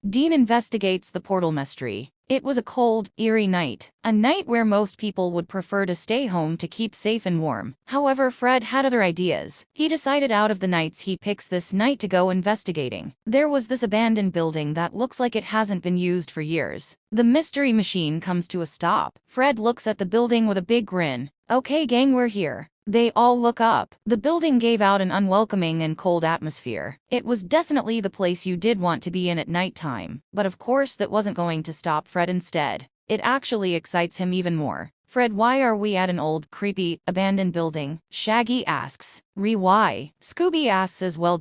Dean investigates the portal Mestry. It was a cold, eerie night. A night where most people would prefer to stay home to keep safe and warm. However, Fred had other ideas. He decided out of the nights he picks this night to go investigating. There was this abandoned building that looks like it hasn't been used for years. The mystery machine comes to a stop. Fred looks at the building with a big grin. Okay gang, we're here. They all look up. The building gave out an unwelcoming and cold atmosphere. It was definitely the place you did want to be in at nighttime. But of course that wasn't going to stop Fred instead. It actually excites him even more. Fred, why are we at an old, creepy, abandoned building? Shaggy asks. Why? Scooby asks as well.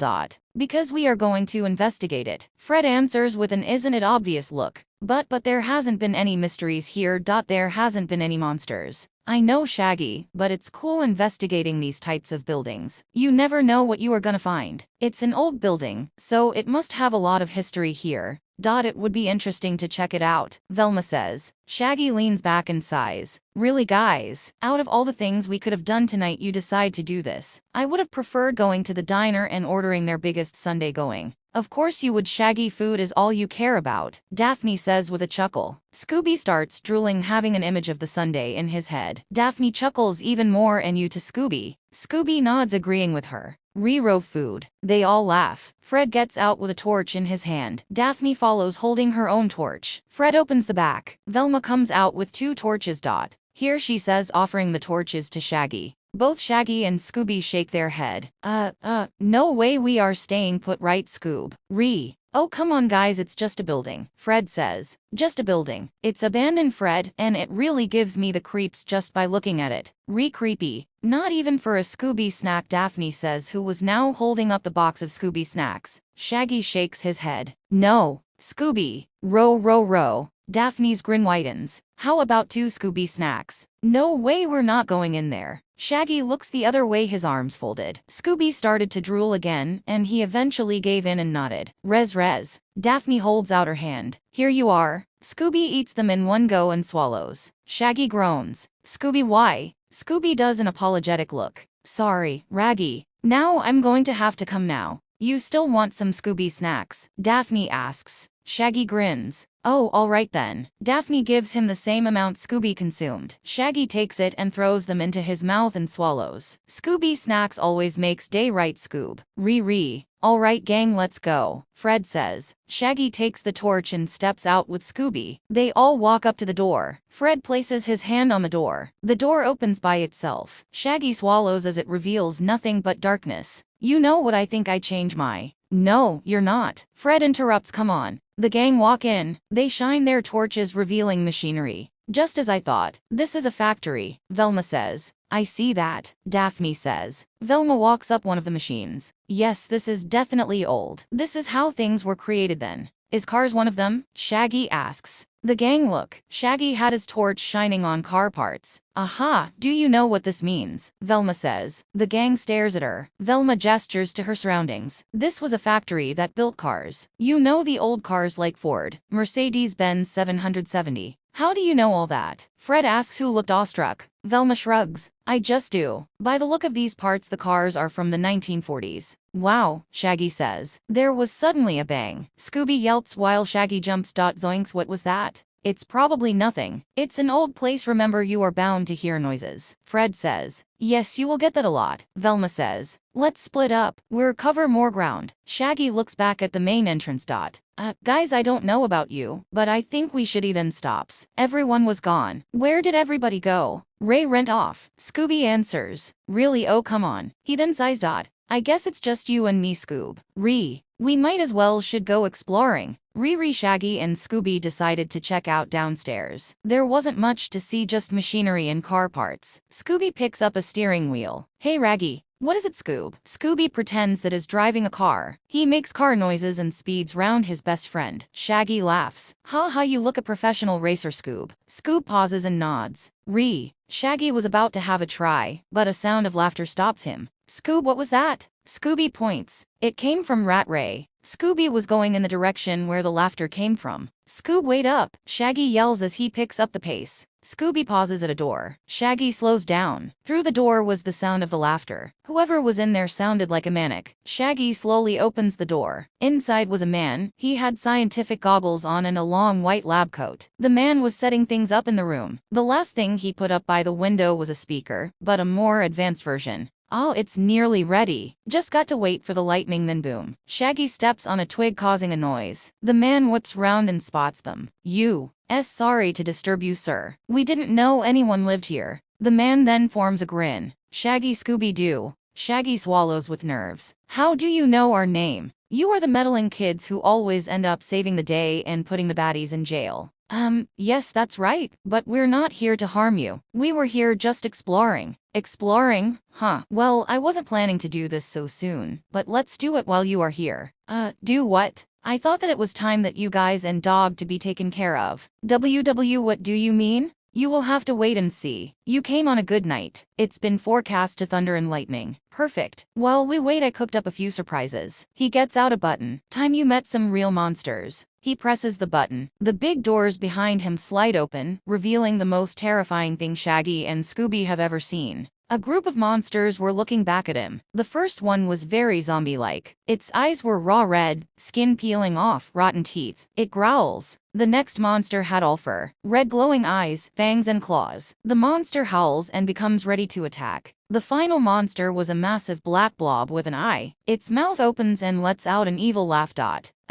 Because we are going to investigate it. Fred answers with an isn't it obvious look. But there hasn't been any mysteries here. There hasn't been any monsters. I know, Shaggy, but it's cool investigating these types of buildings. You never know what you are gonna find. It's an old building, so it must have a lot of history here. It would be interesting to check it out, Velma says. Shaggy leans back and sighs. Really guys, out of all the things we could have done tonight you decide to do this. I would have preferred going to the diner and ordering their biggest sundae going. Of course you would. Shaggy, food is all you care about, Daphne says with a chuckle. Scooby starts drooling, having an image of the sundae in his head. Daphne chuckles even more. And you to Scooby? Scooby nods, agreeing with her. Re-row food. They all laugh. Fred gets out with a torch in his hand. Daphne follows holding her own torch. Fred opens the back. Velma comes out with 2 torches. Here, she says, offering the torches to Shaggy. Both Shaggy and Scooby shake their head. No way, we are staying put, right Scoob? Oh come on guys, it's just a building, Fred says. Just a building. It's abandoned, Fred, and it really gives me the creeps just by looking at it. Creepy. Not even for a Scooby snack, Daphne says, who was now holding up the box of Scooby snacks. Shaggy shakes his head. No. Scooby. Row. Daphne's grin widens. How about 2 Scooby snacks? No way, we're not going in there. Shaggy looks the other way, his arms folded. Scooby started to drool again, and he eventually gave in and nodded. Res. Daphne holds out her hand. Here you are. Scooby eats them in one go and swallows. Shaggy groans. Scooby, why? Scooby does an apologetic look. Sorry, Raggy. Now I'm going to have to come now. You still want some Scooby snacks? Daphne asks. Shaggy grins. Oh, alright then. Daphne gives him the same amount Scooby consumed. Shaggy takes it and throws them into his mouth and swallows. Scooby snacks always makes day, right Scoob? Alright gang, let's go, Fred says. Shaggy takes the torch and steps out with Scooby. They all walk up to the door. Fred places his hand on the door. The door opens by itself. Shaggy swallows as it reveals nothing but darkness. You know what, I think I change my... No, you're not. Fred interrupts, come on. The gang walk in. They shine their torches, revealing machinery. Just as I thought. This is a factory, Velma says. I see that, Daphne says. Velma walks up one of the machines. Yes, this is definitely old. This is how things were created then. Is cars one of them? Shaggy asks. The gang look. Shaggy had his torch shining on car parts. Aha, do you know what this means? Velma says. The gang stares at her. Velma gestures to her surroundings. This was a factory that built cars. You know, the old cars like Ford, Mercedes-Benz 770. How do you know all that? Fred asks, who looked awestruck. Velma shrugs. I just do. By the look of these parts, the cars are from the 1940s. Wow, Shaggy says. There was suddenly a bang. Scooby yelps while Shaggy jumps. Zoinks, what was that? It's probably nothing. It's an old place, remember, you are bound to hear noises. Fred says. Yes, you will get that a lot, Velma says. Let's split up. We'll cover more ground. Shaggy looks back at the main entrance. Guys, I don't know about you, but I think we should then stops. Everyone was gone. Where did everybody go? Ray went off. Scooby answers. Really? Oh come on. He then sighs. I guess it's just you and me, Scoob. We might as well should go exploring. Shaggy and Scooby decided to check out downstairs. There wasn't much to see, just machinery and car parts. Scooby picks up a steering wheel. Hey Raggy. What is it, Scoob? Scooby pretends that is driving a car. He makes car noises and speeds round his best friend. Shaggy laughs. Ha, you look a professional racer, Scoob. Scoob pauses and nods. Shaggy was about to have a try, but a sound of laughter stops him. Scoob, what was that? Scooby points. It came from Rat Ray. Scooby was going in the direction where the laughter came from. Scoob, wait up! Shaggy yells as he picks up the pace. Scooby pauses at a door. Shaggy slows down. Through the door was the sound of the laughter. Whoever was in there sounded like a maniac. Shaggy slowly opens the door. Inside was a man. He had scientific goggles on and a long white lab coat. The man was setting things up in the room. The last thing he put up by the window was a speaker, but a more advanced version. Oh, it's nearly ready. Just got to wait for the lightning, then boom. Shaggy steps on a twig causing a noise. The man whips round and spots them. Sorry to disturb you, sir. We didn't know anyone lived here. The man then forms a grin. Shaggy, Scooby-Doo. Shaggy swallows with nerves. How do you know our name? You are the meddling kids who always end up saving the day and putting the baddies in jail. Yes, that's right, but we're not here to harm you. We were here just exploring. Exploring? Huh. Well, I wasn't planning to do this so soon, but let's do it while you are here. Do what? I thought that it was time that you guys and dog to be taken care of. What do you mean? You will have to wait and see. You came on a good night. It's been forecast to thunder and lightning. Perfect. While we wait, I cooked up a few surprises. He gets out a button. Time you met some real monsters. He presses the button. The big doors behind him slide open, revealing the most terrifying thing Shaggy and Scooby have ever seen. A group of monsters were looking back at him. The first one was very zombie-like. Its eyes were raw red, skin peeling off, rotten teeth. It growls. The next monster had all fur, red glowing eyes, fangs and claws. The monster howls and becomes ready to attack. The final monster was a massive black blob with an eye. Its mouth opens and lets out an evil laugh.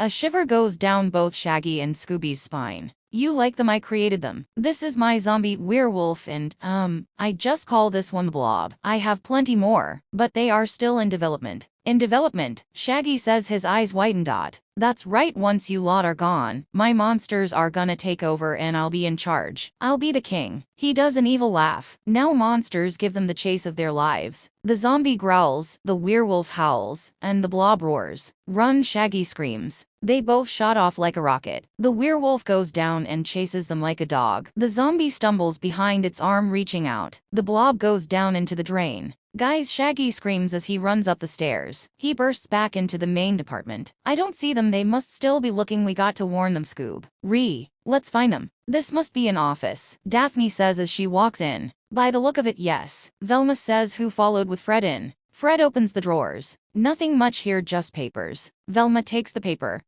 A shiver goes down both Shaggy and Scooby's spine. You like them? I created them. This is my zombie werewolf and, I just call this one the Blob. I have plenty more, but they are still in development. In development, Shaggy says, his eyes widen. That's right, once you lot are gone, my monsters are gonna take over and I'll be in charge. I'll be the king. He does an evil laugh. Now monsters give them the chase of their lives. The zombie growls, the werewolf howls, and the blob roars. Run, Shaggy screams. They both shot off like a rocket. The werewolf goes down and chases them like a dog. The zombie stumbles behind its arm, reaching out. The blob goes down into the drain. Guys, Shaggy screams as he runs up the stairs. He bursts back into the main department. I don't see them. They must still be looking. We got to warn them, Scoob. Let's find them. This must be an office, Daphne says as she walks in. By the look of it, yes. Velma says, who followed with Fred in. Fred opens the drawers. Nothing much here, just papers. Velma takes the paper.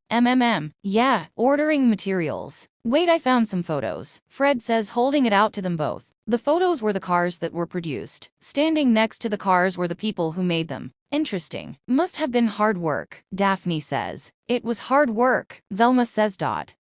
Yeah, ordering materials. Wait, I found some photos, Fred says, holding it out to them both. The photos were the cars that were produced. Standing next to the cars were the people who made them. Interesting. Must have been hard work, Daphne says. It was hard work, Velma says.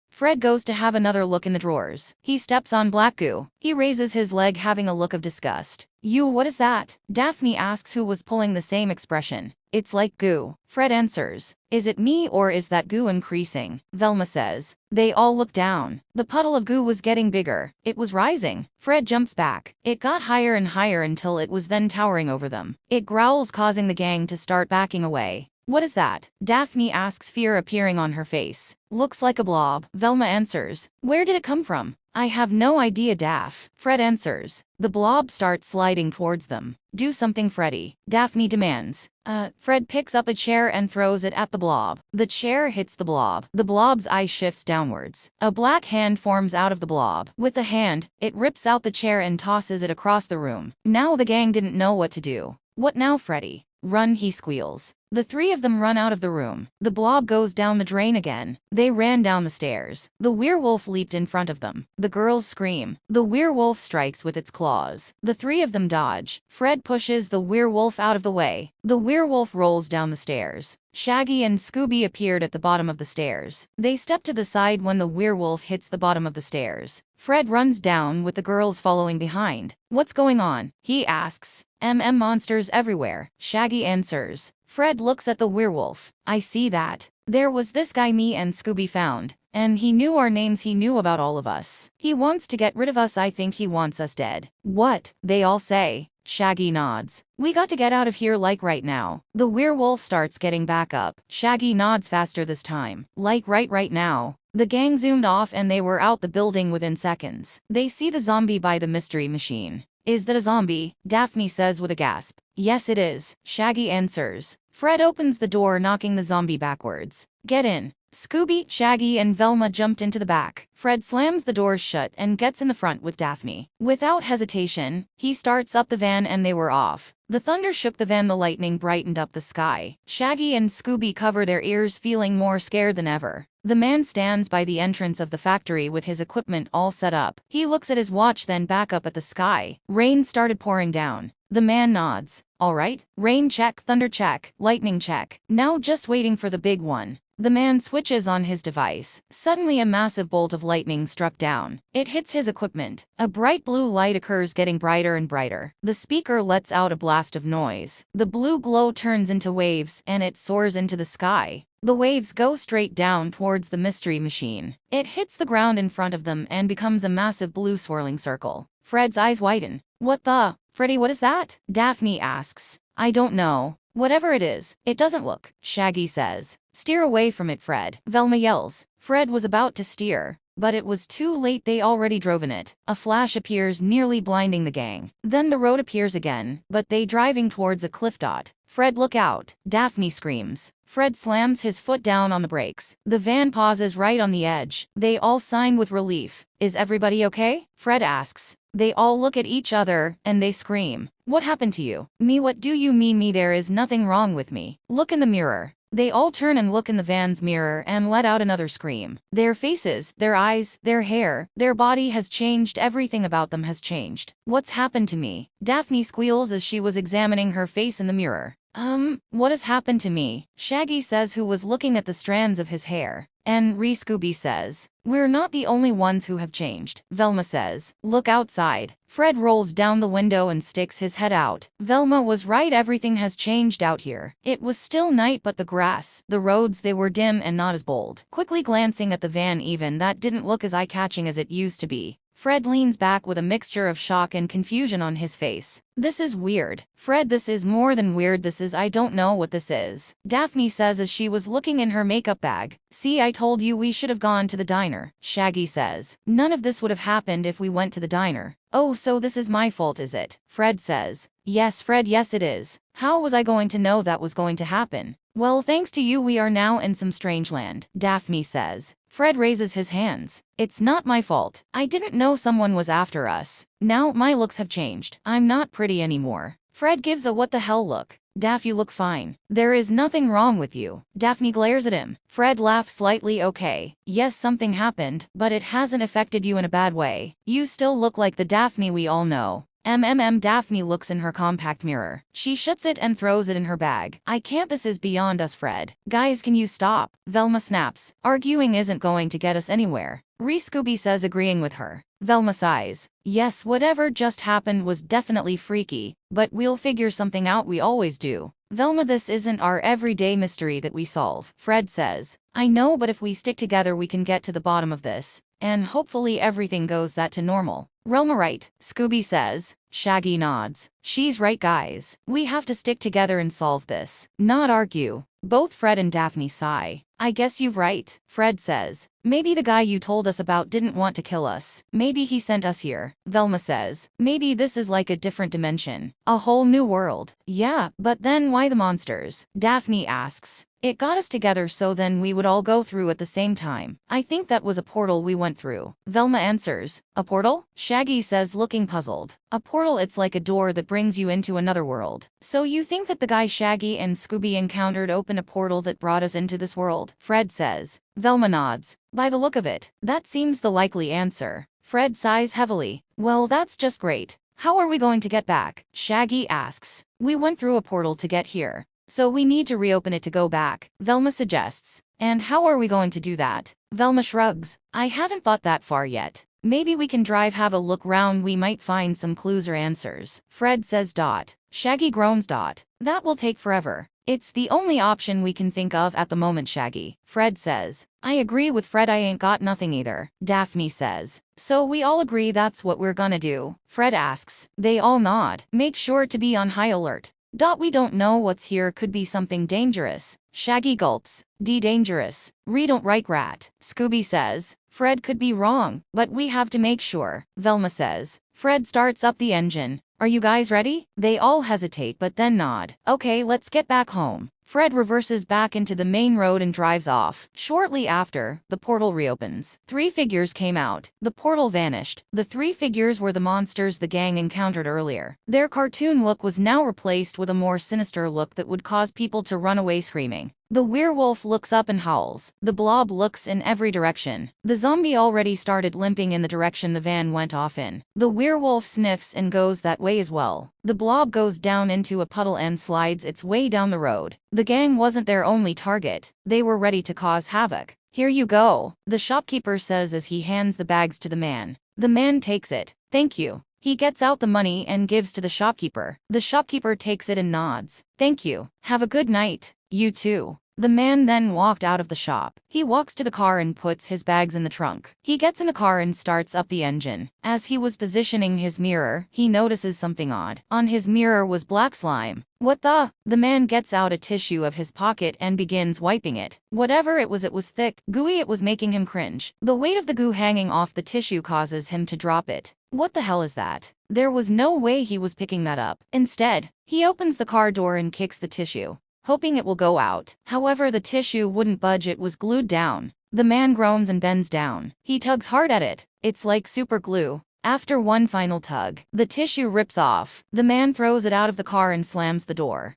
Fred goes to have another look in the drawers. He steps on black goo. He raises his leg, having a look of disgust. What is that? Daphne asks, who was pulling the same expression. It's like goo, Fred answers. Is it me or is that goo increasing? Velma says. They all look down. The puddle of goo was getting bigger. It was rising. Fred jumps back. It got higher and higher until it was then towering over them. It growls, causing the gang to start backing away. What is that? Daphne asks, fear appearing on her face. Looks like a blob, Velma answers. Where did it come from? I have no idea, Daph, Fred answers. The blob starts sliding towards them. Do something, Freddy, Daphne demands. Fred picks up a chair and throws it at the blob. The chair hits the blob. The blob's eye shifts downwards. A black hand forms out of the blob. With the hand, it rips out the chair and tosses it across the room. Now the gang didn't know what to do. What now, Freddy? Run, he squeals. The three of them run out of the room. The blob goes down the drain again. They ran down the stairs. The werewolf leaped in front of them. The girls scream. The werewolf strikes with its claws. The three of them dodge. Fred pushes the werewolf out of the way. The werewolf rolls down the stairs. Shaggy and Scooby appeared at the bottom of the stairs. They step to the side when the werewolf hits the bottom of the stairs. Fred runs down with the girls following behind. What's going on? He asks. Monsters everywhere, Shaggy answers. Fred looks at the werewolf. I see that. There was this guy me and Scooby found, and he knew our names. He knew about all of us. He wants to get rid of us. I think he wants us dead. What? They all say. Shaggy nods. We got to get out of here, like right now. The werewolf starts getting back up. Shaggy nods faster this time. Like right now. The gang zoomed off and they were out the building within seconds. They see the zombie by the mystery machine. Is that a zombie? Daphne says with a gasp. Yes, it is, Shaggy answers. Fred opens the door, knocking the zombie backwards. Get in. Scooby, Shaggy, and Velma jumped into the back. Fred slams the doors shut and gets in the front with Daphne. Without hesitation, he starts up the van and they were off. The thunder shook the van, the lightning brightened up the sky. Shaggy and Scooby cover their ears, feeling more scared than ever. The man stands by the entrance of the factory with his equipment all set up. He looks at his watch, then back up at the sky. Rain started pouring down. The man nods. All right, rain check, thunder check, lightning check. Now just waiting for the big one. The man switches on his device. Suddenly a massive bolt of lightning struck down. It hits his equipment. A bright blue light occurs, getting brighter and brighter. The speaker lets out a blast of noise. The blue glow turns into waves and it soars into the sky. The waves go straight down towards the mystery machine. It hits the ground in front of them and becomes a massive blue swirling circle. Fred's eyes widen. What the? Freddy, what is that? Daphne asks. I don't know. Whatever it is, it doesn't look, Shaggy says. Steer away from it, Fred. Velma yells. Fred was about to steer, but it was too late, they already drove in it. A flash appears, nearly blinding the gang. Then the road appears again, but they driving towards a cliff. Fred, look out, Daphne screams. Fred slams his foot down on the brakes. The van pauses right on the edge. They all sigh with relief. Is everybody okay? Fred asks. They all look at each other, and they scream. What happened to you? Me? What do you mean me? There is nothing wrong with me. Look in the mirror. They all turn and look in the van's mirror and let out another scream. Their faces, their eyes, their hair, their body has changed. Everything about them has changed. What's happened to me? Daphne squeals as she was examining her face in the mirror. What has happened to me? Shaggy says, who was looking at the strands of his hair. And Scooby says, we're not the only ones who have changed. Velma says, look outside. Fred rolls down the window and sticks his head out. Velma was right, everything has changed out here. It was still night, but the grass, the roads, they were dim and not as bold. Quickly glancing at the van, even that didn't look as eye-catching as it used to be. Fred leans back with a mixture of shock and confusion on his face. This is weird. Fred, this is more than weird, this is, I don't know what this is. Daphne says as she was looking in her makeup bag. See, I told you we should have gone to the diner. Shaggy says. None of this would have happened if we went to the diner. Oh, so this is my fault, is it? Fred says. Yes, Fred, yes it is. How was I going to know that was going to happen? Well, thanks to you we are now in some strange land, Daphne says. Fred raises his hands. It's not my fault. I didn't know someone was after us. Now my looks have changed. I'm not pretty anymore. Fred gives a what the hell look. Daff, you look fine. There is nothing wrong with you. Daphne glares at him. Fred laughs slightly. Okay. Yes, something happened, but it hasn't affected you in a bad way. You still look like the Daphne we all know. Daphne looks in her compact mirror. She shuts it and throws it in her bag. I can't, this is beyond us, Fred. Guys, can you stop? Velma snaps. Arguing isn't going to get us anywhere. Scooby says, agreeing with her. Velma sighs. Yes, whatever just happened was definitely freaky, but we'll figure something out, we always do. Velma, this isn't our everyday mystery that we solve. Fred says. I know, but if we stick together we can get to the bottom of this. And hopefully everything goes back to normal. Velma, right, Scooby says. Shaggy nods. She's right, guys. We have to stick together and solve this, not argue. Both Fred and Daphne sigh. I guess you're right, Fred says. Maybe the guy you told us about didn't want to kill us. Maybe he sent us here. Velma says. Maybe this is like a different dimension. A whole new world. Yeah, but then why the monsters? Daphne asks. It got us together so then we would all go through at the same time. I think that was a portal we went through. Velma answers. A portal? Shaggy says, looking puzzled. A portal, it's like a door that brings you into another world. So you think that the guy Shaggy and Scooby encountered opened a portal that brought us into this world? Fred says. Velma nods. By the look of it, that seems the likely answer. Fred sighs heavily. Well, that's just great. How are we going to get back? Shaggy asks. We went through a portal to get here, so we need to reopen it to go back, Velma suggests. And how are we going to do that? Velma shrugs. I haven't thought that far yet. Maybe we can drive, have a look round, we might find some clues or answers. Fred says. Shaggy groans. That will take forever. It's the only option we can think of at the moment, Shaggy. Fred says. I agree with Fred, I ain't got nothing either. Daphne says. So we all agree that's what we're gonna do? Fred asks. They all nod. Make sure to be on high alert. We don't know what's here, could be something dangerous. Shaggy gulps. Dangerous. Don't right, rat. Scooby says. Fred could be wrong, but we have to make sure. Velma says. Fred starts up the engine. Are you guys ready? They all hesitate but then nod. Okay, let's get back home. Fred reverses back into the main road and drives off. Shortly after, the portal reopens. 3 figures came out. The portal vanished. The 3 figures were the monsters the gang encountered earlier. Their cartoon look was now replaced with a more sinister look that would cause people to run away screaming. The werewolf looks up and howls. The blob looks in every direction. The zombie already started limping in the direction the van went off in. The werewolf sniffs and goes that way as well. The blob goes down into a puddle and slides its way down the road. The gang wasn't their only target. They were ready to cause havoc. "Here you go," the shopkeeper says as he hands the bags to the man. The man takes it. "Thank you." He gets out the money and gives to the shopkeeper. The shopkeeper takes it and nods. "Thank you. Have a good night." "You too." The man then walked out of the shop. He walks to the car and puts his bags in the trunk. He gets in the car and starts up the engine. As he was positioning his mirror, he notices something odd. On his mirror was black slime. "What the?" The man gets out a tissue of his pocket and begins wiping it. Whatever it was thick, gooey, it was making him cringe. The weight of the goo hanging off the tissue causes him to drop it. What the hell is that? There was no way he was picking that up. Instead, he opens the car door and kicks the tissue, hoping it will go out. However, the tissue wouldn't budge, it was glued down. The man groans and bends down. He tugs hard at it. It's like super glue. After one final tug, the tissue rips off. The man throws it out of the car and slams the door.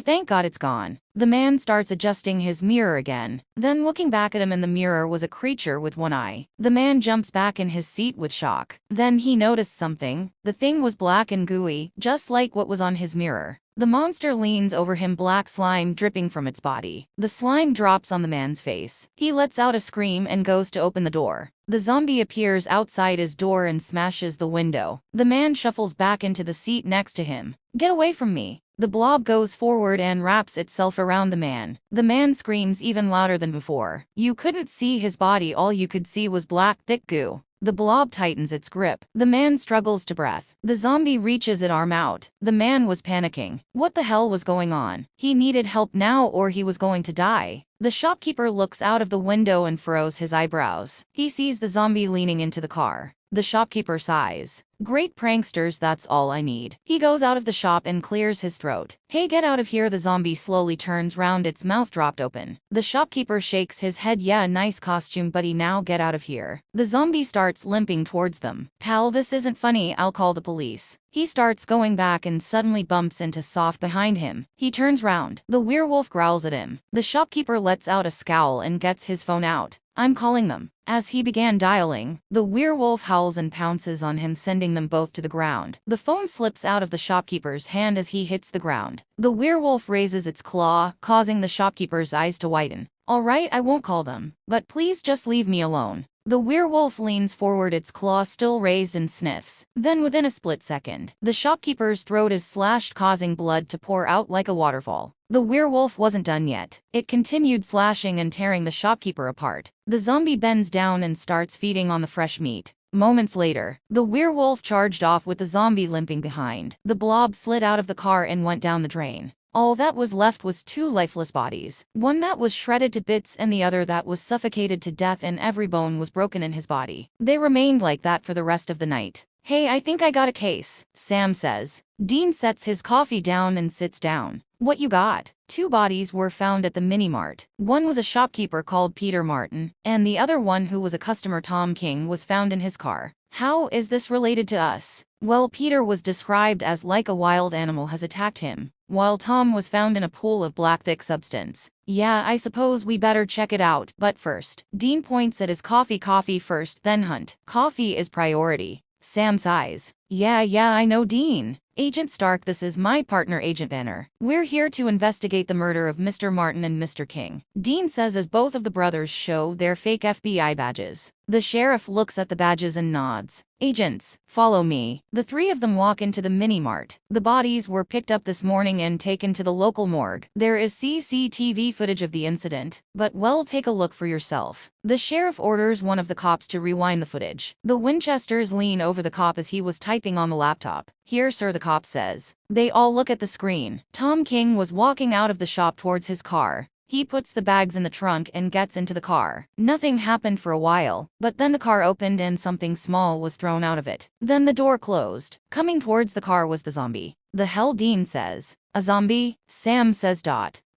Thank God it's gone." The man starts adjusting his mirror again. Then looking back at him in the mirror was a creature with one eye. The man jumps back in his seat with shock. Then he noticed something. The thing was black and gooey, just like what was on his mirror. The monster leans over him, black slime dripping from its body. The slime drops on the man's face. He lets out a scream and goes to open the door. The zombie appears outside his door and smashes the window. The man shuffles back into the seat next to him. "Get away from me." The blob goes forward and wraps itself around the man. The man screams even louder than before. You couldn't see his body, all you could see was black, thick goo. The blob tightens its grip. The man struggles to breath. The zombie reaches an arm out. The man was panicking. What the hell was going on? He needed help now or he was going to die. The shopkeeper looks out of the window and furrows his eyebrows. He sees the zombie leaning into the car. The shopkeeper sighs. "Great pranksters, that's all I need." He goes out of the shop and clears his throat. "Hey, get out of here." The zombie slowly turns round, its mouth dropped open. The shopkeeper shakes his head. "Yeah, nice costume, buddy, now get out of here." The zombie starts limping towards them. "Pal, this isn't funny, I'll call the police." He starts going back and suddenly bumps into Soft behind him. He turns round. The werewolf growls at him. The shopkeeper lets out a scowl and gets his phone out. "I'm calling them." As he began dialing, the werewolf howls and pounces on him, sending them both to the ground. The phone slips out of the shopkeeper's hand as he hits the ground. The werewolf raises its claw, causing the shopkeeper's eyes to widen. "All right, I won't call them, but please just leave me alone." The werewolf leans forward, its claw still raised, and sniffs. Then within a split second, the shopkeeper's throat is slashed, causing blood to pour out like a waterfall. The werewolf wasn't done yet. It continued slashing and tearing the shopkeeper apart. The zombie bends down and starts feeding on the fresh meat. Moments later, the werewolf charged off with the zombie limping behind. The blob slid out of the car and went down the drain. All that was left was 2 lifeless bodies. One that was shredded to bits and the other that was suffocated to death, and every bone was broken in his body. They remained like that for the rest of the night. "Hey, I think I got a case," Sam says. Dean sets his coffee down and sits down. "What you got?" 2 bodies were found at the mini-mart. One was a shopkeeper called Peter Martin, and the other one, who was a customer, Tom King, was found in his car. "How is this related to us?" "Well, Peter was described as like a wild animal has attacked him, while Tom was found in a pool of black thick substance." "Yeah, I suppose we better check it out, but first." Dean points at his coffee. "Coffee first, then hunt. Coffee is priority." Sam sighs. Yeah, I know, Dean. Agent Stark, this is my partner, Agent Banner. We're here to investigate the murder of Mr. Martin and Mr. King. Dean says as both of the brothers show their fake FBI badges. The sheriff looks at the badges and nods. "Agents, follow me." The 3 of them walk into the mini-mart. The bodies were picked up this morning and taken to the local morgue. There is CCTV footage of the incident, but well, take a look for yourself. The sheriff orders one of the cops to rewind the footage. The Winchesters lean over the cop as he was typing on the laptop. "Here, sir," the cop says. They all look at the screen. Tom King was walking out of the shop towards his car. He puts the bags in the trunk and gets into the car. Nothing happened for a while, but then the car opened and something small was thrown out of it. Then the door closed. Coming towards the car was the zombie. The hell, Dean says. A zombie? Sam says.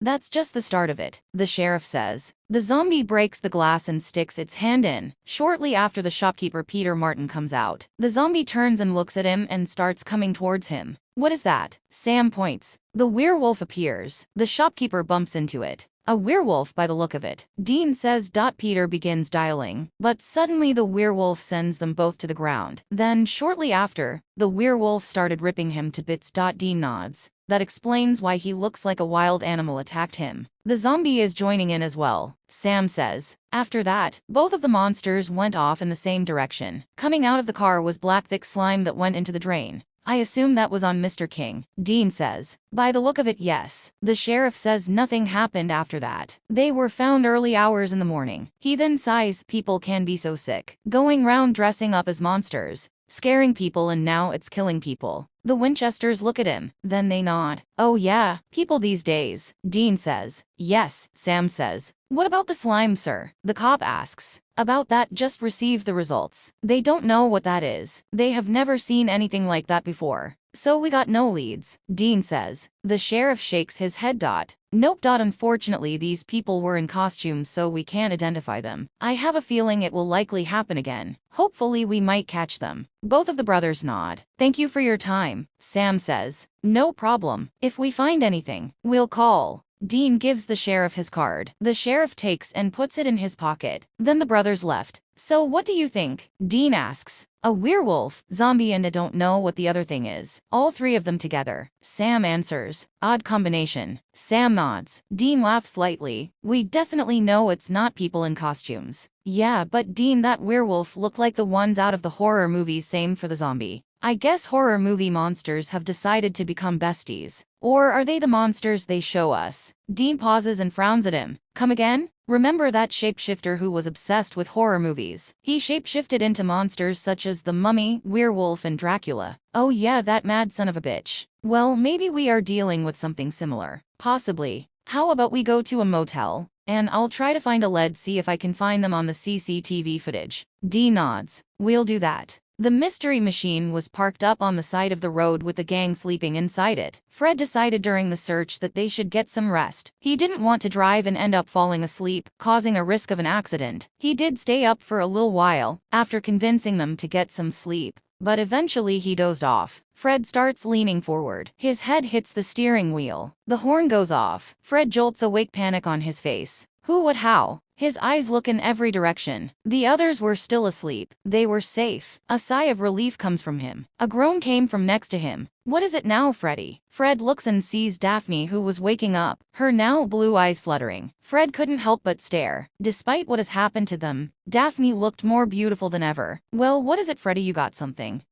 That's just the start of it, the sheriff says. The zombie breaks the glass and sticks its hand in. Shortly after, the shopkeeper Peter Martin comes out. The zombie turns and looks at him and starts coming towards him. What is that? Sam points. The werewolf appears. The shopkeeper bumps into it. A werewolf by the look of it, Dean says. Peter begins dialing, but suddenly the werewolf sends them both to the ground. Then, shortly after, the werewolf started ripping him to bits. Dean nods. That explains why he looks like a wild animal attacked him. The zombie is joining in as well, Sam says. After that, both of the monsters went off in the same direction. Coming out of the car was black thick slime that went into the drain. I assume that was on Mr. King, Dean says. By the look of it, yes. The sheriff says nothing happened after that. They were found early hours in the morning. He then sighs. People can be so sick. Going round dressing up as monsters, scaring people, and now it's killing people. The Winchesters look at him, then they nod. Oh yeah, people these days, Dean says. Yes, Sam says. What about the slime, sir? The cop asks. About that, just received the results. They don't know what that is. They have never seen anything like that before. So we got no leads, Dean says. The sheriff shakes his head. Nope. Unfortunately, these people were in costumes, so we can't identify them. I have a feeling it will likely happen again. Hopefully we might catch them. Both of the brothers nod. Thank you for your time, Sam says. No problem. If we find anything, we'll call. Dean gives the sheriff his card. The sheriff takes and puts it in his pocket. Then the brothers left. So what do you think? Dean asks. A werewolf, zombie, and I don't know what the other thing is. All three of them together. Sam answers. Odd combination. Sam nods. Dean laughs slightly. We definitely know it's not people in costumes. Yeah, but Dean, that werewolf looked like the ones out of the horror movies. Same for the zombie. I guess horror movie monsters have decided to become besties. Or are they the monsters they show us? Dean pauses and frowns at him. Come again? Remember that shapeshifter who was obsessed with horror movies? He shapeshifted into monsters such as the Mummy, Werewolf, and Dracula. Oh yeah, that mad son of a bitch. Well, maybe we are dealing with something similar. Possibly. How about we go to a motel, and I'll try to find a lead, see if I can find them on the CCTV footage. Dean nods. We'll do that. The mystery machine was parked up on the side of the road with the gang sleeping inside it. Fred decided during the search that they should get some rest. He didn't want to drive and end up falling asleep, causing a risk of an accident. He did stay up for a little while, after convincing them to get some sleep, but eventually he dozed off. Fred starts leaning forward. His head hits the steering wheel. The horn goes off. Fred jolts awake, panic on his face. Who, what, how? His eyes look in every direction. The others were still asleep. They were safe. A sigh of relief comes from him. A groan came from next to him. What is it now, Freddy? Fred looks and sees Daphne, who was waking up, her now blue eyes fluttering. Fred couldn't help but stare. Despite what has happened to them, Daphne looked more beautiful than ever. Well, what is it, Freddy? You got something?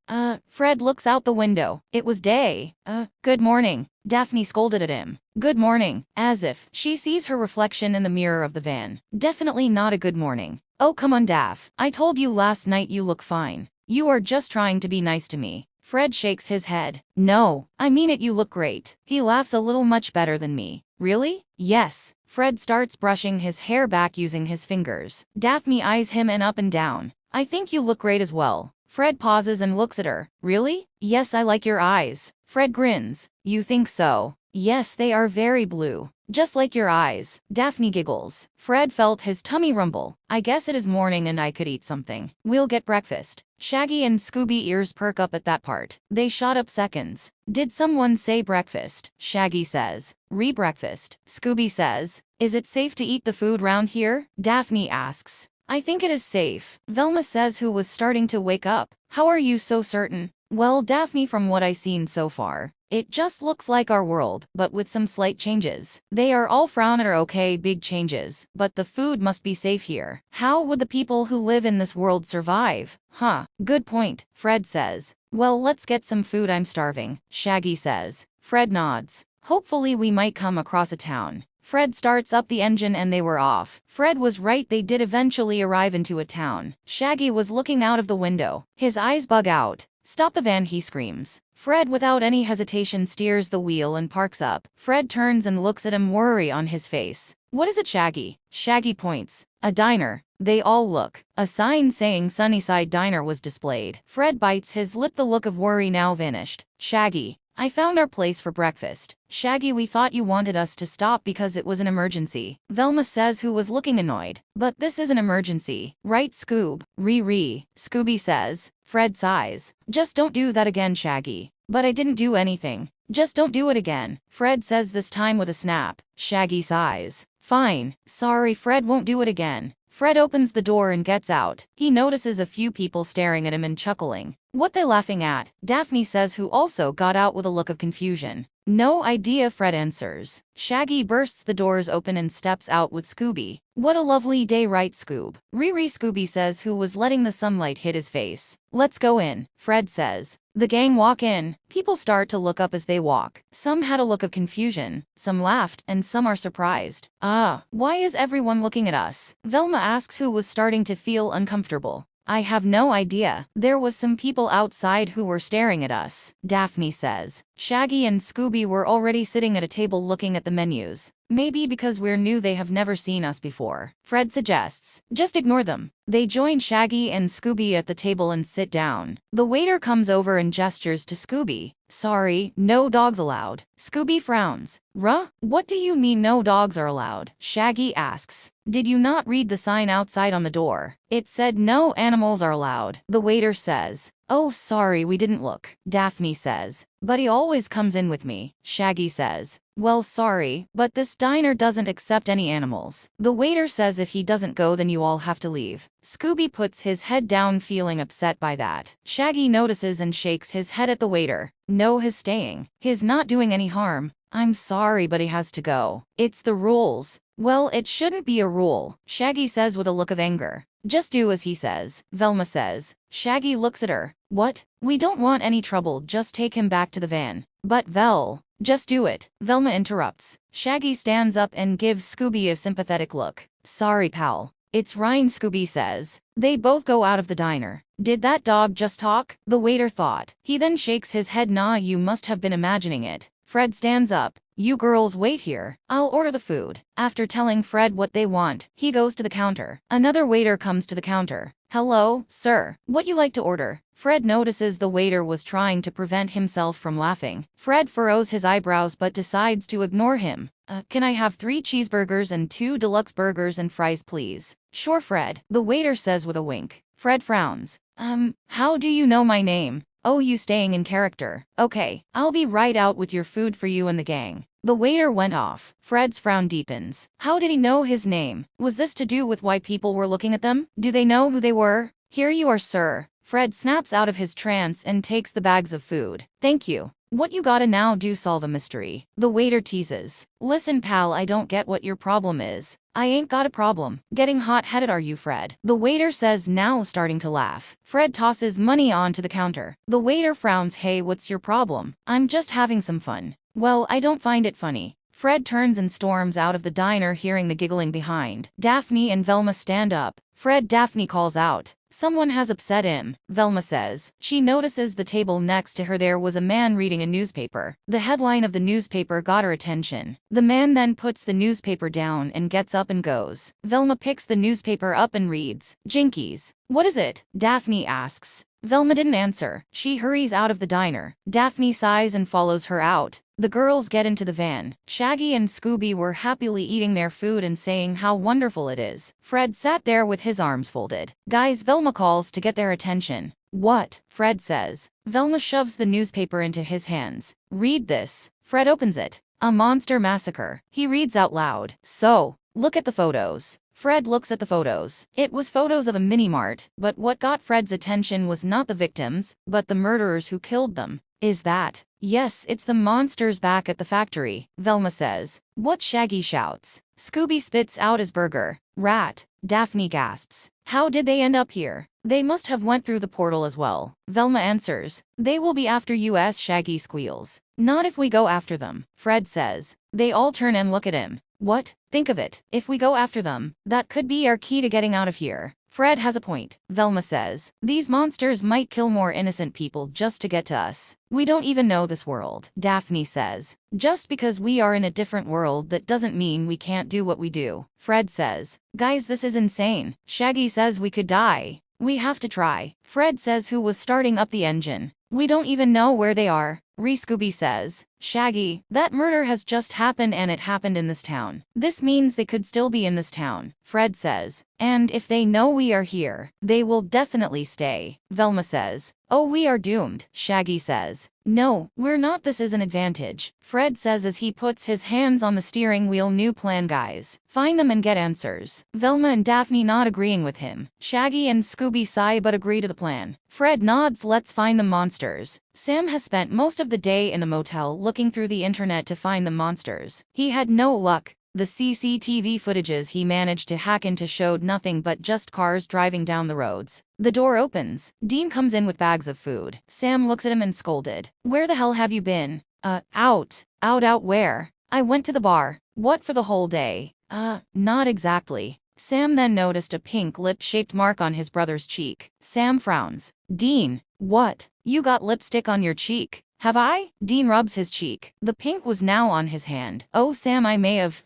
Fred looks out the window. It was day. Good morning. Daphne scolded at him. Good morning, as if she sees her reflection in the mirror of the van. Definitely not a good morning. Oh, come on, Daph. I told you last night you look fine. You are just trying to be nice to me. Fred shakes his head. No, I mean it, you look great. He laughs a little. Much better than me. Really? Yes. Fred starts brushing his hair back using his fingers. Daphne eyes him and up and down. I think you look great as well. Fred pauses and looks at her. Really? Yes, I like your eyes. Fred grins. You think so? Yes, they are very blue. Just like your eyes. Daphne giggles. Fred felt his tummy rumble. I guess it is morning and I could eat something. We'll get breakfast. Shaggy and Scooby ears perk up at that part. They shot up seconds. Did someone say breakfast? Shaggy says. Re-breakfast. Scooby says. Is it safe to eat the food round here? Daphne asks. I think it is safe. Velma says, who was starting to wake up. How are you so certain? Well, Daphne, from what I've seen so far, it just looks like our world, but with some slight changes. They are all frown at our okay, big changes, but the food must be safe here. How would the people who live in this world survive? Huh, good point, Fred says. Well, let's get some food, I'm starving, Shaggy says. Fred nods. Hopefully we might come across a town. Fred starts up the engine and they were off. Fred was right, they did eventually arrive into a town. Shaggy was looking out of the window. His eyes bug out. Stop the van, he screams. Fred without any hesitation steers the wheel and parks up. Fred turns and looks at him, worry on his face. What is it, Shaggy? Shaggy points. A diner. They all look. A sign saying Sunnyside Diner was displayed. Fred bites his lip, the look of worry now vanished. Shaggy. I found our place for breakfast. Shaggy, we thought you wanted us to stop because it was an emergency. Velma says, who was looking annoyed. But this is an emergency, right, Scoob? Riri, Scooby says. Fred sighs. Just don't do that again, Shaggy. But I didn't do anything. Just don't do it again. Fred says, this time with a snap. Shaggy sighs. Fine. Sorry, Fred won't do it again. Fred opens the door and gets out. He notices a few people staring at him and chuckling. What they laughing at? Daphne says, who also got out with a look of confusion. No idea, Fred answers. Shaggy bursts the doors open and steps out with Scooby. What a lovely day, right, Scoob? Riri, Scooby says, who was letting the sunlight hit his face. Let's go in, Fred says. The gang walk in. People start to look up as they walk. Some had a look of confusion, some laughed, and some are surprised. Why is everyone looking at us? Velma asks, who was starting to feel uncomfortable. I have no idea. There was some people outside who were staring at us, Daphne says. Shaggy and Scooby were already sitting at a table looking at the menus. Maybe because we're new they have never seen us before. Fred suggests. Just ignore them. They join Shaggy and Scooby at the table and sit down. The waiter comes over and gestures to Scooby. Sorry, no dogs allowed. Scooby frowns. What do you mean no dogs are allowed? Shaggy asks. Did you not read the sign outside on the door? It said no animals are allowed. The waiter says. Oh, sorry, we didn't look. Daphne says. But he always comes in with me. Shaggy says. Well, sorry, but this diner doesn't accept any animals. The waiter says if he doesn't go then you all have to leave. Scooby puts his head down, feeling upset by that. Shaggy notices and shakes his head at the waiter. No, he's staying. He's not doing any harm. I'm sorry, but he has to go. It's the rules. Well, it shouldn't be a rule, Shaggy says with a look of anger. Just do as he says, Velma says. Shaggy looks at her. What? We don't want any trouble, just take him back to the van. But Vel. Just do it, Velma interrupts. Shaggy stands up and gives Scooby a sympathetic look. Sorry, pal. It's Ryan, Scooby says. They both go out of the diner. Did that dog just talk? The waiter thought. He then shakes his head. Nah, you must have been imagining it. Fred stands up. You girls wait here. I'll order the food. After telling Fred what they want, he goes to the counter. Another waiter comes to the counter. Hello, sir. What you like to order? Fred notices the waiter was trying to prevent himself from laughing. Fred furrows his eyebrows but decides to ignore him. Can I have 3 cheeseburgers and 2 deluxe burgers and fries, please? Sure, Fred. The waiter says with a wink. Fred frowns. How do you know my name? Oh, you staying in character. Okay, I'll be right out with your food for you and the gang. The waiter went off. Fred's frown deepens. How did he know his name? Was this to do with why people were looking at them? Do they know who they were? Here you are, sir. Fred snaps out of his trance and takes the bags of food. Thank you. What you gotta now do solve a mystery. The waiter teases. Listen, pal, I don't get what your problem is. I ain't got a problem. Getting hot-headed, are you, Fred? The waiter says, now starting to laugh. Fred tosses money onto the counter. The waiter frowns. Hey, what's your problem? I'm just having some fun. Well, I don't find it funny. Fred turns and storms out of the diner, hearing the giggling behind. Daphne and Velma stand up. Fred, Daphne calls out. Someone has upset him, Velma says. She notices the table next to her. There was a man reading a newspaper. The headline of the newspaper got her attention. The man then puts the newspaper down and gets up and goes. Velma picks the newspaper up and reads. Jinkies. What is it? Daphne asks. Velma didn't answer. She hurries out of the diner. Daphne sighs and follows her out. The girls get into the van. Shaggy and Scooby were happily eating their food and saying how wonderful it is. Fred sat there with his arms folded. Guys, Velma calls to get their attention. What? Fred says. Velma shoves the newspaper into his hands. Read this. Fred opens it. A monster massacre. He reads out loud. So, look at the photos. Fred looks at the photos. It was photos of a mini-mart, but what got Fred's attention was not the victims, but the murderers who killed them. Is that? Yes, it's the monsters back at the factory, Velma says. What? Shaggy shouts. Scooby spits out his burger. Rat. Daphne gasps. How did they end up here? They must have went through the portal as well. Velma answers. They will be after us, Shaggy squeals. Not if we go after them, Fred says. They all turn and look at him. What? Think of it. If we go after them, that could be our key to getting out of here. Fred has a point, Velma says. These monsters might kill more innocent people just to get to us. We don't even know this world, Daphne says. Just because we are in a different world, that doesn't mean we can't do what we do, Fred says. Guys, this is insane. Shaggy says we could die. We have to try. Fred says, who was starting up the engine. We don't even know where they are. Scooby says. Shaggy, that murder has just happened and it happened in this town. This means they could still be in this town. Fred says. And if they know we are here, they will definitely stay. Velma says. Oh, we are doomed. Shaggy says. No, we're not. This is an advantage. Fred says as he puts his hands on the steering wheel. New plan, guys. Find them and get answers. Velma and Daphne not agreeing with him. Shaggy and Scooby sigh but agree to the plan. Fred nods. Let's find the monsters. Sam has spent most of the day in the motel looking through the internet to find the monsters. He had no luck. The CCTV footages he managed to hack into showed nothing but just cars driving down the roads. The door opens. Dean comes in with bags of food. Sam looks at him and scolded. Where the hell have you been? Out. Out where? I went to the bar. What, for the whole day? Not exactly. Sam then noticed a pink lip-shaped mark on his brother's cheek. Sam frowns. Dean, what? You got lipstick on your cheek. Have I? Dean rubs his cheek. The pink was now on his hand. Oh, Sam, I may have,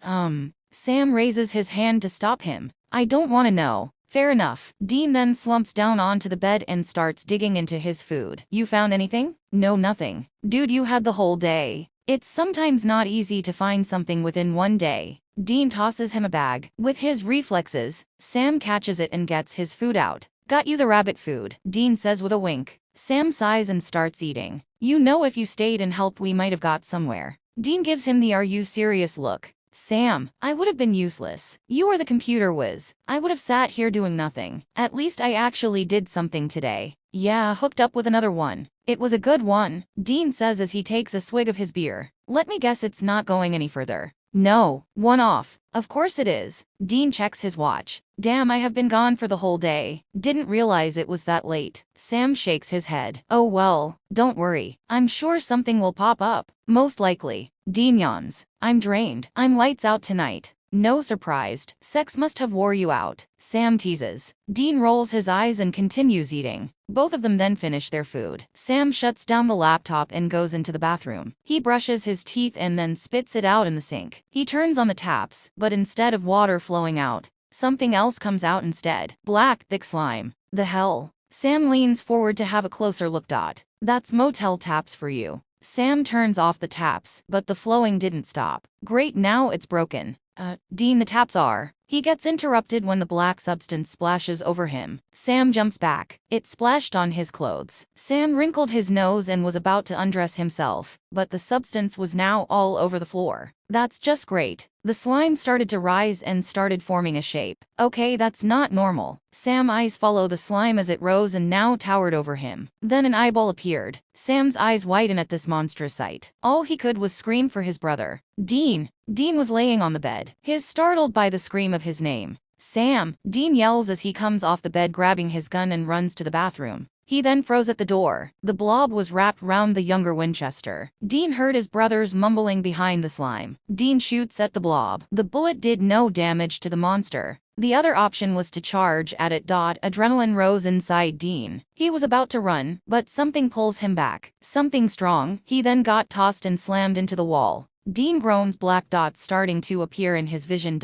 Sam raises his hand to stop him. I don't want to know. Fair enough. Dean then slumps down onto the bed and starts digging into his food. You found anything? No, nothing. Dude, you had the whole day. It's sometimes not easy to find something within one day. Dean tosses him a bag. With his reflexes, Sam catches it and gets his food out. Got you the rabbit food, Dean says with a wink. Sam sighs and starts eating. You know, if you stayed and helped, we might have got somewhere. Dean gives him the "Are you serious" look. Sam, I would have been useless. You are the computer whiz. I would have sat here doing nothing. At least I actually did something today. Yeah, hooked up with another one. It was a good one, Dean says as he takes a swig of his beer. Let me guess, it's not going any further. No, one off. Of course it is. Dean checks his watch. Damn, I have been gone for the whole day. Didn't realize it was that late. Sam shakes his head. Oh well, don't worry. I'm sure something will pop up. Most likely. Dean yawns. I'm drained. I'm lights out tonight. No, surprised. Sex must have wore you out. Sam teases. Dean rolls his eyes and continues eating. Both of them then finish their food. Sam shuts down the laptop and goes into the bathroom. He brushes his teeth and then spits it out in the sink. He turns on the taps, but instead of water flowing out, something else comes out instead. Black, thick slime. The hell? Sam leans forward to have a closer look. That's motel taps for you. Sam turns off the taps, but the flowing didn't stop. Great, now it's broken. Dean, the taps are. He gets interrupted when the black substance splashes over him. Sam jumps back. It splashed on his clothes. Sam wrinkled his nose and was about to undress himself, but the substance was now all over the floor. That's just great. The slime started to rise and started forming a shape. Okay, that's not normal. Sam's eyes follow the slime as it rose and now towered over him. Then an eyeball appeared. Sam's eyes widen at this monstrous sight. All he could was scream for his brother. Dean! Dean was laying on the bed. He's startled by the scream of his name. Sam! Dean yells as he comes off the bed, grabbing his gun and runs to the bathroom. He then froze at the door. The blob was wrapped round the younger Winchester. Dean heard his brothers mumbling behind the slime. Dean shoots at the blob. The bullet did no damage to the monster. The other option was to charge at it. Adrenaline rose inside Dean. He was about to run, but something pulls him back. Something strong. He then got tossed and slammed into the wall. Dean groans, black dots starting to appear in his vision.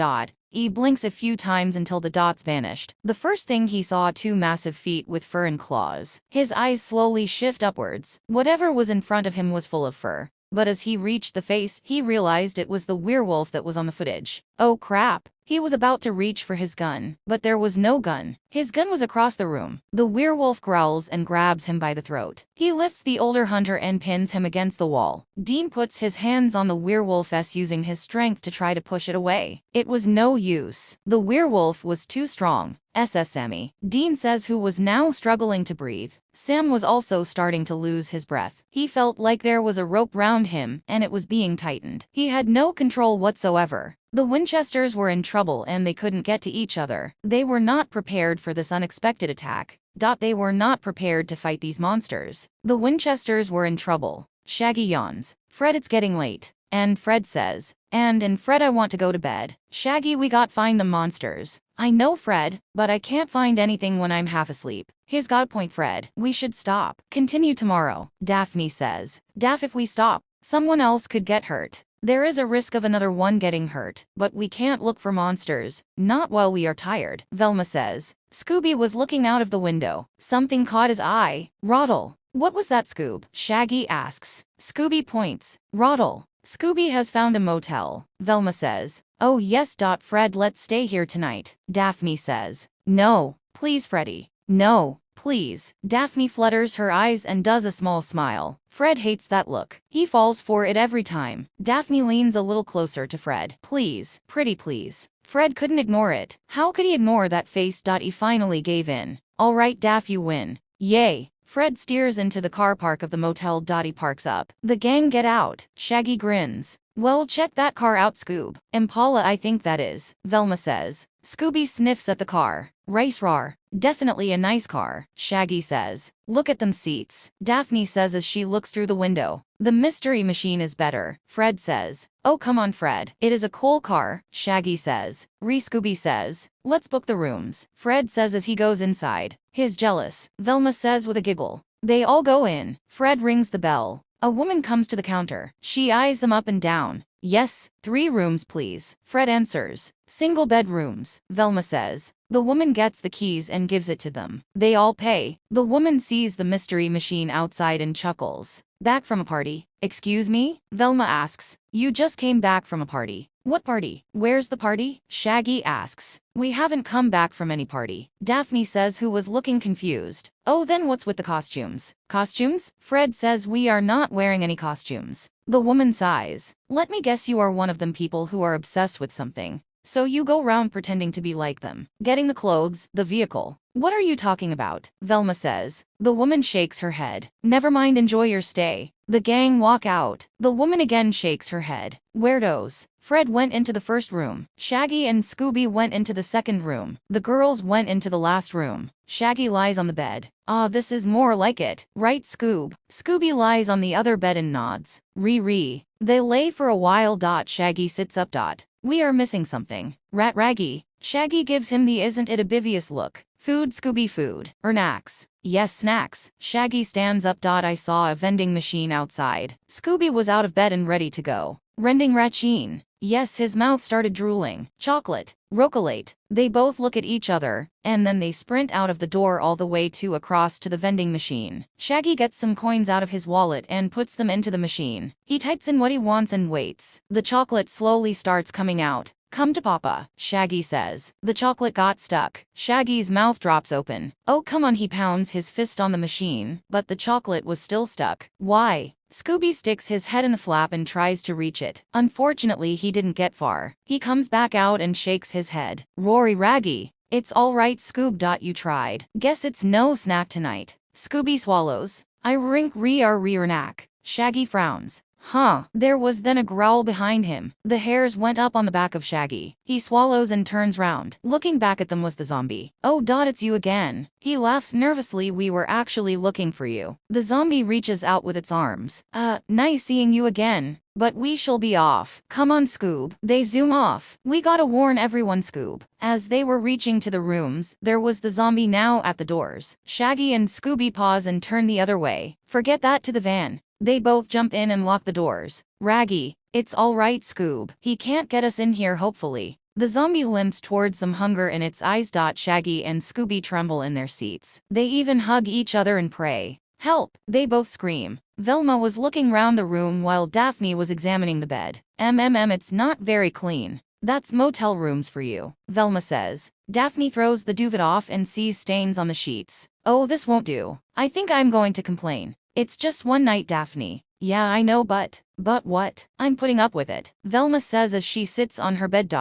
He blinks a few times until the dots vanished. The first thing he saw, two massive feet with fur and claws. His eyes slowly shift upwards. Whatever was in front of him was full of fur. But as he reached the face, he realized it was the werewolf that was on the footage. Oh crap. He was about to reach for his gun, but there was no gun. His gun was across the room. The werewolf growls and grabs him by the throat. He lifts the older hunter and pins him against the wall. Dean puts his hands on the werewolf using his strength to try to push it away. It was no use. The werewolf was too strong. Sammy, Dean says, who was now struggling to breathe. Sam was also starting to lose his breath. He felt like there was a rope round him and it was being tightened. He had no control whatsoever. The Winchesters were in trouble and they couldn't get to each other. They were not prepared for this unexpected attack. They were not prepared to fight these monsters. The Winchesters were in trouble. Shaggy yawns. Fred, it's getting late. And Fred says, and Fred, I want to go to bed. Shaggy, we got find the monsters. I know, Fred, but I can't find anything when I'm half asleep. He's got a point, Fred. We should stop. Continue tomorrow, Daphne says. If we stop, someone else could get hurt. There is a risk of another one getting hurt, but we can't look for monsters, not while we are tired, Velma says. Scooby was looking out of the window. Something caught his eye. Roddle. What was that, Scoob? Shaggy asks. Scooby points. Roddle. Scooby has found a motel, Velma says. Oh yes. Fred, let's stay here tonight, Daphne says. No, please, Freddy. No, please. Daphne flutters her eyes and does a small smile. Fred hates that look. He falls for it every time. Daphne leans a little closer to Fred. Please, pretty please. Fred couldn't ignore it. How could he ignore that face? He finally gave in. All right, Daph, you win. Yay. Fred steers into the car park of the motel. He parks up. The gang get out. Shaggy grins. Well, check that car out, Scoob. Impala, I think that is, Velma says. Scooby sniffs at the car. Rice rar. Definitely a nice car, Shaggy says. Look at them seats, Daphne says as she looks through the window. The mystery machine is better, Fred says. Oh come on, Fred. It is a cool car, Shaggy says. Scooby says. Let's book the rooms, Fred says as he goes inside. He's jealous, Velma says with a giggle. They all go in. Fred rings the bell. A woman comes to the counter. She eyes them up and down. Yes, 3 rooms please, Fred answers. Single bedrooms, Velma says. The woman gets the keys and gives it to them. They all pay. The woman sees the mystery machine outside and chuckles. Back from a party? Excuse me? Velma asks. You just came back from a party. What party? Where's the party? Shaggy asks. We haven't come back from any party, Daphne says, who was looking confused. Oh, then what's with the costumes? Costumes? Fred says we are not wearing any costumes. The woman sighs. Let me guess, you are one of them people who are obsessed with something. So you go round pretending to be like them. Getting the clothes, the vehicle. What are you talking about? Velma says. The woman shakes her head. Never mind, enjoy your stay. The gang walk out. The woman again shakes her head. Weirdos. Fred went into the first room. Shaggy and Scooby went into the second room. The girls went into the last room. Shaggy lies on the bed. Ah, this is more like it. Right, Scoob? Scooby lies on the other bed and nods. Re. They lay for a while. Shaggy sits up. We are missing something. Raggy. Shaggy gives him the isn't it oblivious look. Food, Scooby, food. Snacks. Yes, snacks. Shaggy stands up. I saw a vending machine outside. Scooby was out of bed and ready to go. Rending Rachine. Yes, his mouth started drooling. Chocolate. Rocolate. They both look at each other, and then they sprint out of the door all the way across to the vending machine. Shaggy gets some coins out of his wallet and puts them into the machine. He types in what he wants and waits. The chocolate slowly starts coming out. Come to Papa, Shaggy says. The chocolate got stuck. Shaggy's mouth drops open. Oh come on, he pounds his fist on the machine, but the chocolate was still stuck. Why? Scooby sticks his head in the flap and tries to reach it. Unfortunately, he didn't get far. He comes back out and shakes his head. Rory Raggy. It's all right, Scoob. You tried. Guess it's no snack tonight. Scooby swallows. I rink rear knack. Shaggy frowns. Huh. There was then a growl behind him. The hairs went up on the back of Shaggy. He swallows and turns round. Looking back at them was the zombie. Oh, it's you again. He laughs nervously. We were actually looking for you. The zombie reaches out with its arms. Nice seeing you again. But we shall be off. Come on, Scoob. They zoom off. We gotta warn everyone, Scoob. As they were reaching to the rooms, there was the zombie now at the doors. Shaggy and Scooby pause and turn the other way. Forget that, to the van. They both jump in and lock the doors. Raggy. It's all right, Scoob. He can't get us in here, hopefully. The zombie limps towards them, hunger in its eyes. Shaggy and Scooby tremble in their seats. They even hug each other and pray. Help! They both scream. Velma was looking round the room while Daphne was examining the bed. It's not very clean. That's motel rooms for you, Velma says. Daphne throws the duvet off and sees stains on the sheets. Oh, this won't do. I think I'm going to complain. It's just one night, Daphne. Yeah, I know, but what? I'm putting up with it, Velma says as she sits on her bed.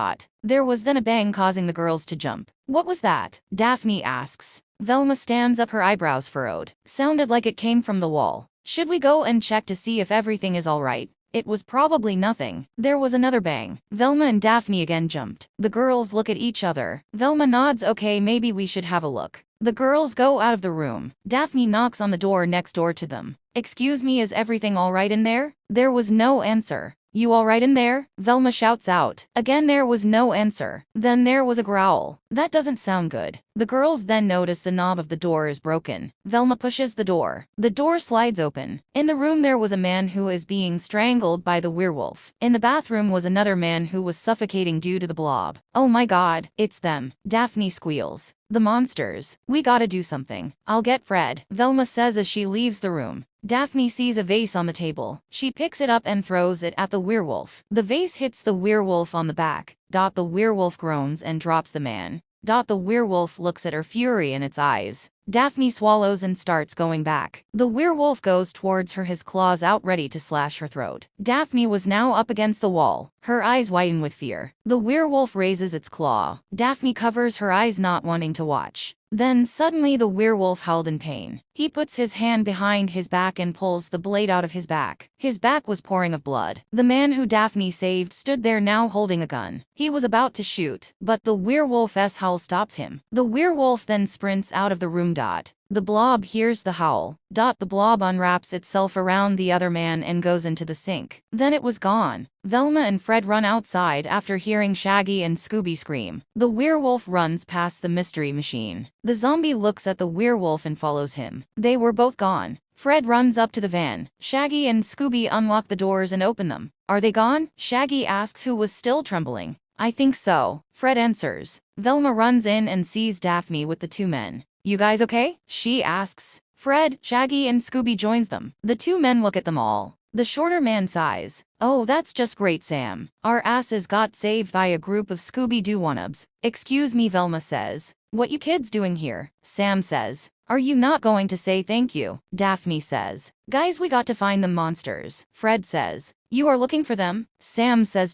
There was then a bang causing the girls to jump. What was that? Daphne asks. Velma stands up, her eyebrows furrowed. Sounded like it came from the wall. Should we go and check to see if everything is all right? It was probably nothing. There was another bang. Velma and Daphne again jumped. The girls look at each other. Velma nods. Okay, maybe we should have a look. The girls go out of the room. Daphne knocks on the door next door to them. Excuse me, is everything all right in there? There was no answer. You alright in there? Velma shouts out. Again there was no answer. Then there was a growl. That doesn't sound good. The girls then notice the knob of the door is broken. Velma pushes the door. The door slides open. In the room there was a man who is being strangled by the werewolf. In the bathroom was another man who was suffocating due to the blob. Oh my god, it's them. Daphne squeals. The monsters. We gotta do something. I'll get Fred, Velma says as she leaves the room. Daphne sees a vase on the table. She picks it up and throws it at the werewolf. The vase hits the werewolf on the back. The werewolf groans and drops the man. The werewolf looks at her, fury in its eyes. Daphne swallows and starts going back. The werewolf goes towards her, his claws out ready to slash her throat. Daphne was now up against the wall. Her eyes widen with fear. The werewolf raises its claw. Daphne covers her eyes, not wanting to watch. Then suddenly the werewolf howled in pain. He puts his hand behind his back and pulls the blade out of his back. His back was pouring of blood. The man who Daphne saved stood there now holding a gun. He was about to shoot, but the werewolf's howl stops him. The werewolf then sprints out of the room. The blob hears the howl. The blob unwraps itself around the other man and goes into the sink. Then it was gone. Velma and Fred run outside after hearing Shaggy and Scooby scream. The werewolf runs past the mystery machine. The zombie looks at the werewolf and follows him. They were both gone. Fred runs up to the van. Shaggy and Scooby unlock the doors and open them. Are they gone? Shaggy asks, who was still trembling. I think so, Fred answers. Velma runs in and sees Daphne with the two men. You guys okay? She asks. Fred, Shaggy and Scooby joins them. The two men look at them all. The shorter man sighs. Oh, that's just great, Sam. Our asses got saved by a group of Scooby-Doo wannabes. Excuse me, Velma says. What you kids doing here? Sam says. Are you not going to say thank you? Daphne says. Guys, we got to find them monsters. Fred says. You are looking for them? Sam says.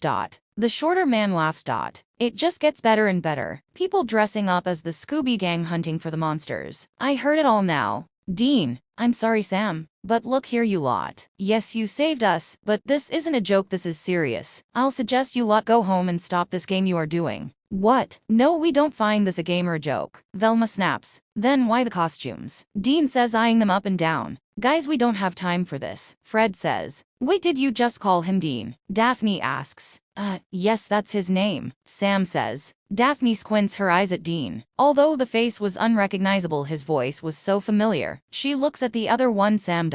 The shorter man laughs. It just gets better and better. People dressing up as the Scooby Gang hunting for the monsters. I heard it all now. Dean. I'm sorry, Sam. But look here, you lot. Yes, you saved us, but this isn't a joke, this is serious. I'll suggest you lot go home and stop this game you are doing. What? No, we don't find this a game or a joke. Velma snaps. Then why the costumes? Dean says, eyeing them up and down. Guys, we don't have time for this. Fred says. Wait, did you just call him Dean? Daphne asks. Yes, that's his name. Sam says. Daphne squints her eyes at Dean. Although the face was unrecognizable, his voice was so familiar. She looks at the other one, Sam.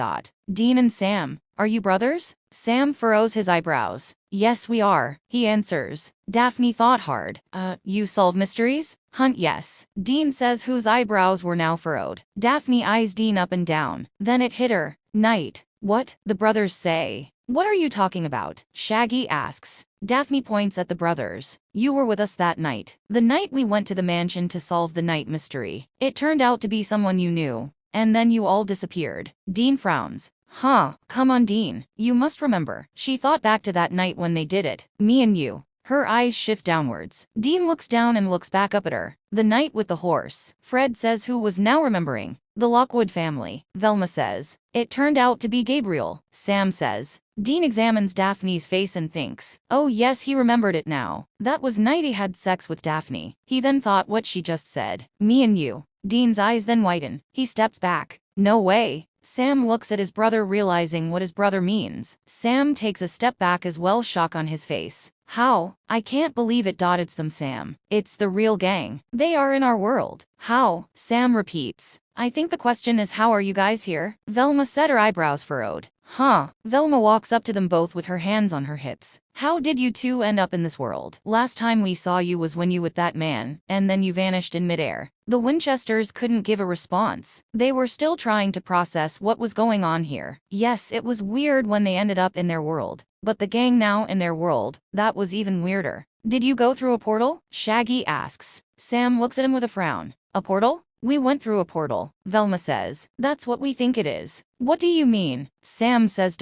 Dean and Sam, are you brothers? Sam furrows his eyebrows. Yes, we are, he answers. Daphne thought hard. You solve mysteries? Hunt, yes. Dean says, whose eyebrows were now furrowed. Daphne eyes Dean up and down. Then it hit her. Night. What? The brothers say. What are you talking about? Shaggy asks. Daphne points at the brothers. You were with us that night. The night we went to the mansion to solve the night mystery. It turned out to be someone you knew. And then you all disappeared. Dean frowns. Huh, come on, Dean. You must remember. She thought back to that night when they did it. Me and you. Her eyes shift downwards. Dean looks down and looks back up at her. The night with the horse. Fred says, who was now remembering. The Lockwood family. Velma says. It turned out to be Gabriel. Sam says. Dean examines Daphne's face and thinks. Oh yes, he remembered it now. That was night he had sex with Daphne. He then thought what she just said. Me and you. Dean's eyes then widen. He steps back. No way. Sam looks at his brother, realizing what his brother means. Sam takes a step back as well, shock on his face. How? I can't believe it. It's them, Sam. It's the real gang. They are in our world. How? Sam repeats. I think the question is, how are you guys here? Velma said, her eyebrows furrowed. Huh. Velma walks up to them both with her hands on her hips. How did you two end up in this world? Last time we saw you was when you with that man, and then you vanished in midair. The Winchesters couldn't give a response. They were still trying to process what was going on here. Yes, it was weird when they ended up in their world. But the gang now in their world, that was even weirder. Did you go through a portal? Shaggy asks. Sam looks at him with a frown. A portal? We went through a portal, Velma says. That's what we think it is. What do you mean? Sam says.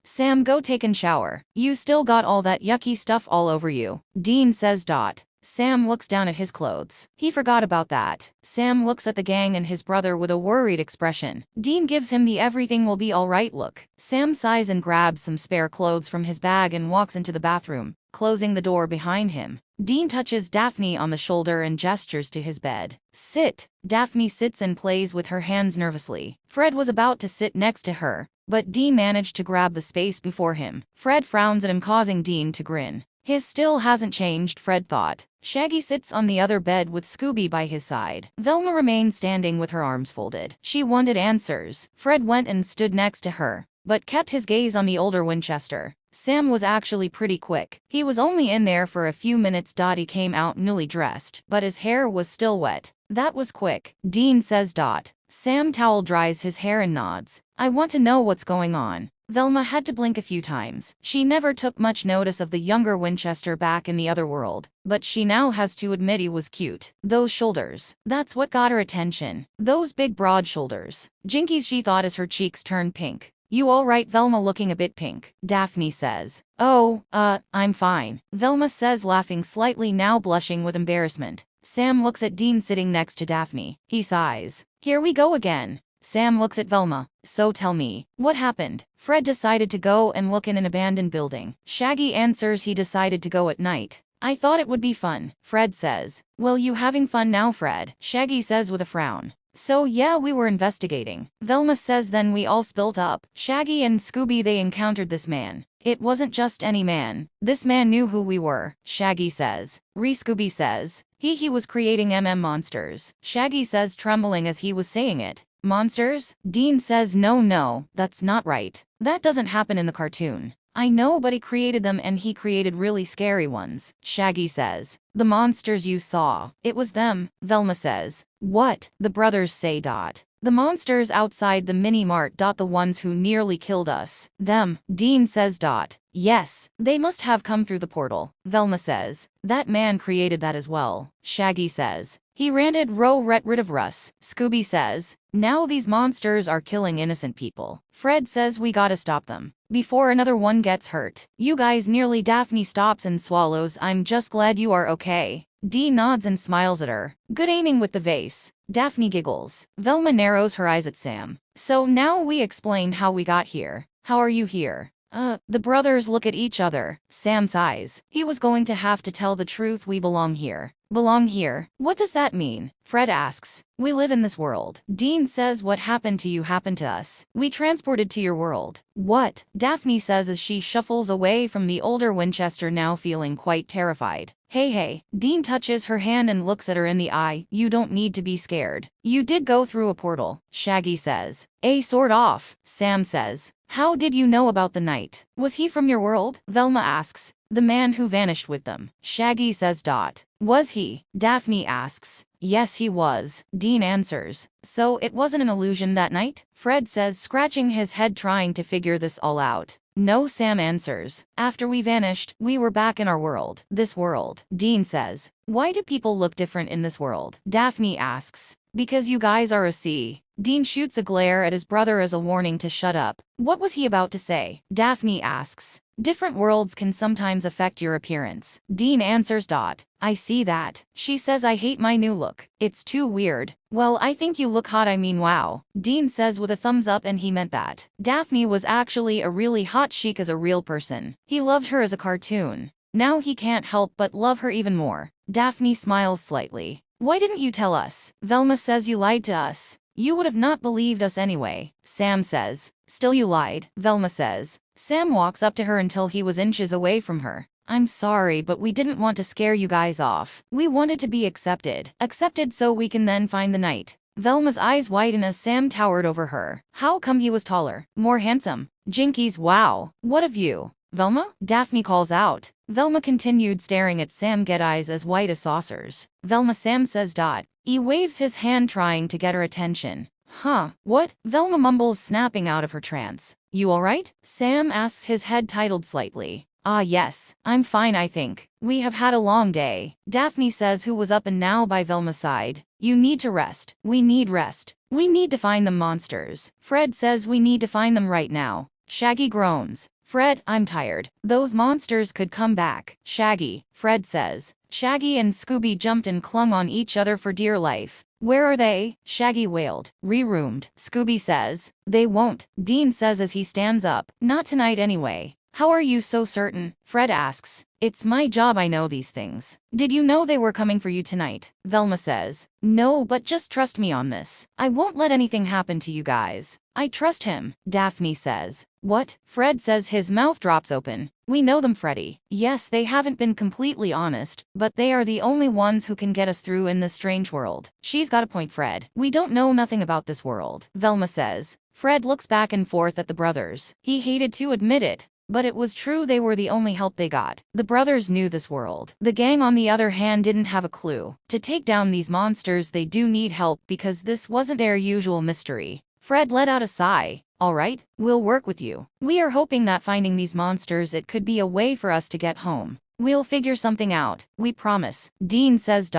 Sam, go take a shower. You still got all that yucky stuff all over you. Dean says. Sam looks down at his clothes. He forgot about that. Sam looks at the gang and his brother with a worried expression. Dean gives him the everything will be alright look. Sam sighs and grabs some spare clothes from his bag and walks into the bathroom, closing the door behind him. Dean touches Daphne on the shoulder and gestures to his bed. Sit. Daphne sits and plays with her hands nervously. Fred was about to sit next to her, but Dean managed to grab the space before him. Fred frowns at him, causing Dean to grin. His still hasn't changed, Fred thought. Shaggy sits on the other bed with Scooby by his side. Velma remained standing with her arms folded. She wanted answers. Fred went and stood next to her, but kept his gaze on the older Winchester. Sam was actually pretty quick. He was only in there for a few minutes. He came out newly dressed, but his hair was still wet. That was quick, Dean says. Sam towel dries his hair and nods. I want to know what's going on. Velma had to blink a few times. She never took much notice of the younger Winchester back in the other world, but she now has to admit he was cute. Those shoulders. That's what got her attention. Those big broad shoulders. Jinkies, she thought as her cheeks turned pink. You alright? Velma looking a bit pink. Daphne says. Oh, I'm fine. Velma says, laughing slightly, now blushing with embarrassment. Sam looks at Dean sitting next to Daphne. He sighs. Here we go again. Sam looks at Velma. So tell me, what happened? Fred decided to go and look in an abandoned building. Shaggy answers he decided to go at night. I thought it would be fun, Fred says. Well, you having fun now, Fred? Shaggy says with a frown. So yeah, we were investigating. Velma says then we all split up. Shaggy and Scooby, they encountered this man. It wasn't just any man. This man knew who we were, Shaggy says. Scooby says. He was creating monsters. Shaggy says, trembling as he was saying it. Monsters? Dean says no, that's not right. That doesn't happen in the cartoon. I know, but he created them, and he created really scary ones, Shaggy says. The monsters you saw, it was them, Velma says. What? The brothers say. The monsters outside the mini-mart. The ones who nearly killed us. Them, Dean says. Yes, they must have come through the portal, Velma says. That man created that as well, Shaggy says. He ran rid of Russ, Scooby says. Now these monsters are killing innocent people. Fred says we gotta stop them before another one gets hurt. You guys nearly. Daphne stops and swallows. I'm just glad you are okay. Dee nods and smiles at her. Good aiming with the vase. Daphne giggles. Velma narrows her eyes at Sam. So now we explained how we got here. How are you here? The brothers look at each other. Sam sighs. He was going to have to tell the truth. We belong here. Belong here? What does that mean? Fred asks. We live in this world. Dean says what happened to you happened to us. We transported to your world. What? Daphne says as she shuffles away from the older Winchester, now feeling quite terrified. Hey. Dean touches her hand and looks at her in the eye. You don't need to be scared. You did go through a portal, Shaggy says. Sort of, Sam says. How did you know about the knight? Was he from your world? Velma asks. The man who vanished with them, Shaggy says. Was he? Daphne asks. Yes, he was, Dean answers. So it wasn't an illusion that night? Fred says, scratching his head trying to figure this all out. No, Sam answers. After we vanished, we were back in our world. This world, Dean says. Why do people look different in this world? Daphne asks. Because you guys are a C. Dean shoots a glare at his brother as a warning to shut up. What was he about to say? Daphne asks. Different worlds can sometimes affect your appearance. Dean answers. I see that. She says I hate my new look. It's too weird. Well, I think you look hot. I mean, wow. Dean says with a thumbs up, and he meant that. Daphne was actually a really hot chic as a real person. He loved her as a cartoon. Now he can't help but love her even more. Daphne smiles slightly. Why didn't you tell us? Velma says you lied to us. You would have not believed us anyway, Sam says. Still you lied, Velma says. Sam walks up to her until he was inches away from her. I'm sorry, but we didn't want to scare you guys off. We wanted to be accepted. Accepted so we can then find the knight. Velma's eyes widen as Sam towered over her. How come he was taller? More handsome? Jinkies, wow. What of you? Velma? Daphne calls out. Velma continued staring at Sam, get eyes as white as saucers. Velma, Sam says. He waves his hand trying to get her attention. Huh, what? Velma mumbles, snapping out of her trance. You alright? Sam asks, his head titled slightly. Yes, I'm fine, I think. We have had a long day. Daphne says, who was up and now by Velma's side. You need to rest. We need rest. We need to find the monsters. Fred says we need to find them right now. Shaggy groans. Fred, I'm tired. Those monsters could come back. Shaggy, Fred says. Shaggy and Scooby jumped and clung on each other for dear life. Where are they? Shaggy wailed. Re-roomed, Scooby says. They won't, Dean says as he stands up. Not tonight anyway. How are you so certain? Fred asks. It's my job, I know these things. Did you know they were coming for you tonight? Velma says. No, but just trust me on this. I won't let anything happen to you guys. I trust him, Daphne says. What? Fred says, his mouth drops open. We know them, Freddy. Yes, they haven't been completely honest, but they are the only ones who can get us through in this strange world. She's got a point, Fred. We don't know nothing about this world, Velma says. Fred looks back and forth at the brothers. He hated to admit it, but it was true, they were the only help they got. The brothers knew this world. The gang, on the other hand, didn't have a clue. To take down these monsters, they do need help because this wasn't their usual mystery. Fred let out a sigh. All right, we'll work with you. We are hoping that finding these monsters, it could be a way for us to get home. We'll figure something out, we promise. Dean says.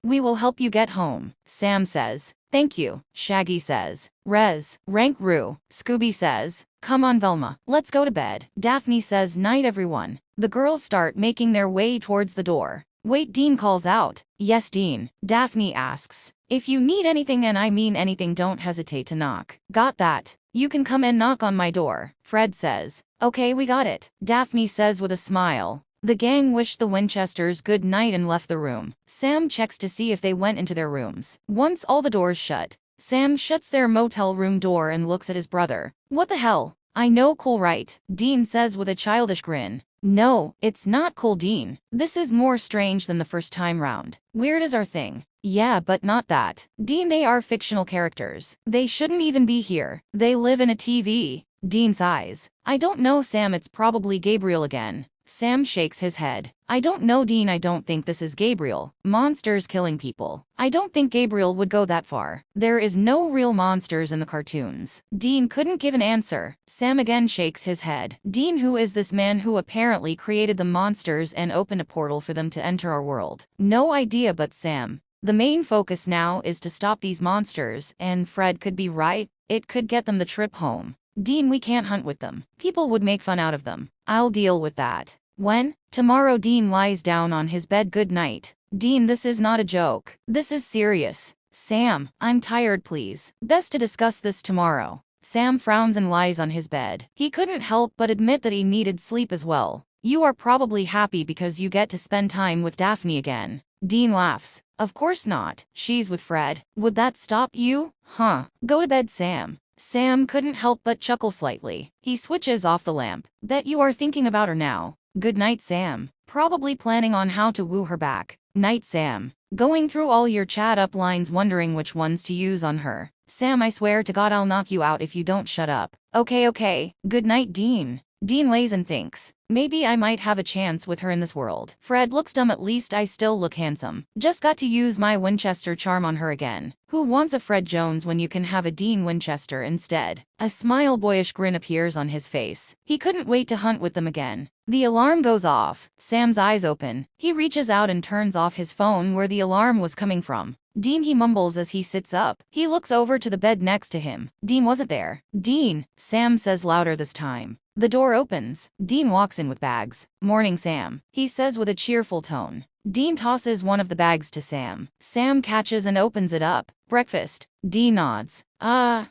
We will help you get home, Sam says. Thank you, Shaggy says. Rank Roo, Scooby says. Come on, Velma, let's go to bed. Daphne says, night everyone. The girls start making their way towards the door. Wait, Dean calls out. Yes, Dean. Daphne asks. If you need anything, and I mean anything, don't hesitate to knock. Got that. You can come and knock on my door, Fred says. Okay, we got it, Daphne says with a smile. The gang wished the Winchesters good night and left the room. Sam checks to see if they went into their rooms. Once all the doors shut, Sam shuts their motel room door and looks at his brother. What the hell? I know, cool, right? Dean says with a childish grin. No, it's not cool, Dean. This is more strange than the first time round. Weird is our thing. Yeah, but not that. Dean, they are fictional characters. They shouldn't even be here. They live in a TV. Dean sighs. I don't know, Sam, it's probably Gabriel again. Sam shakes his head. I don't know, Dean, I don't think this is Gabriel. Monsters killing people. I don't think Gabriel would go that far. There is no real monsters in the cartoons. Dean couldn't give an answer. Sam again shakes his head. Dean, who is this man who apparently created the monsters and opened a portal for them to enter our world? No idea, but Sam. The main focus now is to stop these monsters, and Fred could be right. It could get them the trip home. Dean, we can't hunt with them. People would make fun out of them. I'll deal with that. When? Tomorrow. Dean lies down on his bed. Good night. Dean, this is not a joke. This is serious. Sam, I'm tired, please. Best to discuss this tomorrow. Sam frowns and lies on his bed. He couldn't help but admit that he needed sleep as well. You are probably happy because you get to spend time with Daphne again. Dean laughs. Of course not. She's with Fred. Would that stop you? Huh. Go to bed, Sam. Sam couldn't help but chuckle slightly. He switches off the lamp. Bet you are thinking about her now. Good night, Sam. Probably planning on how to woo her back. Night, Sam. Going through all your chat up lines wondering which ones to use on her. Sam, I swear to God I'll knock you out if you don't shut up. Okay. Good night, Dean. Dean lays and thinks. Maybe I might have a chance with her in this world. Fred looks dumb, at least I still look handsome. Just got to use my Winchester charm on her again. Who wants a Fred Jones when you can have a Dean Winchester instead? A smile, boyish grin appears on his face. He couldn't wait to hunt with them again. The alarm goes off. Sam's eyes open. He reaches out and turns off his phone where the alarm was coming from. Dean, he mumbles as he sits up. He looks over to the bed next to him. Dean wasn't there. Dean, Sam says louder this time. The door opens. Dean walks in with bags. Morning, Sam, he says with a cheerful tone. Dean tosses one of the bags to Sam. Sam catches and opens it up. Breakfast. Dean nods. Huh.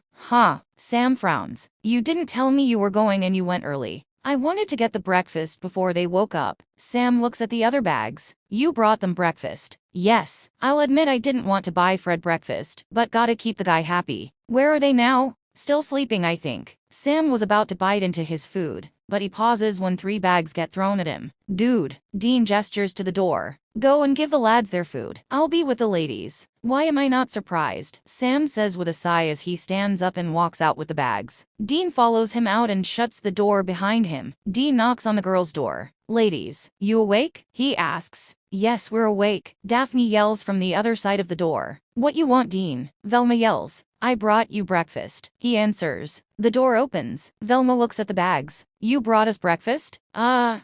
Sam frowns. You didn't tell me you were going and you went early. I wanted to get the breakfast before they woke up. Sam looks at the other bags. You brought them breakfast. Yes. I'll admit I didn't want to buy Fred breakfast, but gotta keep the guy happy. Where are they now? Still sleeping, I think. Sam was about to bite into his food, but he pauses when 3 bags get thrown at him. Dude, Dean gestures to the door. Go and give the lads their food. I'll be with the ladies. Why am I not surprised? Sam says with a sigh as he stands up and walks out with the bags. Dean follows him out and shuts the door behind him. Dean knocks on the girls' door. Ladies, you awake? He asks. Yes, we're awake. Daphne yells from the other side of the door. What you want, Dean? Velma yells. I brought you breakfast. He answers. The door opens. Velma looks at the bags. You brought us breakfast? Huh.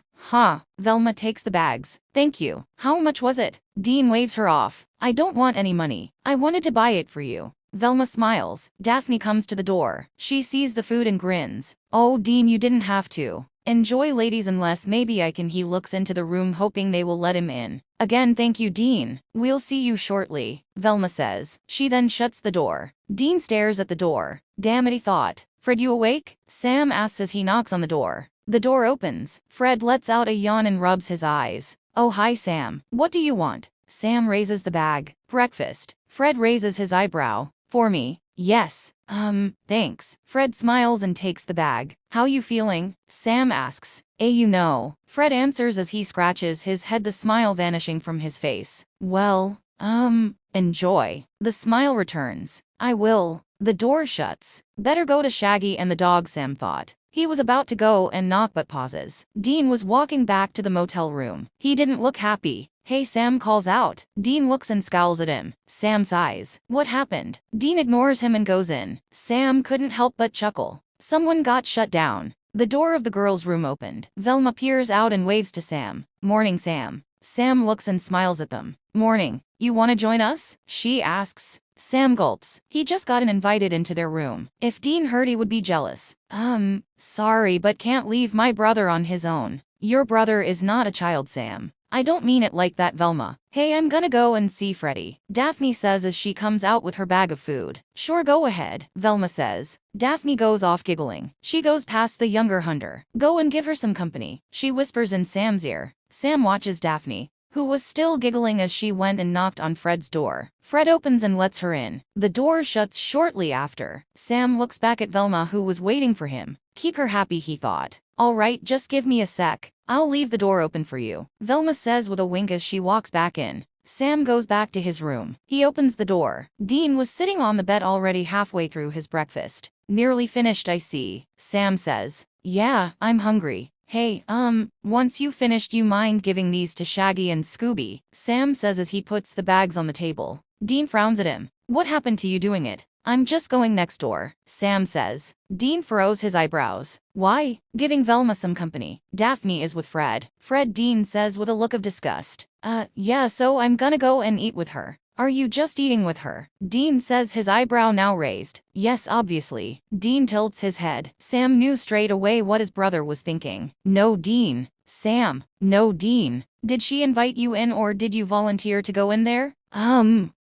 Velma takes the bags. Thank you. How much was it? Dean waves her off. I don't want any money. I wanted to buy it for you. Velma smiles. Daphne comes to the door. She sees the food and grins. Oh, Dean, you didn't have to. Enjoy, ladies, unless maybe I can. He looks into the room hoping they will let him in. Again, thank you, Dean. We'll see you shortly, Velma says. She then shuts the door. Dean stares at the door. Damn it, he thought. Fred, you awake? Sam asks as he knocks on the door. The door opens. Fred lets out a yawn and rubs his eyes. Oh hi Sam. What do you want? Sam raises the bag. Breakfast. Fred raises his eyebrow. For me? Yes. Thanks. Fred smiles and takes the bag. How you feeling? Sam asks. You know. Fred answers as he scratches his head, the smile vanishing from his face. Well, enjoy. The smile returns. I will. The door shuts. Better go to Shaggy and the dog, Sam thought. He was about to go and knock but pauses. Dean was walking back to the motel room. He didn't look happy. Hey, Sam calls out. Dean looks and scowls at him. Sam sighs. What happened? Dean ignores him and goes in. Sam couldn't help but chuckle. Someone got shut down. The door of the girls' room opened. Velma peers out and waves to Sam. Morning, Sam. Sam looks and smiles at them. Morning. You want to join us? She asks. Sam gulps. He just gotten invited into their room. If Dean heard, he would be jealous. Sorry, but can't leave my brother on his own. Your brother is not a child, Sam. I don't mean it like that, Velma. Hey, I'm gonna go and see Freddy, Daphne says as she comes out with her bag of food. Sure, go ahead, Velma says. Daphne goes off giggling. She goes past the younger hunter. Go and give her some company, she whispers in Sam's ear. Sam watches Daphne, who was still giggling, as she went and knocked on Fred's door. Fred opens and lets her in. The door shuts shortly after. Sam looks back at Velma, who was waiting for him. Keep her happy, he thought. All right, just give me a sec. I'll leave the door open for you, Velma says with a wink as she walks back in. Sam goes back to his room. He opens the door. Dean was sitting on the bed already halfway through his breakfast. Nearly finished, I see, Sam says. Yeah, I'm hungry. Hey, once you finished, you mind giving these to Shaggy and Scooby? Sam says as he puts the bags on the table. Dean frowns at him. What happened to you doing it? I'm just going next door, Sam says. Dean furrows his eyebrows. Why? Giving Velma some company. Daphne is with Fred. Fred, Dean says with a look of disgust. Yeah, so I'm gonna go and eat with her. Are you just eating with her? Dean says, his eyebrow now raised. Yes, obviously. Dean tilts his head. Sam knew straight away what his brother was thinking. No, Dean. Sam. No, Dean. Did she invite you in, or did you volunteer to go in there?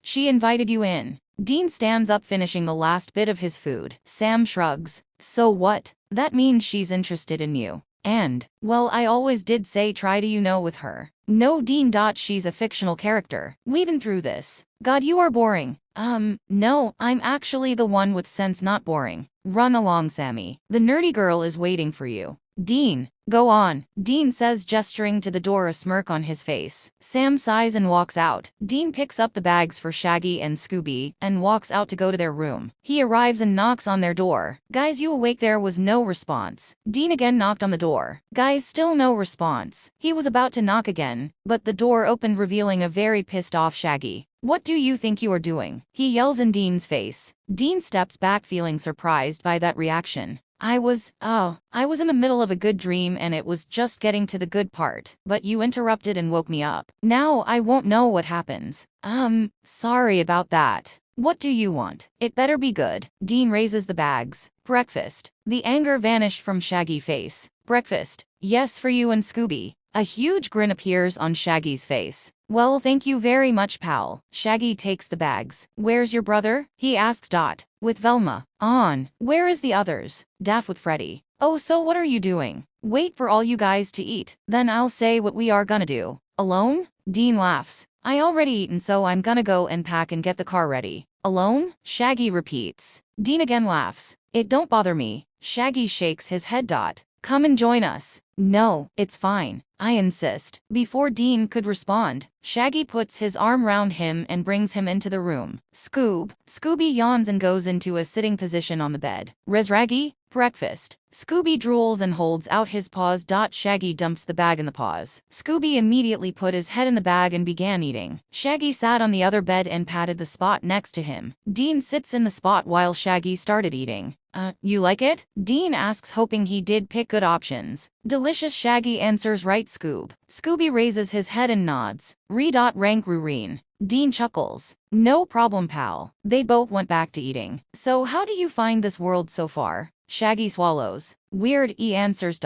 She invited you in. Dean stands up, finishing the last bit of his food. Sam shrugs. So what? That means she's interested in you. And, well, I always did say try to, with her. No, Dean. She's a fictional character. We've been through this. God, you are boring. No, I'm actually the one with sense, not boring. Run along, Sammy. The nerdy girl is waiting for you. Dean, go on, Dean says, gesturing to the door, a smirk on his face. Sam sighs and walks out. Dean picks up the bags for Shaggy and Scooby and walks out to go to their room. He arrives and knocks on their door. Guys, you awake? There was no response. Dean again knocked on the door. Guys, still no response. He was about to knock again, but the door opened, revealing a very pissed off Shaggy. What do you think you are doing? He yells in Dean's face. Dean steps back, feeling surprised by that reaction. I was in the middle of a good dream and it was just getting to the good part, but you interrupted and woke me up. Now I won't know what happens. Sorry about that. What do you want? It better be good. Dean raises the bags. Breakfast. The anger vanished from Shaggy's face. Breakfast. Yes, for you and Scooby. A huge grin appears on Shaggy's face. Well, thank you very much, pal. Shaggy takes the bags. Where's your brother? He asks. With Velma. On. Where is the others? Daph with Freddy. Oh, so what are you doing? Wait for all you guys to eat. Then I'll say what we are gonna do. Alone? Dean laughs. I already eaten, so I'm gonna go and pack and get the car ready. Alone? Shaggy repeats. Dean again laughs. It don't bother me. Shaggy shakes his head. Come and join us. No, it's fine. I insist. Before Dean could respond, Shaggy puts his arm round him and brings him into the room. Scooby yawns and goes into a sitting position on the bed. Raggy? Breakfast. Scooby drools and holds out his paws. Shaggy dumps the bag in the paws. Scooby immediately put his head in the bag and began eating. Shaggy sat on the other bed and patted the spot next to him. Dean sits in the spot while Shaggy started eating. You like it? Dean asks, hoping he did pick good options. Delicious, Shaggy answers. Right, Scoob. Scooby raises his head and nods. Rank Rurine. Dean chuckles. No problem, pal. They both went back to eating. So how do you find this world so far? Shaggy swallows. Weird, he answers.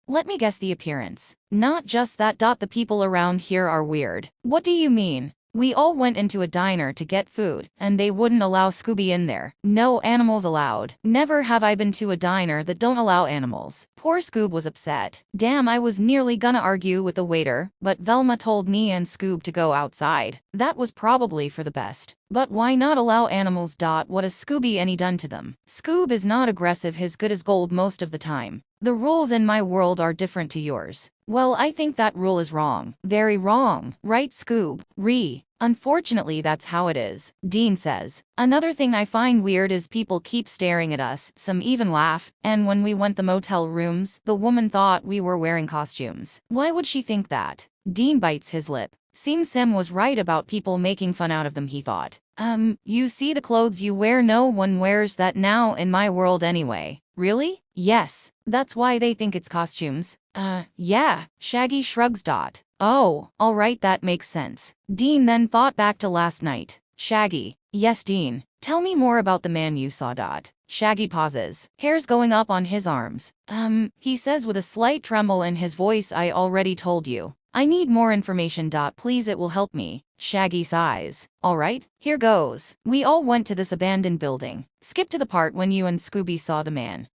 Let me guess, the appearance. Not just that. The people around here are weird. What do you mean? We all went into a diner to get food, and they wouldn't allow Scooby in there. No animals allowed. Never have I been to a diner that don't allow animals. Poor Scoob was upset. Damn, I was nearly gonna argue with the waiter, but Velma told me and Scoob to go outside. That was probably for the best. But why not allow animals? What has Scooby any done to them? Scoob is not aggressive, his good as gold most of the time. The rules in my world are different to yours. Well, I think that rule is wrong. Very wrong. Right, Scoob? Unfortunately, that's how it is, Dean says. Another thing I find weird is people keep staring at us, some even laugh, and when we went the motel rooms, the woman thought we were wearing costumes. Why would she think that? Dean bites his lip. Seems Sam was right about people making fun out of them, he thought. You see the clothes you wear, no one wears that now in my world anyway. Really? Yes. That's why they think it's costumes. Yeah. Shaggy shrugs. Oh, alright, that makes sense. Dean then thought back to last night. Shaggy. Yes, Dean. Tell me more about the man you saw. Shaggy pauses, hairs going up on his arms. He says with a slight tremble in his voice, I already told you. I need more information. Please, it will help me. Shaggy sighs. Alright, here goes. We all went to this abandoned building. Skip to the part when you and Scooby saw the man.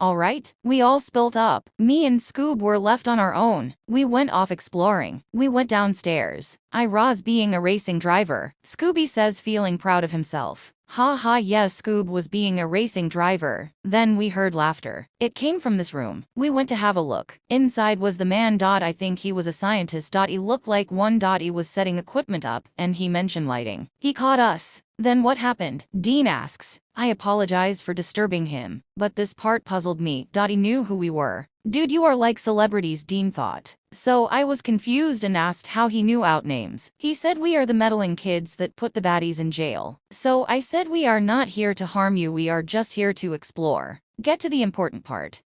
Alright. We all split up. Me and Scoob were left on our own. We went off exploring. We went downstairs. I was being a racing driver, Scooby says, feeling proud of himself. Ha ha, yes, Scoob was being a racing driver. Then we heard laughter. It came from this room. We went to have a look. Inside was the man. I think he was a scientist. He looked like one. He was setting equipment up, and he mentioned lighting. He caught us. Then what happened? Dean asks. I apologized for disturbing him, but this part puzzled me. He knew who we were. Dude, you are like celebrities, Dean thought. So I was confused and asked how he knew our names. He said we are the meddling kids that put the baddies in jail. So I said we are not here to harm you, we are just here to explore. Get to the important part.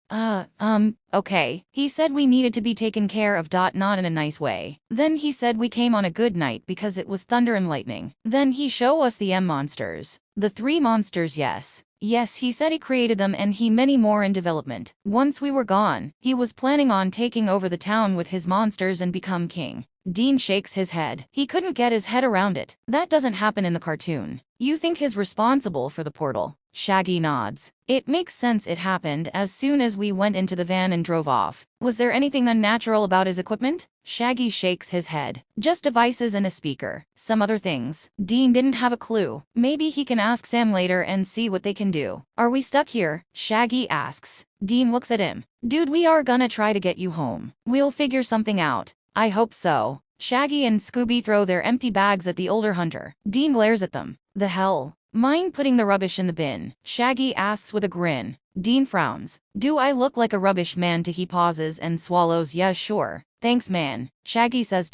Okay. He said we needed to be taken care of. Not in a nice way. Then he said we came on a good night because it was thunder and lightning. Then he showed us the monsters. The 3 monsters, yes. Yes, he said he created them and he many more in development. Once we were gone, he was planning on taking over the town with his monsters and become king. Dean shakes his head. He couldn't get his head around it. That doesn't happen in the cartoon. You think he's responsible for the portal? Shaggy nods. It makes sense, it happened as soon as we went into the van and drove off. Was there anything unnatural about his equipment? Shaggy shakes his head. Just devices and a speaker. Some other things. Dean didn't have a clue. Maybe he can ask Sam later and see what they can do. Are we stuck here? Shaggy asks. Dean looks at him. Dude, we are gonna try to get you home. We'll figure something out. I hope so. Shaggy and Scooby throw their empty bags at the older hunter. Dean glares at them. The hell? Mind putting the rubbish in the bin? Shaggy asks with a grin. Dean frowns. Do I look like a rubbish man? He pauses and swallows. Yeah, sure. Thanks, man. Shaggy says.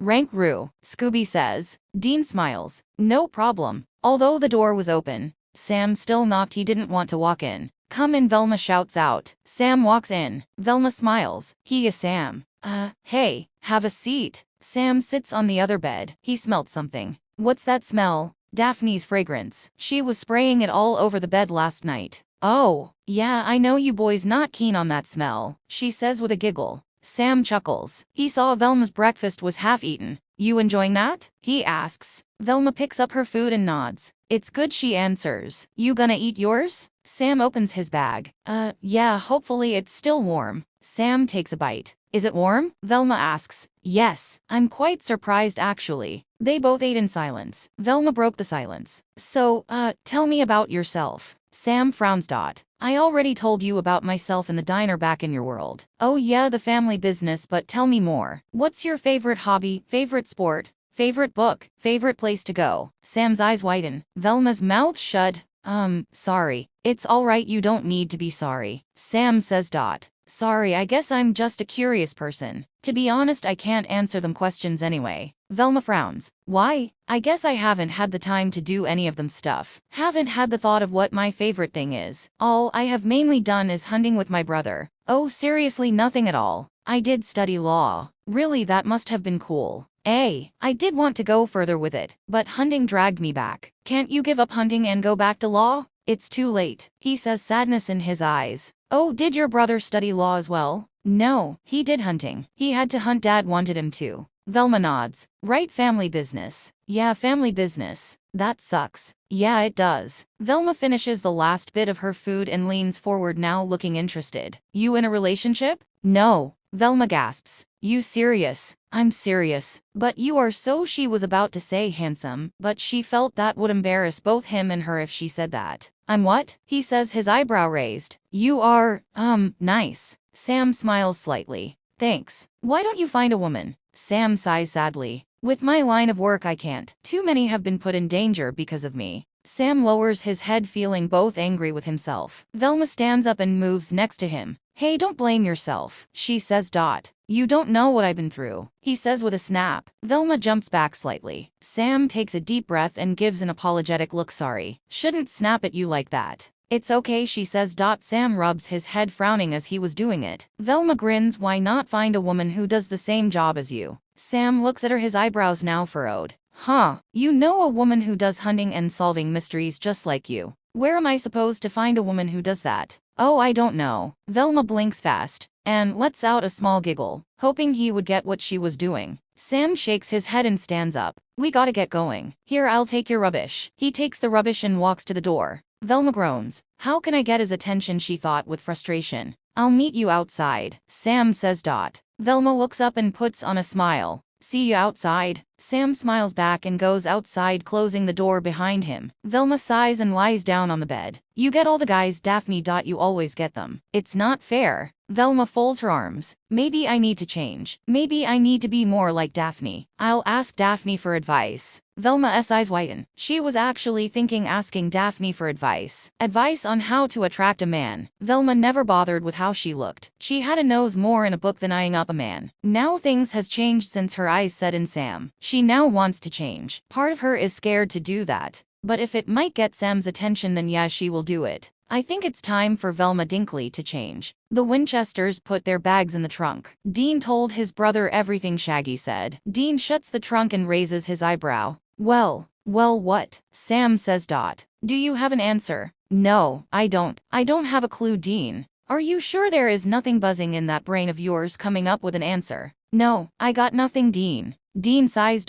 Rank Roo, Scooby says. Dean smiles. No problem. Although the door was open, Sam still knocked. He didn't want to walk in. Come in, Velma shouts out. Sam walks in. Velma smiles. He is Sam. Hey, have a seat. Sam sits on the other bed. He smelt something. What's that smell? Daphne's fragrance. She was spraying it all over the bed last night. Oh, yeah, I know you boys not keen on that smell, she says with a giggle. Sam chuckles. He saw Velma's breakfast was half eaten. You enjoying that? He asks. Velma picks up her food and nods. It's good, she answers. You gonna eat yours? Sam opens his bag. Yeah, hopefully it's still warm. Sam takes a bite. Is it warm? Velma asks. Yes, I'm quite surprised actually. They both ate in silence. Velma broke the silence. So, tell me about yourself. Sam frowns. I already told you about myself in the diner back in your world. Oh yeah, the family business, but tell me more. What's your favorite hobby, favorite sport, favorite book, favorite place to go? Sam's eyes widen. Velma's mouth shut. Sorry. It's alright, you don't need to be sorry. Sam says. Sorry, I guess I'm just a curious person. To be honest, I can't answer them questions anyway. Velma frowns. Why? I guess I haven't had the time to do any of them stuff. Haven't had the thought of what my favorite thing is. All I have mainly done is hunting with my brother. Oh, seriously, nothing at all. I did study law. Really, that must have been cool. I did want to go further with it, but hunting dragged me back. Can't you give up hunting and go back to law? It's too late, he says, sadness in his eyes. Oh, did your brother study law as well? No, he did hunting. He had to hunt, Dad wanted him to. Velma nods. Right, family business. Yeah, family business. That sucks. Yeah, it does. Velma finishes the last bit of her food and leans forward, now looking interested. You in a relationship? No. Velma gasps. You serious? I'm serious. But you are so. She was about to say handsome, but she felt that would embarrass both him and her if she said that. I'm what? He says, his eyebrow raised. You are, nice. Sam smiles slightly. Thanks. Why don't you find a woman? Sam sighs sadly. With my line of work I can't. Too many have been put in danger because of me. Sam lowers his head, feeling both angry with himself. Velma stands up and moves next to him. Hey, don't blame yourself, she says. You don't know what I've been through, he says with a snap. Velma jumps back slightly. Sam takes a deep breath and gives an apologetic look. Sorry. Shouldn't snap at you like that. It's okay, she says. Sam rubs his head, frowning as he was doing it. Velma grins. Why not find a woman who does the same job as you? Sam looks at her, his eyebrows now furrowed. Huh, you know, a woman who does hunting and solving mysteries just like you. Where am I supposed to find a woman who does that? Oh, I don't know. Velma blinks fast and lets out a small giggle, hoping he would get what she was doing. Sam shakes his head and stands up. We gotta get going. Here, I'll take your rubbish. He takes the rubbish and walks to the door. Velma groans. How can I get his attention, she thought with frustration. I'll meet you outside, Sam says. Velma looks up and puts on a smile. See you outside. Sam smiles back and goes outside, closing the door behind him. Velma sighs and lies down on the bed. You get all the guys, Daphne. You always get them. It's not fair. Velma folds her arms. Maybe I need to change. Maybe I need to be more like Daphne. I'll ask Daphne for advice. Velma's eyes widen. She was actually thinking asking Daphne for advice. Advice on how to attract a man. Velma never bothered with how she looked. She had a nose more in a book than eyeing up a man. Now things has changed since her eyes set in Sam. She now wants to change. Part of her is scared to do that. But if it might get Sam's attention, then yeah, she will do it. I think it's time for Velma Dinkley to change. The Winchesters put their bags in the trunk. Dean told his brother everything, Shaggy said. Dean shuts the trunk and raises his eyebrow. Well, what? Sam says. Do you have an answer? No, I don't. I don't have a clue, Dean. Are you sure there is nothing buzzing in that brain of yours coming up with an answer? No, I got nothing, Dean. Dean sighs.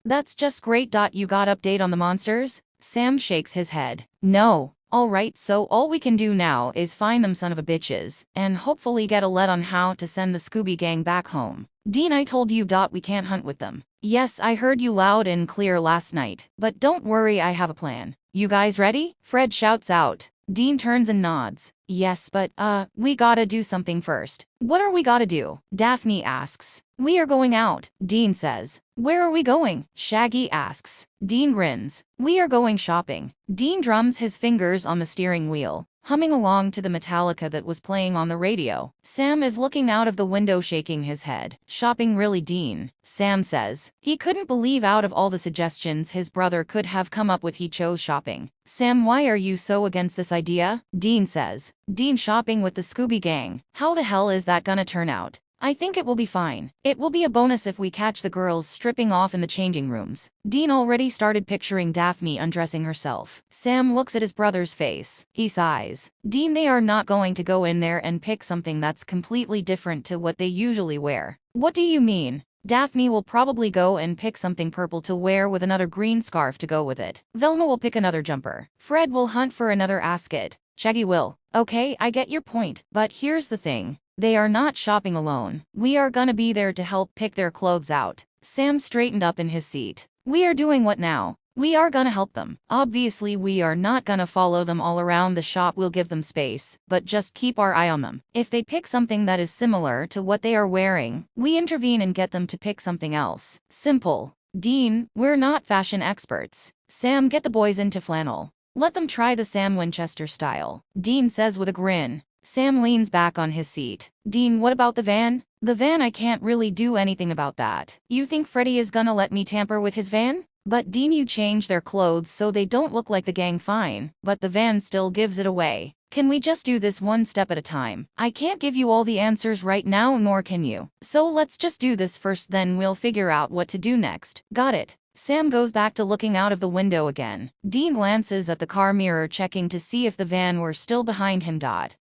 That's just great. You got update on the monsters? Sam shakes his head. No. Alright, so all we can do now is find them son of a bitches, and hopefully get a lead on how to send the Scooby Gang back home. Dean, I told you. We can't hunt with them. Yes, I heard you loud and clear last night, but don't worry, I have a plan. You guys ready? Fred shouts out. Dean turns and nods. Yes, but, we gotta do something first. What are we gotta do? Daphne asks. We are going out, Dean says. Where are we going? Shaggy asks. Dean grins. We are going shopping. Dean drums his fingers on the steering wheel, humming along to the Metallica that was playing on the radio. Sam is looking out of the window, shaking his head. Shopping, really, Dean? Sam says. He couldn't believe out of all the suggestions his brother could have come up with, he chose shopping. Sam, why are you so against this idea? Dean says. Dean, shopping with the Scooby Gang. How the hell is that gonna turn out? I think it will be fine. It will be a bonus if we catch the girls stripping off in the changing rooms. Dean already started picturing Daphne undressing herself. Sam looks at his brother's face. He sighs. Dean, they are not going to go in there and pick something that's completely different to what they usually wear. What do you mean? Daphne will probably go and pick something purple to wear with another green scarf to go with it. Velma will pick another jumper. Fred will hunt for another ascot. Shaggy will. Okay, I get your point, but here's the thing. They are not shopping alone. We are gonna be there to help pick their clothes out. Sam straightened up in his seat. We are doing what now? We are gonna help them. Obviously, we are not gonna follow them all around the shop. We'll give them space, but just keep our eye on them. If they pick something that is similar to what they are wearing, we intervene and get them to pick something else. Simple. Dean, we're not fashion experts. Sam, get the boys into flannel. Let them try the Sam Winchester style. Dean says with a grin. Sam leans back on his seat. Dean, what about the van? The van, I can't really do anything about that. You think Freddy is gonna let me tamper with his van? But Dean, you change their clothes so they don't look like the gang, fine, but the van still gives it away. Can we just do this one step at a time? I can't give you all the answers right now, nor can you. So let's just do this first, then we'll figure out what to do next. Got it. Sam goes back to looking out of the window again. Dean glances at the car mirror, checking to see if the van were still behind him.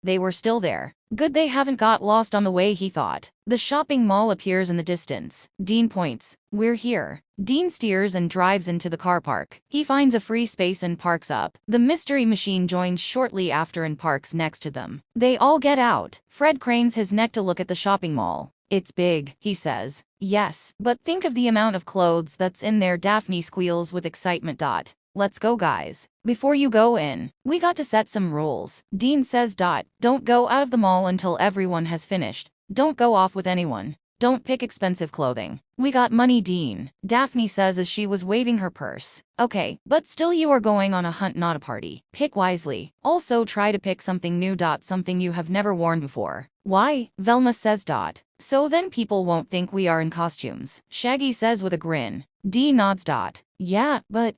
they were still there. Good they haven't got lost on the way, he thought. The shopping mall appears in the distance. Dean points. We're here. Dean steers and drives into the car park. He finds a free space and parks up. The mystery machine joins shortly after and parks next to them. They all get out. Fred cranes his neck to look at the shopping mall. It's big, he says. Yes, but think of the amount of clothes that's in there. Daphne squeals with excitement. Let's go, guys. Before you go in, we got to set some rules. Dean says. Don't go out of the mall until everyone has finished. Don't go off with anyone. Don't pick expensive clothing. We got money, Dean, Daphne says as she was waving her purse. Okay, but still you are going on a hunt, not a party. Pick wisely. Also try to pick something new. Something you have never worn before. Why? Velma says. So then people won't think we are in costumes, Shaggy says with a grin. Dee nods. Yeah, but,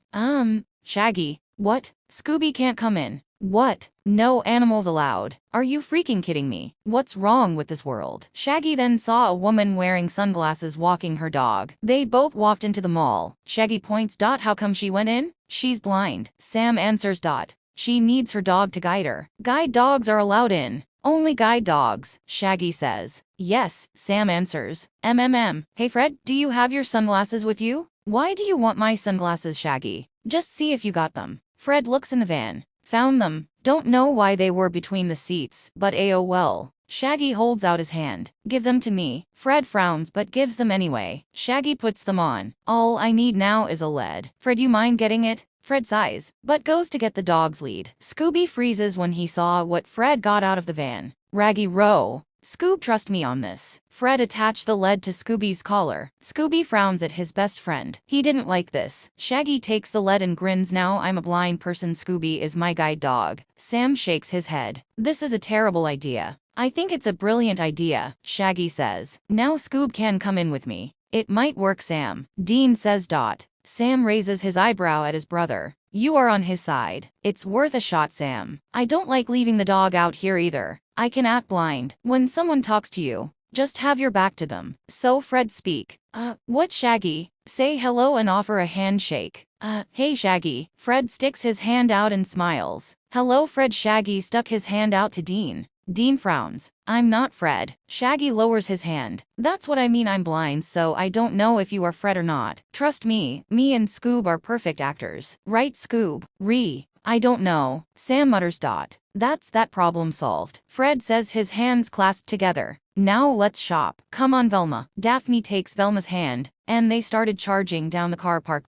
Shaggy. What? Scooby can't come in. What? No animals allowed. Are you freaking kidding me? What's wrong with this world? Shaggy then saw a woman wearing sunglasses walking her dog. They both walked into the mall. Shaggy points. How come she went in? She's blind. Sam answers. She needs her dog to guide her. Guide dogs are allowed in. Only guide dogs, Shaggy says. Yes, Sam answers. Hey Fred, do you have your sunglasses with you? Why do you want my sunglasses, Shaggy? Just see if you got them. Fred looks in the van. Found them. Don't know why they were between the seats, but AOL. Shaggy holds out his hand. Give them to me. Fred frowns but gives them anyway. Shaggy puts them on. All I need now is a lead. Fred, you mind getting it? Fred sighs, but goes to get the dog's lead. Scooby freezes when he saw what Fred got out of the van. Raggy row. Scoob, trust me on this. Fred attached the lead to Scooby's collar. Scooby frowns at his best friend. He didn't like this. Shaggy takes the lead and grins. Now I'm a blind person. Scooby is my guide dog. Sam shakes his head. This is a terrible idea. I think it's a brilliant idea, Shaggy says. Now Scoob can come in with me. It might work, Sam. Dean says. Sam raises his eyebrow at his brother. You are on his side. It's worth a shot, Sam. I don't like leaving the dog out here either. I can act blind. When someone talks to you, just have your back to them. So Fred speak. What, Shaggy? Say hello and offer a handshake. Hey Shaggy. Fred sticks his hand out and smiles. Hello Fred. Shaggy stuck his hand out to Dean. Dean frowns. I'm not Fred. Shaggy lowers his hand. That's what I mean, I'm blind, so I don't know if you are Fred or not. Trust me, me and Scoob are perfect actors. Right, Scoob? I don't know. Sam mutters. That's that problem solved. Fred says, his hands clasped together. Now let's shop. Come on, Velma. Daphne takes Velma's hand, and they started charging down the car park.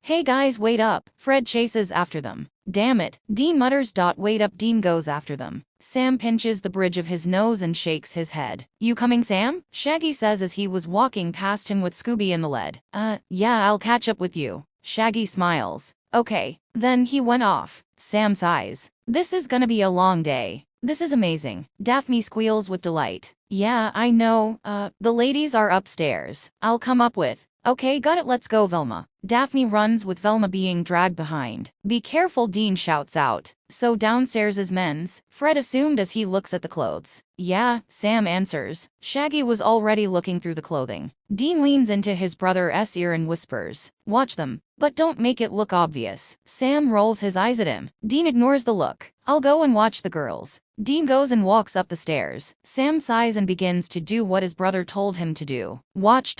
Hey guys, wait up. Fred chases after them. Damn it. Dean mutters. Wait up. Dean goes after them. Sam pinches the bridge of his nose and shakes his head. You coming, Sam? Shaggy says as he was walking past him with Scooby in the lead. Yeah, I'll catch up with you. Shaggy smiles. Okay. Then he went off. Sam sighs. This is gonna be a long day. This is amazing. Daphne squeals with delight. Yeah, I know. The ladies are upstairs. I'll come up with. Okay, got it, let's go, Velma. Daphne runs with Velma being dragged behind. Be careful, Dean shouts out. So downstairs is men's? Fred assumed as he looks at the clothes. Yeah, Sam answers. Shaggy was already looking through the clothing. Dean leans into his brother's ear and whispers. Watch them, but don't make it look obvious. Sam rolls his eyes at him. Dean ignores the look. I'll go and watch the girls. Dean goes and walks up the stairs. Sam sighs and begins to do what his brother told him to do. Watch.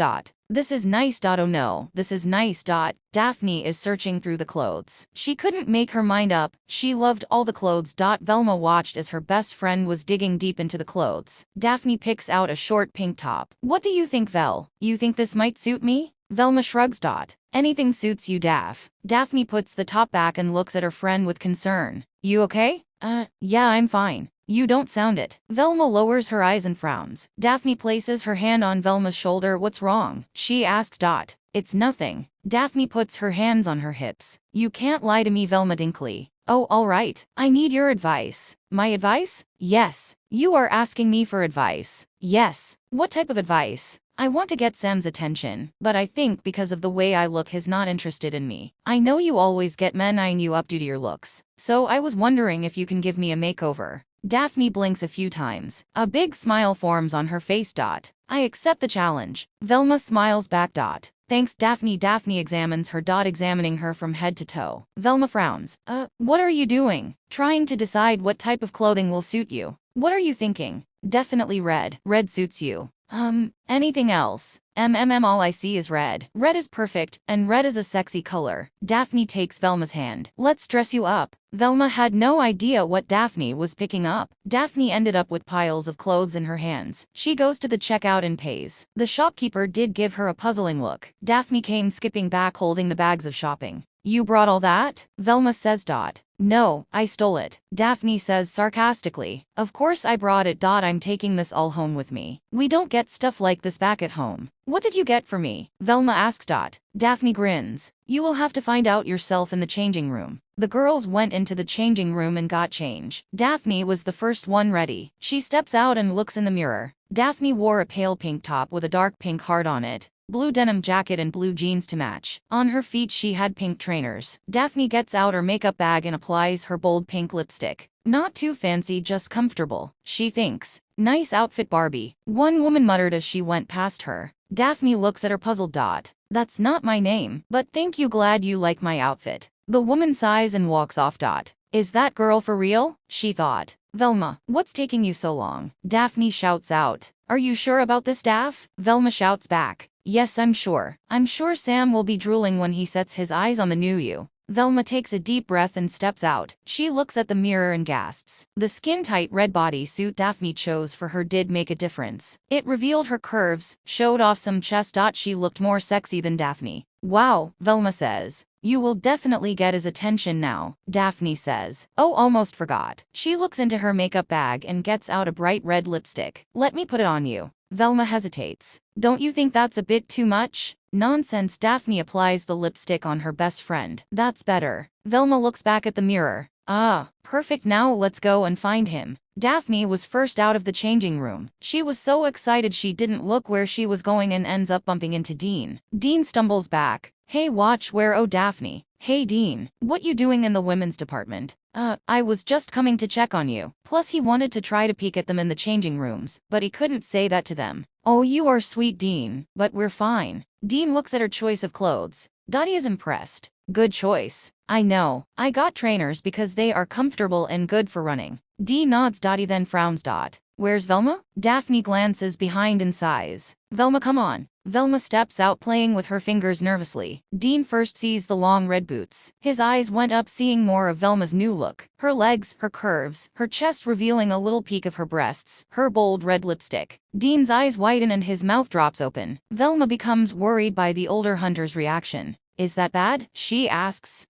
This is nice. Oh no, this is nice. Daphne is searching through the clothes. She couldn't make her mind up. She loved all the clothes. Velma watched as her best friend was digging deep into the clothes. Daphne picks out a short pink top. What do you think, Vel? You think this might suit me? Velma shrugs. Anything suits you, Daph. Daphne puts the top back and looks at her friend with concern. You okay? Yeah, I'm fine. You don't sound it. Velma lowers her eyes and frowns. Daphne places her hand on Velma's shoulder. What's wrong? She asks. It's nothing. Daphne puts her hands on her hips. You can't lie to me, Velma Dinkley. Oh, all right. I need your advice. My advice? Yes. You are asking me for advice. Yes. What type of advice? I want to get Sam's attention, but I think because of the way I look he's not interested in me. I know you always get men eyeing you up due to your looks, so I was wondering if you can give me a makeover. Daphne blinks a few times. A big smile forms on her face. I accept the challenge. Velma smiles back. Thanks, Daphne. Daphne examines her. Examining her from head to toe. Velma frowns. What are you doing? Trying to decide what type of clothing will suit you. What are you thinking? Definitely red. Red suits you. Anything else? All I see is red. Red is perfect, and red is a sexy color. Daphne takes Velma's hand. Let's dress you up. Velma had no idea what Daphne was picking up. Daphne ended up with piles of clothes in her hands. She goes to the checkout and pays. The shopkeeper did give her a puzzling look. Daphne came skipping back holding the bags of shopping. You brought all that? Velma says. No, I stole it. Daphne says sarcastically. Of course I brought it. I'm taking this all home with me. We don't get stuff like this back at home. What did you get for me? Velma asks. Daphne grins. You will have to find out yourself in the changing room. The girls went into the changing room and got change. Daphne was the first one ready. She steps out and looks in the mirror. Daphne wore a pale pink top with a dark pink heart on it, blue denim jacket and blue jeans to match. On her feet she had pink trainers. Daphne gets out her makeup bag and applies her bold pink lipstick. Not too fancy, just comfortable, she thinks. Nice outfit, Barbie. One woman muttered as she went past her. Daphne looks at her puzzled. That's not my name, but thank you, glad you like my outfit. The woman sighs and walks off. Is that girl for real? She thought. Velma, what's taking you so long? Daphne shouts out. Are you sure about this, Daph? Velma shouts back. Yes, I'm sure. I'm sure Sam will be drooling when he sets his eyes on the new you. Velma takes a deep breath and steps out. She looks at the mirror and gasps. The skin-tight red bodysuit Daphne chose for her did make a difference. It revealed her curves, showed off some chest. She looked more sexy than Daphne. Wow, Velma says. You will definitely get his attention now, Daphne says. Oh, almost forgot. She looks into her makeup bag and gets out a bright red lipstick. Let me put it on you. Velma hesitates. Don't you think that's a bit too much? Nonsense. Daphne applies the lipstick on her best friend. That's better. Velma looks back at the mirror. Ah, perfect, now let's go and find him. Daphne was first out of the changing room. She was so excited she didn't look where she was going and ends up bumping into Dean. Dean stumbles back. Hey, watch where. Oh, Daphne. Hey, Dean. What you doing in the women's department? I was just coming to check on you. Plus he wanted to try to peek at them in the changing rooms, but he couldn't say that to them. Oh, you are sweet, Dean, but we're fine. Dean looks at her choice of clothes. Dottie is impressed. Good choice. I know. I got trainers because they are comfortable and good for running. Dean nods. Dottie then frowns. Where's Velma? Daphne glances behind and sighs. Velma, come on. Velma steps out playing with her fingers nervously. Dean first sees the long red boots. His eyes went up seeing more of Velma's new look. Her legs, her curves, her chest revealing a little peek of her breasts, her bold red lipstick. Dean's eyes widen and his mouth drops open. Velma becomes worried by the older hunter's reaction. Is that bad? She asks.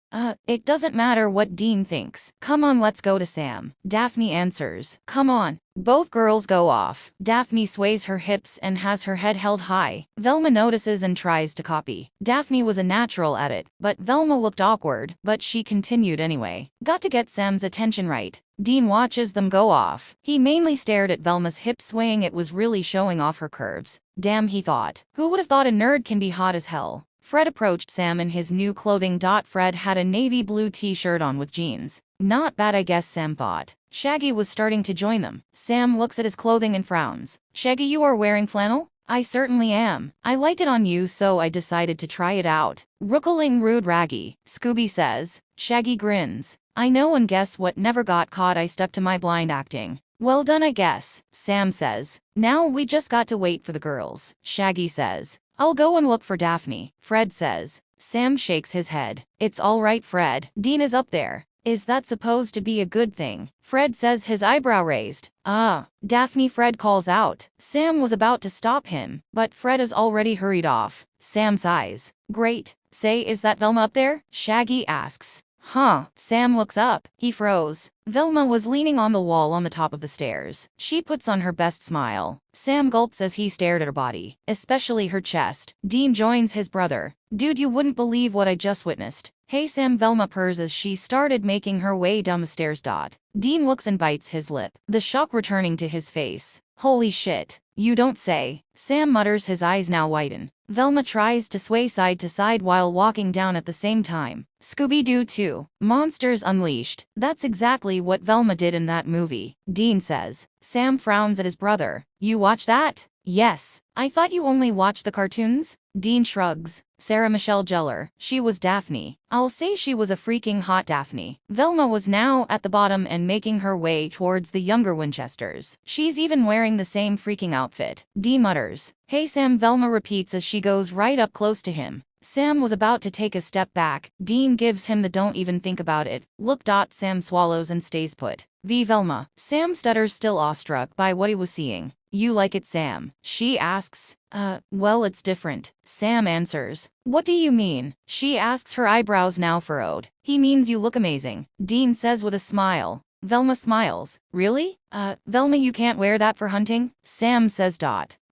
It doesn't matter what Dean thinks. Come on, let's go to Sam. Daphne answers. Come on. Both girls go off. Daphne sways her hips and has her head held high. Velma notices and tries to copy. Daphne was a natural at it, but Velma looked awkward, but she continued anyway. Got to get Sam's attention right. Dean watches them go off. He mainly stared at Velma's hip swaying. It was really showing off her curves. Damn, he thought. Who would have thought a nerd can be hot as hell? Fred approached Sam in his new clothing. Fred had a navy blue t-shirt on with jeans. Not bad, I guess, Sam thought. Shaggy was starting to join them. Sam looks at his clothing and frowns. Shaggy, you are wearing flannel? I certainly am. I liked it on you, so I decided to try it out. Rookling rude raggy, Scooby says. Shaggy grins. I know, and guess what, never got caught. I stuck to my blind acting. Well done, I guess, Sam says. Now we just got to wait for the girls, Shaggy says. I'll go and look for Daphne, Fred says. Sam shakes his head. It's all right, Fred. Dean is up there. Is that supposed to be a good thing? Fred says, his eyebrow raised. Daphne, Fred calls out. Sam was about to stop him, but Fred has already hurried off. Sam sighs. Great. Say, is that Velma up there? Shaggy asks. Huh. Sam looks up. He froze. Velma was leaning on the wall on the top of the stairs. She puts on her best smile. Sam gulps as he stared at her body, especially her chest. Dean joins his brother. Dude, you wouldn't believe what I just witnessed. Hey Sam, Velma purrs as she started making her way down the stairs. Dean looks and bites his lip, the shock returning to his face. Holy shit. You don't say. Sam mutters, his eyes now widen. Velma tries to sway side to side while walking down at the same time. Scooby-Doo 2. Monsters Unleashed. That's exactly what Velma did in that movie, Dean says. Sam frowns at his brother. You watch that? Yes. I thought you only watched the cartoons? Dean shrugs. Sarah Michelle Gellar. She was Daphne. I'll say she was a freaking hot Daphne. Velma was now at the bottom and making her way towards the younger Winchesters. She's even wearing the same freaking outfit. Dean mutters. Hey Sam, Velma repeats as she goes right up close to him. Sam was about to take a step back. Dean gives him the don't even think about it look. Sam swallows and stays put. Velma. Sam stutters, still awestruck by what he was seeing. You like it, Sam? She asks. Well, it's different. Sam answers. What do you mean? She asks, her eyebrows now furrowed. He means you look amazing, Dean says with a smile. Velma smiles. Really? Velma, you can't wear that for hunting? Sam says.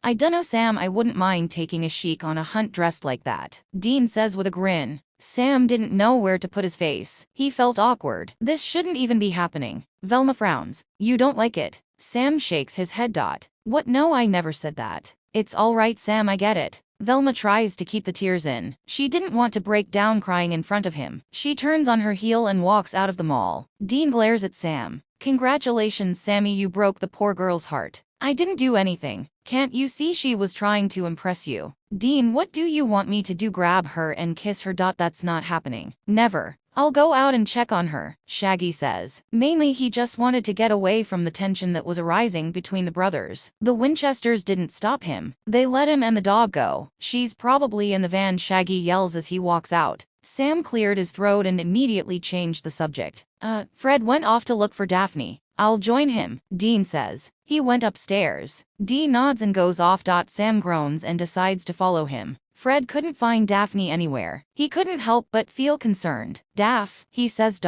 I dunno, Sam, I wouldn't mind taking a chic on a hunt dressed like that, Dean says with a grin. Sam didn't know where to put his face. He felt awkward. This shouldn't even be happening. Velma frowns. You don't like it? Sam shakes his head. What? No, I never said that. It's all right, Sam, I get it. Velma tries to keep the tears in. She didn't want to break down crying in front of him. She turns on her heel and walks out of the mall. Dean glares at Sam. Congratulations, Sammy, you broke the poor girl's heart. I didn't do anything. Can't you see she was trying to impress you? Dean, what do you want me to do? Grab her and kiss her? That's not happening. Never. I'll go out and check on her, Shaggy says. Mainly he just wanted to get away from the tension that was arising between the brothers. The Winchesters didn't stop him. They let him and the dog go. She's probably in the van, Shaggy yells as he walks out. Sam cleared his throat and immediately changed the subject. Fred went off to look for Daphne. I'll join him, Dean says. He went upstairs. Dean nods and goes off. Sam groans and decides to follow him. Fred couldn't find Daphne anywhere. He couldn't help but feel concerned. Daph, he says.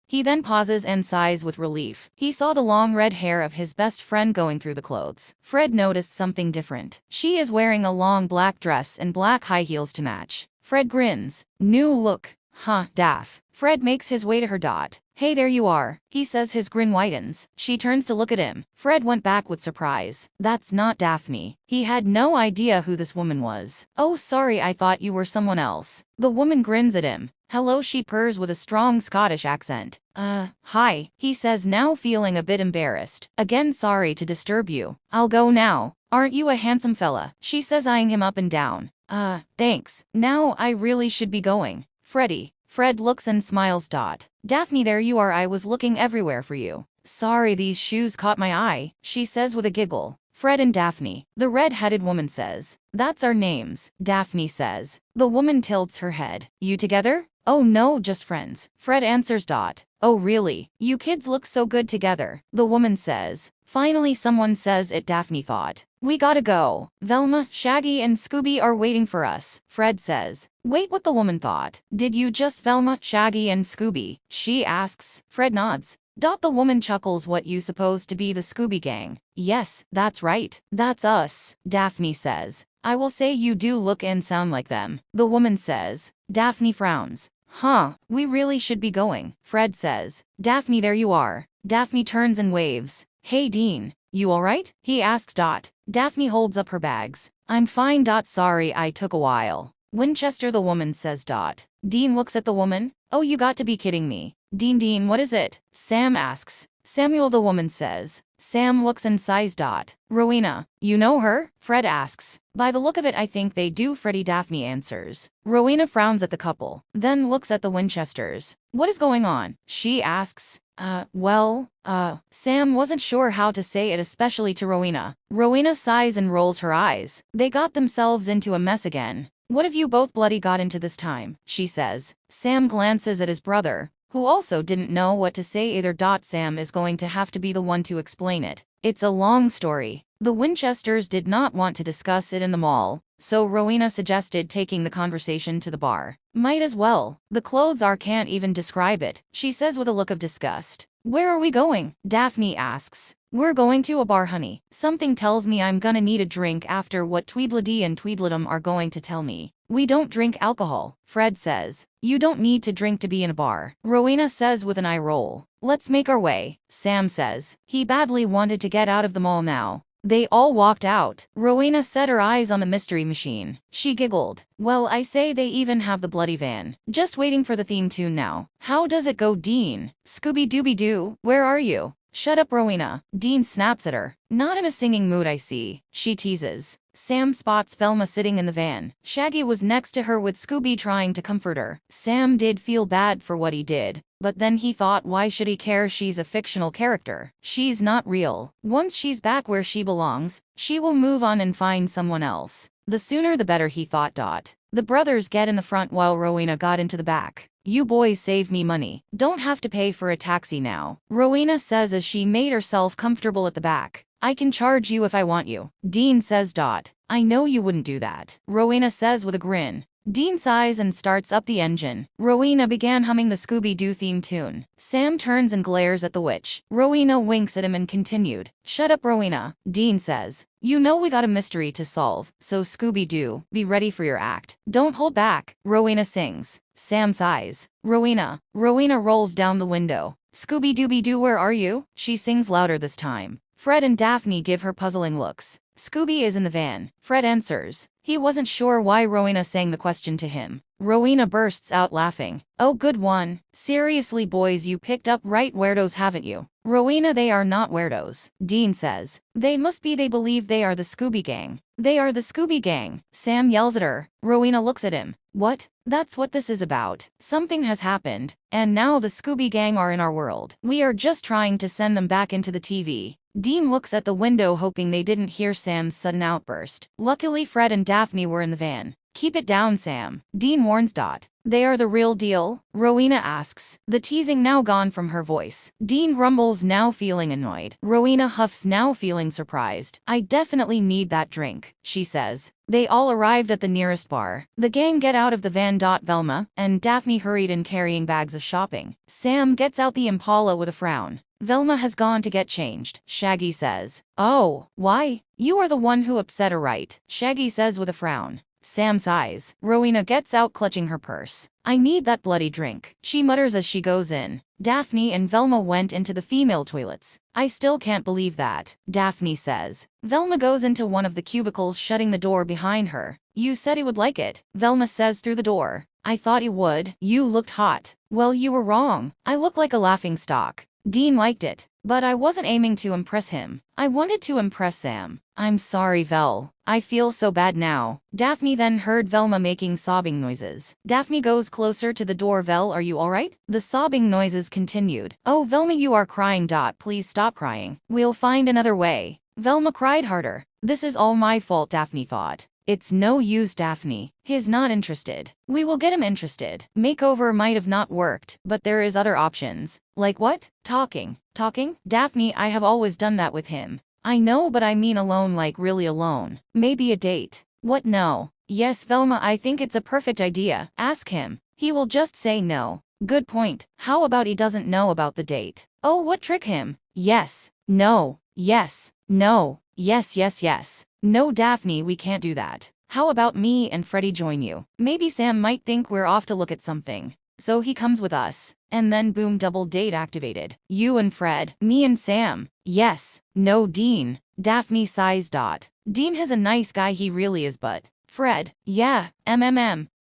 He then pauses and sighs with relief. He saw the long red hair of his best friend going through the clothes. Fred noticed something different. She is wearing a long black dress and black high heels to match. Fred grins. New look. Huh, Daph. Fred makes his way to her. Hey, there you are, he says. His grin widens. She turns to look at him. Fred went back with surprise. That's not Daphne. He had no idea who this woman was. Oh, sorry, I thought you were someone else. The woman grins at him. Hello, she purrs with a strong Scottish accent. Hi, he says, now feeling a bit embarrassed. Again, sorry to disturb you. I'll go now. Aren't you a handsome fella? She says, eyeing him up and down. Thanks. Now I really should be going. Freddie. Fred looks and smiles. Daphne, there you are. I was looking everywhere for you. Sorry, these shoes caught my eye, she says with a giggle. Fred and Daphne. The red-headed woman says. That's our names, Daphne says. The woman tilts her head. You together? Oh no, just friends. Fred answers. Oh really? You kids look so good together, the woman says. Finally someone says it, Daphne thought. We gotta go. Velma, Shaggy and Scooby are waiting for us, Fred says. Wait, what? The woman thought. Did you just Velma, Shaggy and Scooby? She asks. Fred nods. The woman chuckles. What, you supposed to be the Scooby gang? Yes, that's right. That's us, Daphne says. I will say you do look and sound like them, the woman says. Daphne frowns. Huh, we really should be going, Fred says. Daphne, there you are. Daphne turns and waves. Hey Dean, you alright? He asks. Daphne holds up her bags. I'm fine. Sorry I took a while. Winchester, the woman says. Dean looks at the woman. Oh, you got to be kidding me. Dean, what is it? Sam asks. Samuel, the woman says. Sam looks and sighs. Rowena, you know her? Fred asks. By the look of it, I think they do, Freddie, Daphne answers. Rowena frowns at the couple, then looks at the Winchesters. What is going on? She asks. Sam wasn't sure how to say it, especially to Rowena. Rowena sighs and rolls her eyes. They got themselves into a mess again. What have you both bloody got into this time? She says. Sam glances at his brother, who also didn't know what to say either. Sam is going to have to be the one to explain it. It's a long story. The Winchesters did not want to discuss it in the mall, so Rowena suggested taking the conversation to the bar. Might as well. The clothes can't even describe it, she says with a look of disgust. Where are we going? Daphne asks. We're going to a bar, honey. Something tells me I'm gonna need a drink after what Tweedledee and Tweedledum are going to tell me. We don't drink alcohol, Fred says. You don't need to drink to be in a bar, Rowena says with an eye roll. Let's make our way, Sam says. He badly wanted to get out of the mall now. They all walked out. Rowena set her eyes on the mystery machine. She giggled. Well, I say, they even have the bloody van. Just waiting for the theme tune now. How does it go, Dean? Scooby-Dooby-Doo, where are you? Shut up, Rowena. Dean snaps at her. Not in a singing mood, I see, she teases. Sam spots Velma sitting in the van. Shaggy was next to her with Scooby trying to comfort her. Sam did feel bad for what he did, but then he thought, why should he care? She's a fictional character. She's not real. Once she's back where she belongs, she will move on and find someone else. The sooner the better, he thought. The brothers get in the front while Rowena got into the back. You boys save me money. Don't have to pay for a taxi now, Rowena says as she made herself comfortable at the back. I can charge you if I want you, Dean says. I know you wouldn't do that, Rowena says with a grin. Dean sighs and starts up the engine. Rowena began humming the Scooby-Doo theme tune. Sam turns and glares at the witch. Rowena winks at him and continued. Shut up, Rowena, Dean says. You know we got a mystery to solve, so Scooby-Doo, be ready for your act. Don't hold back, Rowena sings. Sam sighs. Rowena rolls down the window. Scooby-Dooby-Doo, where are you? She sings louder this time. Fred and Daphne give her puzzling looks. Scooby is in the van. Fred answers. He wasn't sure why Rowena sang the question to him. Rowena bursts out laughing. Oh, good one. Seriously, boys, you picked up right weirdos, haven't you? Rowena, they are not weirdos, Dean says. They must be. They believe they are the Scooby Gang. They are the Scooby Gang, Sam yells at her. Rowena looks at him. What? That's what this is about. Something has happened, and now the Scooby Gang are in our world. We are just trying to send them back into the TV. Dean looks at the window hoping they didn't hear Sam's sudden outburst. Luckily, Fred and Daphne were in the van. Keep it down, Sam, Dean warns. They are the real deal? Rowena asks, the teasing now gone from her voice. Dean rumbles, now feeling annoyed. Rowena huffs, now feeling surprised. I definitely need that drink, she says. They all arrived at the nearest bar. The gang get out of the van. Velma and Daphne hurried in carrying bags of shopping. Sam gets out the Impala with a frown. Velma has gone to get changed, Shaggy says. Oh, why? You are the one who upset her, right? Shaggy says with a frown. Sam sighs. Rowena gets out clutching her purse. I need that bloody drink, she mutters as she goes in. Daphne and Velma went into the female toilets. I still can't believe that, Daphne says. Velma goes into one of the cubicles, shutting the door behind her. You said he would like it, Velma says through the door. I thought he would. You looked hot. Well, you were wrong. I look like a laughingstock. Dean liked it, but I wasn't aiming to impress him. I wanted to impress Sam. I'm sorry, Vel. I feel so bad now. Daphne then heard Velma making sobbing noises. Daphne goes closer to the door. Vel, are you alright? The sobbing noises continued. Oh, Velma, you are crying. Please stop crying. We'll find another way. Velma cried harder. This is all my fault, Daphne thought. It's no use, Daphne. He's not interested. We will get him interested. Makeover might have not worked, but there is other options. Like what? Talking. Talking? Daphne, I have always done that with him. I know, but I mean alone, like really alone. Maybe a date. What? No. Yes, Velma, I think it's a perfect idea. Ask him. He will just say no. Good point. How about he doesn't know about the date? Oh, what, trick him? Yes. No. Yes. No. Yes, yes, yes. No, Daphne, we can't do that. How about me and Freddy join you? Maybe Sam might think we're off to look at something. So he comes with us. And then boom, double date activated. You and Fred, me and Sam. Yes. No, Dean. Daphne sighs. Dean is a nice guy, he really is, but Fred, yeah,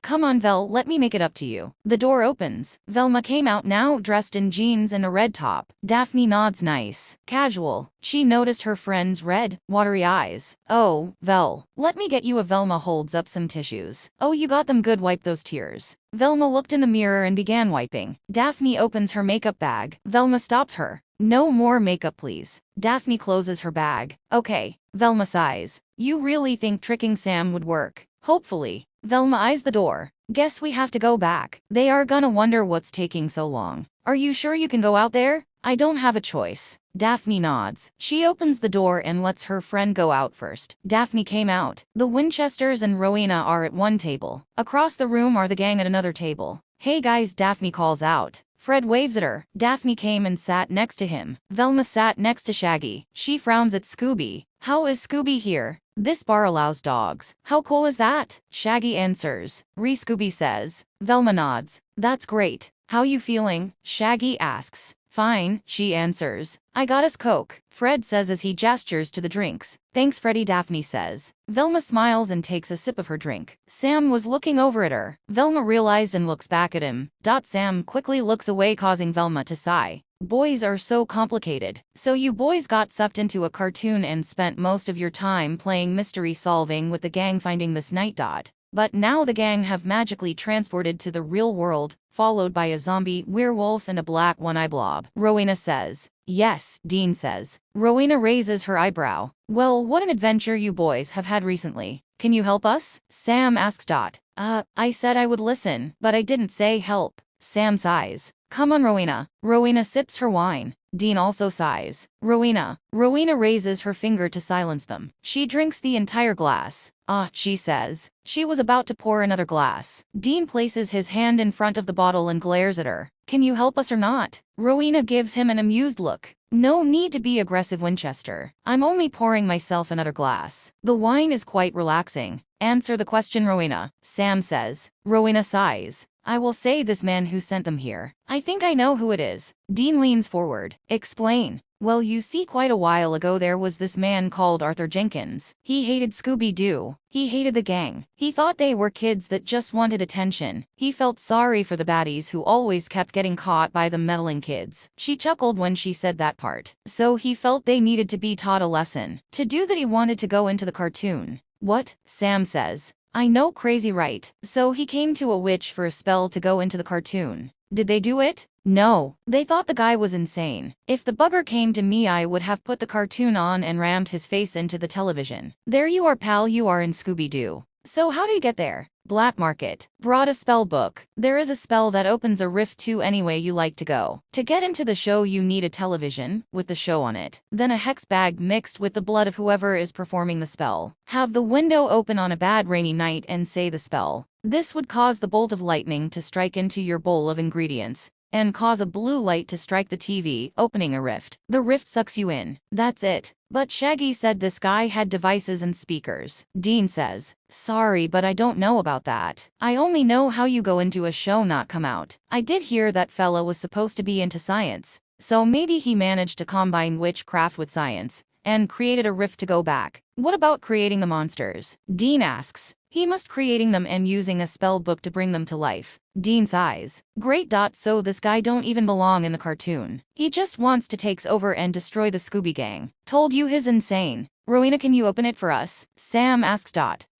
come on, Vel, let me make it up to you. The door opens. Velma came out, now dressed in jeans and a red top. Daphne nods. Nice. Casual. She noticed her friend's red, watery eyes. Oh, Vel, let me get you a. Velma holds up some tissues. Oh, you got them good, wipe those tears. Velma looked in the mirror and began wiping. Daphne opens her makeup bag. Velma stops her. No more makeup, please. Daphne closes her bag. Okay. Velma sighs. You really think tricking Sam would work? Hopefully. Velma eyes the door. Guess we have to go back. They are gonna wonder what's taking so long. Are you sure you can go out there? I don't have a choice. Daphne nods. She opens the door and lets her friend go out first. Daphne came out. The Winchesters and Rowena are at one table. Across the room are the gang at another table. Hey guys, Daphne calls out. Fred waves at her. Daphne came and sat next to him. Velma sat next to Shaggy. She frowns at Scooby. How is Scooby here? This bar allows dogs. How cool is that? Shaggy answers. Scooby says. Velma nods. That's great. How you feeling? Shaggy asks. Fine, she answers. I got us Coke, Fred says as he gestures to the drinks. Thanks Freddy, Daphne says. Velma smiles and takes a sip of her drink. Sam was looking over at her. Velma realized and looks back at him. Sam quickly looks away, causing Velma to sigh. Boys are so complicated. So you boys got sucked into a cartoon and spent most of your time playing mystery solving with the gang finding this night. But now the gang have magically transported to the real world, followed by a zombie, werewolf and a black one-eye blob. Rowena says. Yes, Dean says. Rowena raises her eyebrow. Well, what an adventure you boys have had recently. Can you help us? Sam asks. I said I would listen, but I didn't say help. Sam sighs. Come on, Rowena. Rowena sips her wine. Dean also sighs. Rowena. Rowena raises her finger to silence them. She drinks the entire glass. She says. She was about to pour another glass. Dean places his hand in front of the bottle and glares at her. Can you help us or not? Rowena gives him an amused look. No need to be aggressive, Winchester. I'm only pouring myself another glass. The wine is quite relaxing. Answer the question, Rowena. Sam says. Rowena sighs. I will say this man who sent them here. I think I know who it is. Dean leans forward. Explain. Well, you see, quite a while ago there was this man called Arthur Jenkins. He hated Scooby-Doo. He hated the gang. He thought they were kids that just wanted attention. He felt sorry for the baddies who always kept getting caught by the meddling kids. She chuckled when she said that part. So he felt they needed to be taught a lesson. To do that, he wanted to go into the cartoon. What? Sam says. I know, crazy, right? So he came to a witch for a spell to go into the cartoon. Did they do it? No. They thought the guy was insane. If the bugger came to me, I would have put the cartoon on and rammed his face into the television. There you are, pal, you are in Scooby-Doo. So how did he get there? Black market. Brought a spell book. There is a spell that opens a rift to any way you like to go. To get into the show you need a television, with the show on it. Then a hex bag mixed with the blood of whoever is performing the spell. Have the window open on a bad rainy night and say the spell. This would cause the bolt of lightning to strike into your bowl of ingredients and cause a blue light to strike the TV, opening a rift. The rift sucks you in. That's it. But Shaggy said this guy had devices and speakers. Dean says. Sorry, but I don't know about that. I only know how you go into a show not come out. I did hear that fella was supposed to be into science. So maybe he managed to combine witchcraft with science and created a rift to go back. What about creating the monsters? Dean asks. He must creating them and using a spell book to bring them to life. Dean sighs. Great. So this guy don't even belong in the cartoon. He just wants to takes over and destroy the Scooby Gang. Told you he's insane. Rowena, can you open it for us? Sam asks.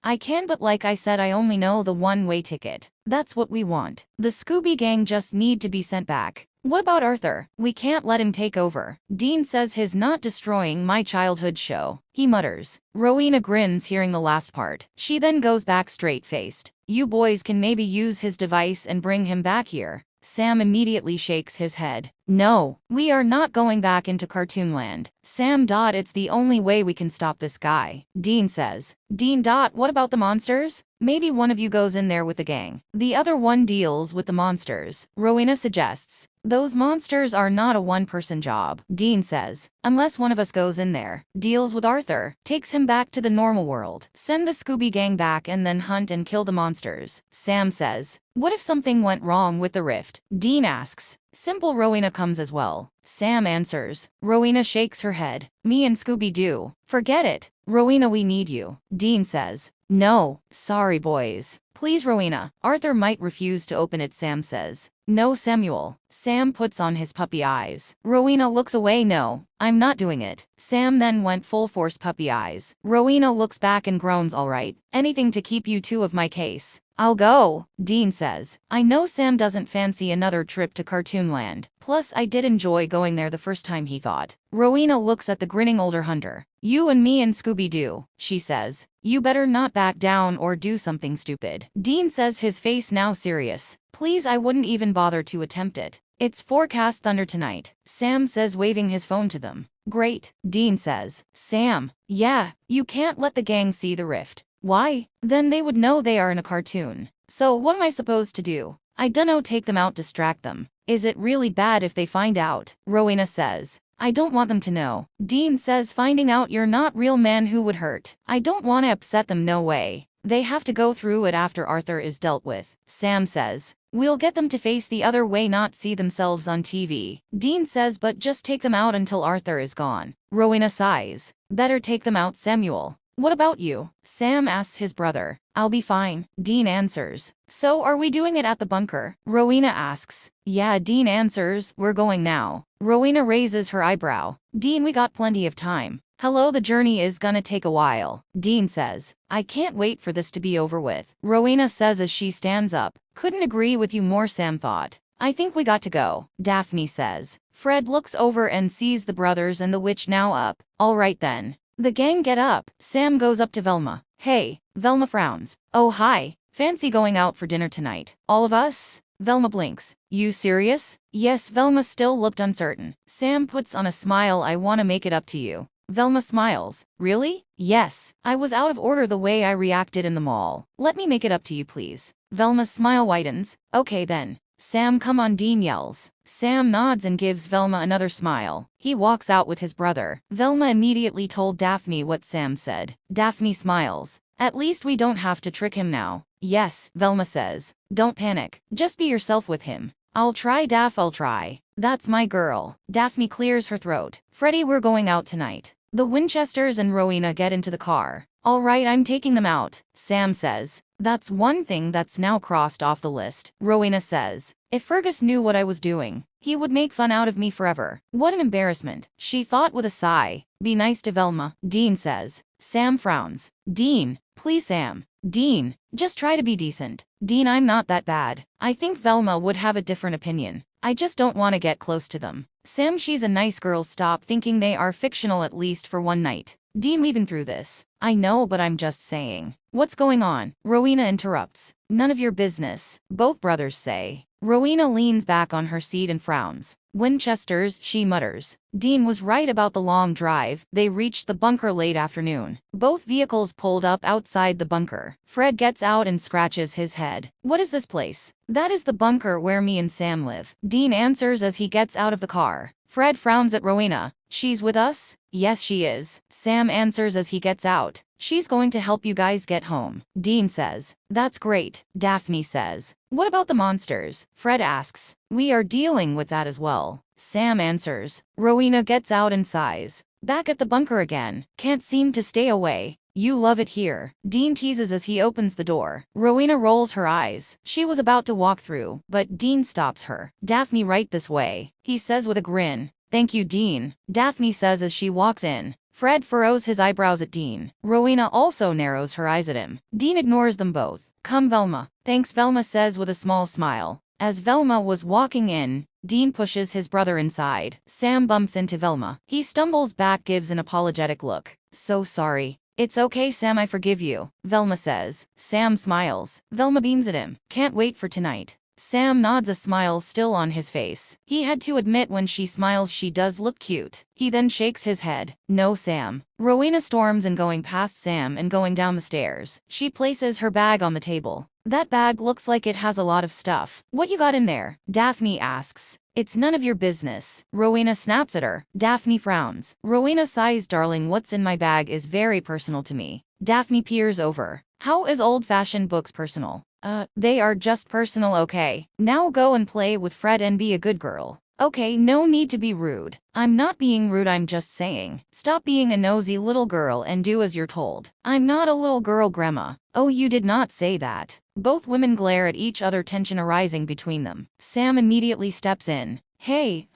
I can, but like I said, I only know the one-way ticket. That's what we want. The Scooby Gang just need to be sent back. What about Arthur? We can't let him take over. Dean says he's not destroying my childhood show. He mutters. Rowena grins hearing the last part. She then goes back straight-faced. You boys can maybe use his device and bring him back here. Sam immediately shakes his head. No, we are not going back into Cartoonland. Sam. It's the only way we can stop this guy. Dean says. Dean. What about the monsters? Maybe one of you goes in there with the gang. The other one deals with the monsters. Rowena suggests. Those monsters are not a one-person job. Dean says. Unless one of us goes in there, deals with Arthur, takes him back to the normal world, send the Scooby Gang back and then hunt and kill the monsters. Sam says. What if something went wrong with the rift? Dean asks. Simple. Rowena comes as well. Sam answers. Rowena shakes her head. Me and Scooby-Doo. Forget it. Rowena, we need you. Dean says. No, sorry boys. Please, Rowena. Arthur might refuse to open it, Sam says. No, Samuel. Sam puts on his puppy eyes. Rowena looks away. No, I'm not doing it. Sam then went full force puppy eyes. Rowena looks back and groans. All right, anything to keep you two of my case. I'll go, Dean says. I know Sam doesn't fancy another trip to Cartoonland. Plus, I did enjoy going there the first time, he thought. Rowena looks at the grinning older hunter. You and me and Scooby-Doo, she says. You better not back down or do something stupid. Dean says, his face now serious. Please, I wouldn't even bother to attempt it. It's forecast thunder tonight, Sam says, waving his phone to them. Great, Dean says. Sam. Yeah, you can't let the gang see the rift. Why? Then they would know they are in a cartoon. So what am I supposed to do? I dunno, take them out, distract them. Is it really bad if they find out? Rowena says. I don't want them to know. Dean says, finding out you're not real man who would hurt. I don't want to upset them, no way. They have to go through it after Arthur is dealt with. Sam says. We'll get them to face the other way, not see themselves on TV. Dean says, but just take them out until Arthur is gone. Rowena sighs. Better take them out, Samuel. What about you? Sam asks his brother. I'll be fine, Dean answers. So are we doing it at the bunker? Rowena asks. Yeah, Dean answers. We're going now. Rowena raises her eyebrow. Dean, we got plenty of time. Hello, the journey is gonna take a while. Dean says. I can't wait for this to be over with. Rowena says as she stands up. Couldn't agree with you more, Sam thought. I think we got to go, Daphne says. Fred looks over and sees the brothers and the witch now up. All right then. The gang get up. Sam goes up to Velma. Hey. Velma frowns. Oh hi. Fancy going out for dinner tonight? All of us? Velma blinks. You serious? Yes. Velma still looked uncertain. Sam puts on a smile. I wanna make it up to you. Velma smiles. Really? Yes. I was out of order the way I reacted in the mall. Let me make it up to you, please. Velma's smile widens. Okay then. Sam, come on, Dean yells. Sam nods and gives Velma another smile. He walks out with his brother. Velma immediately told Daphne what Sam said. Daphne smiles. At least we don't have to trick him now. Yes, Velma says. Don't panic. Just be yourself with him. I'll try, Daph, I'll try. That's my girl. Daphne clears her throat. Freddie, we're going out tonight. The Winchesters and Rowena get into the car. All right, I'm taking them out, Sam says. That's one thing that's now crossed off the list, Rowena says. If Fergus knew what I was doing, he would make fun out of me forever. What an embarrassment, she thought with a sigh. Be nice to Velma, Dean says. Sam frowns. Dean, please Sam. Dean, just try to be decent. Dean, I'm not that bad. I think Velma would have a different opinion. I just don't want to get close to them. Sam, she's a nice girl. Stop thinking they are fictional, at least for one night. Dean, we've been through this. I know, but I'm just saying. What's going on? Rowena interrupts. None of your business, both brothers say. Rowena leans back on her seat and frowns. Winchesters, she mutters. Dean was right about the long drive. They reached the bunker late afternoon. Both vehicles pulled up outside the bunker. Fred gets out and scratches his head. What is this place? That is the bunker where me and Sam live, Dean answers as he gets out of the car. Fred frowns at Rowena. She's with us? Yes, she is, Sam answers as he gets out. She's going to help you guys get home, Dean says. That's great, Daphne says. What about the monsters? Fred asks. We are dealing with that as well, Sam answers. Rowena gets out and sighs. Back at the bunker again. Can't seem to stay away. You love it here, Dean teases as he opens the door. Rowena rolls her eyes. She was about to walk through, but Dean stops her. Daphne, right this way, he says with a grin. Thank you, Dean, Daphne says as she walks in. Fred furrows his eyebrows at Dean. Rowena also narrows her eyes at him. Dean ignores them both. Come, Velma. Thanks, Velma says with a small smile. As Velma was walking in, Dean pushes his brother inside. Sam bumps into Velma. He stumbles back, gives an apologetic look. So sorry. It's okay, Sam, I forgive you, Velma says. Sam smiles. Velma beams at him. Can't wait for tonight. Sam nods, a smile still on his face. He had to admit when she smiles she does look cute. He then shakes his head. No, Sam. Rowena storms in, going past Sam and going down the stairs. She places her bag on the table. That bag looks like it has a lot of stuff. What you got in there? Daphne asks. It's none of your business. Rowena snaps at her. Daphne frowns. Rowena sighs. Darling, what's in my bag is very personal to me. Daphne peers over. How is old-fashioned books personal? They are just personal, okay? Now go and play with Fred and be a good girl. Okay, no need to be rude. I'm not being rude, I'm just saying. Stop being a nosy little girl and do as you're told. I'm not a little girl, Grandma. Oh, you did not say that. Both women glare at each other, tension arising between them. Sam immediately steps in. Hey,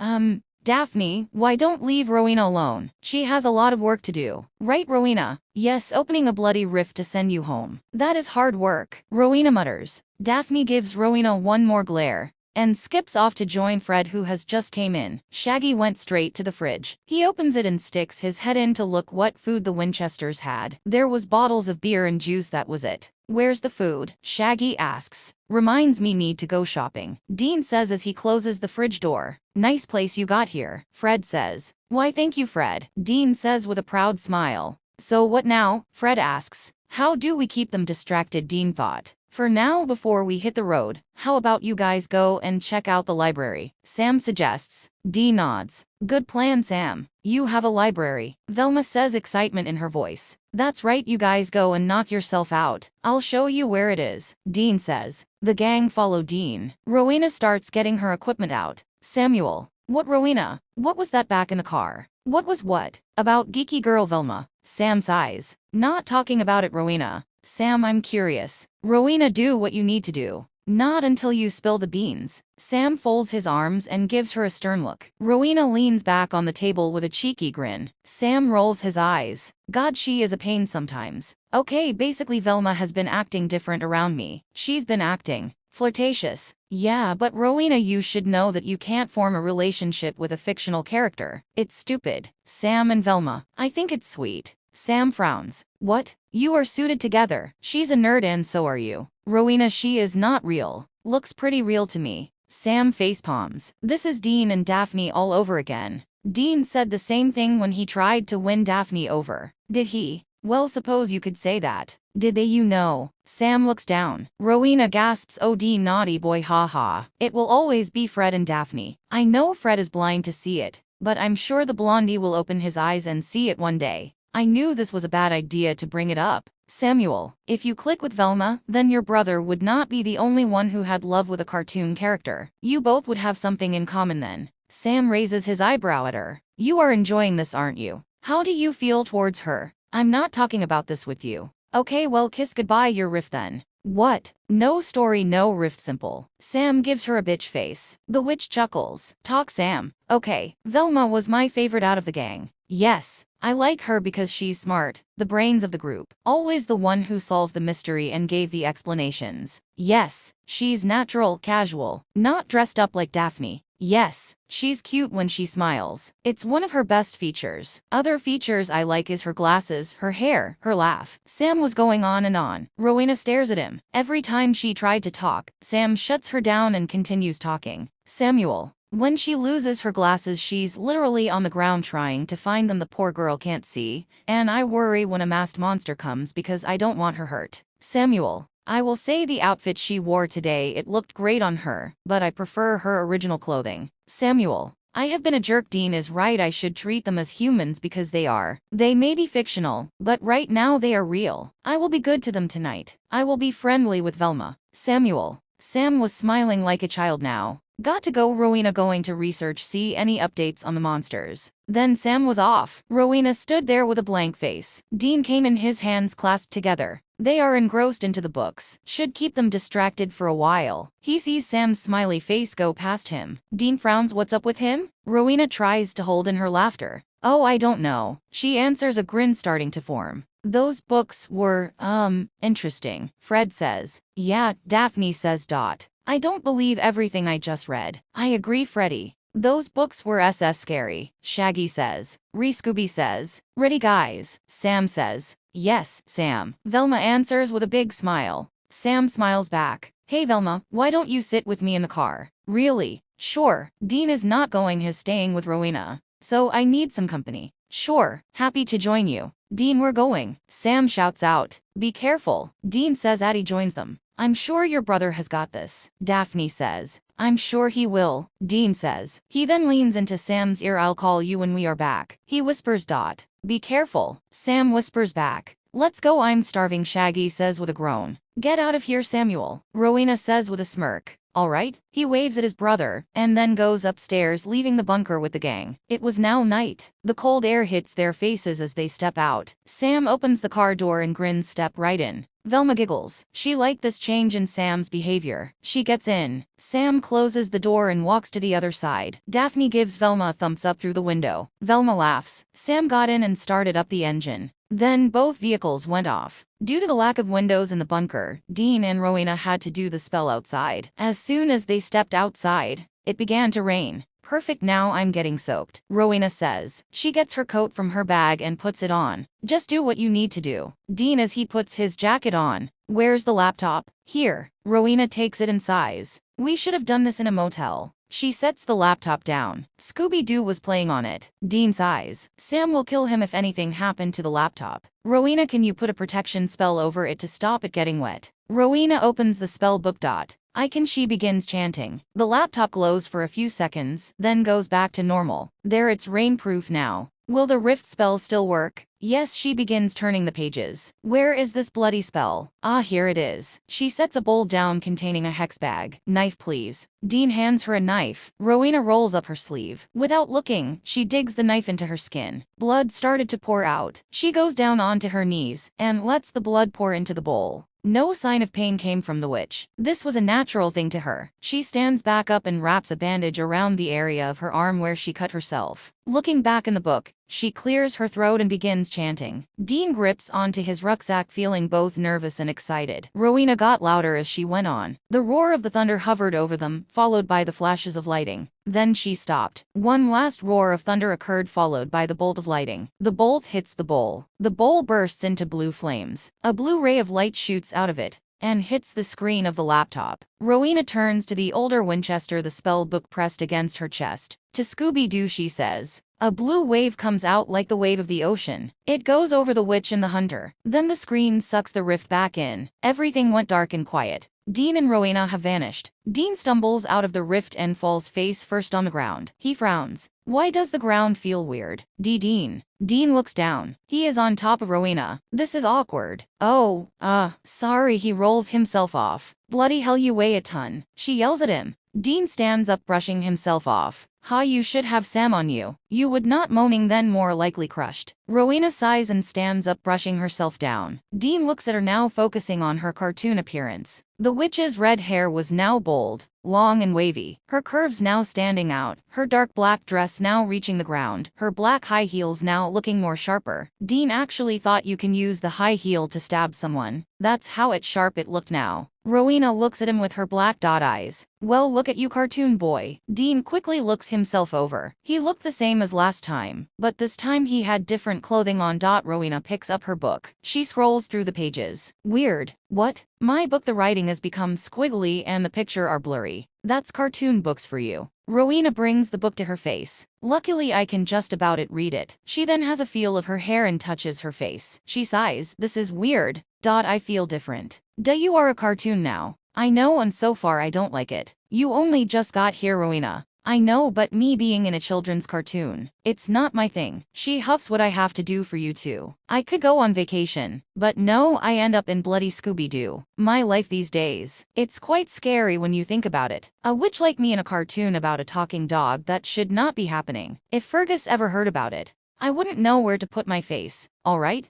Daphne, why don't leave Rowena alone? She has a lot of work to do. Right, Rowena? Yes, opening a bloody rift to send you home. That is hard work, Rowena mutters. Daphne gives Rowena one more glare and skips off to join Fred, who has just came in. Shaggy went straight to the fridge. He opens it and sticks his head in to look what food the Winchesters had. There was bottles of beer and juice, that was it. Where's the food? Shaggy asks. Reminds me, need to go shopping, Dean says as he closes the fridge door. Nice place you got here, Fred says. Why thank you, Fred, Dean says with a proud smile. So what now? Fred asks. How do we keep them distracted? Dean thought. For now, before we hit the road, how about you guys go and check out the library? Sam suggests. Dean nods. Good plan, Sam. You have a library. Velma says, excitement in her voice. That's right, you guys go and knock yourself out. I'll show you where it is, Dean says. The gang follow Dean. Rowena starts getting her equipment out. Samuel. What, Rowena? What was that back in the car? What was what? About geeky girl Velma. Sam sighs. Not talking about it, Rowena. Sam, I'm curious. Rowena, do what you need to do. Not until you spill the beans. Sam folds his arms and gives her a stern look. Rowena leans back on the table with a cheeky grin. Sam rolls his eyes. God, she is a pain sometimes. Okay, basically Velma has been acting different around me. She's been acting flirtatious. Yeah, but Rowena, you should know that you can't form a relationship with a fictional character. It's stupid. Sam and Velma. I think it's sweet. Sam frowns. What? You are suited together. She's a nerd and so are you. Rowena, she is not real. Looks pretty real to me. Sam facepalms. This is Dean and Daphne all over again. Dean said the same thing when he tried to win Daphne over. Did he? Well, suppose you could say that. Did they, you know? Sam looks down. Rowena gasps, oh Dean, naughty boy, haha. It will always be Fred and Daphne. I know Fred is blind to see it, but I'm sure the blondie will open his eyes and see it one day. I knew this was a bad idea to bring it up. Samuel, if you click with Velma, then your brother would not be the only one who had love with a cartoon character. You both would have something in common then. Sam raises his eyebrow at her. You are enjoying this, aren't you? How do you feel towards her? I'm not talking about this with you. Okay, well, kiss goodbye your riff then. What? No story, no riff, simple. Sam gives her a bitch face. The witch chuckles. Talk, Sam. Okay, Velma was my favorite out of the gang. Yes, I like her because she's smart, the brains of the group, always the one who solved the mystery and gave the explanations. Yes, she's natural, casual, not dressed up like Daphne. Yes, she's cute when she smiles. It's one of her best features. Other features I like is her glasses, her hair, her laugh. Sam was going on and on. Rowena stares at him. Every time she tried to talk, Sam shuts her down and continues talking. Samuel. When she loses her glasses, she's literally on the ground trying to find them. The poor girl can't see, and I worry when a masked monster comes because I don't want her hurt. Samuel. I will say the outfit she wore today, it looked great on her, but I prefer her original clothing. Samuel. I have been a jerk. Dean is right, I should treat them as humans because they are. They may be fictional, but right now they are real. I will be good to them tonight. I will be friendly with Velma. Samuel. Sam was smiling like a child now. Got to go. Rowena going to research, see any updates on the monsters. Then Sam was off. Rowena stood there with a blank face. Dean came in, his hands clasped together. They are engrossed into the books. Should keep them distracted for a while. He sees Sam's smiley face go past him. Dean frowns. What's up with him? Rowena tries to hold in her laughter. Oh, I don't know. She answers, a grin starting to form. Those books were, interesting. Fred says. Yeah, Daphne says. I don't believe everything I just read. I agree, Freddy. Those books were scary. Shaggy says. Scooby says. Ready, guys? Sam says. Yes, Sam. Velma answers with a big smile. Sam smiles back. Hey Velma, why don't you sit with me in the car? Really? Sure. Dean is not going, he's staying with Rowena. So I need some company. Sure, happy to join you. Dean, we're going. Sam shouts out. Be careful. Dean says. Addie joins them. I'm sure your brother has got this. Daphne says. I'm sure he will. Dean says. He then leans into Sam's ear. I'll call you when we are back. He whispers. Be careful. Sam whispers back. Let's go, I'm starving. Shaggy says with a groan. Get out of here, Samuel. Rowena says with a smirk. All right. He waves at his brother, and then goes upstairs, leaving the bunker with the gang. It was now night. The cold air hits their faces as they step out. Sam opens the car door and grins. Step right in. Velma giggles. She liked this change in Sam's behavior. She gets in. Sam closes the door and walks to the other side. Daphne gives Velma a thumbs up through the window. Velma laughs. Sam got in and started up the engine. Then both vehicles went off. Due to the lack of windows in the bunker, Dean and Rowena had to do the spell outside. As soon as they stepped outside, it began to rain. Perfect, now I'm getting soaked, Rowena says. She gets her coat from her bag and puts it on. Just do what you need to do. Dean, as he puts his jacket on. Where's the laptop? Here. Rowena takes it and sighs. We should have done this in a motel. She sets the laptop down. Scooby-Doo was playing on it. Dean sighs. Sam will kill him if anything happened to the laptop. Rowena, can you put a protection spell over it to stop it getting wet? Rowena opens the spell book. I can. She begins chanting. The laptop glows for a few seconds, then goes back to normal. There, it's rainproof now. Will the rift spell still work? Yes. She begins turning the pages. Where is this bloody spell? Ah, here it is. She sets a bowl down containing a hex bag. Knife, please. Dean hands her a knife. Rowena rolls up her sleeve. Without looking, she digs the knife into her skin. Blood started to pour out. She goes down onto her knees and lets the blood pour into the bowl. No sign of pain came from the witch. This was a natural thing to her. She stands back up and wraps a bandage around the area of her arm where she cut herself. Looking back in the book, she clears her throat and begins chanting. Dean grips onto his rucksack, feeling both nervous and excited. Rowena got louder as she went on. The roar of the thunder hovered over them, followed by the flashes of lightning. Then she stopped. One last roar of thunder occurred, followed by the bolt of lightning. The bolt hits the bowl. The bowl bursts into blue flames. A blue ray of light shoots out of it and hits the screen of the laptop. Rowena turns to the older Winchester, the spell book pressed against her chest. To Scooby-Doo, she says. A blue wave comes out like the wave of the ocean. It goes over the witch and the hunter. Then the screen sucks the rift back in. Everything went dark and quiet. Dean and Rowena have vanished. Dean stumbles out of the rift and falls face first on the ground. He frowns. Why does the ground feel weird? Dean. Dean looks down. He is on top of Rowena. This is awkward. Oh, sorry. He rolls himself off. Bloody hell, you weigh a ton. She yells at him. Dean stands up, brushing himself off. Ha, you should have Sam on you. You would not, moaning, then more likely crushed. Rowena sighs and stands up, brushing herself down. Dean looks at her now, focusing on her cartoon appearance. The witch's red hair was now bold, long and wavy, her curves now standing out, her dark black dress now reaching the ground, her black high heels now looking more sharper. Dean actually thought you can use the high heel to stab someone. That's how sharp it looked now. Rowena looks at him with her black eyes. Well, look at you, cartoon boy. Dean quickly looks himself over. He looked the same as last time, but this time he had different clothing on. Rowena picks up her book. She scrolls through the pages. Weird. What? My book, the writing has become squiggly and the picture are blurry. That's cartoon books for you. Rowena brings the book to her face. Luckily, I can just about read it. She then has a feel of her hair and touches her face. She sighs. This is weird. I feel different. You are a cartoon now. I know, and so far I don't like it. You only just got here, Rowena. I know, but me being in a children's cartoon, it's not my thing. She huffs. What I have to do for you too. I could go on vacation, but no, I end up in bloody Scooby-Doo. My life these days. It's quite scary when you think about it. A witch like me in a cartoon about a talking dog, that should not be happening. If Fergus ever heard about it, I wouldn't know where to put my face. All right,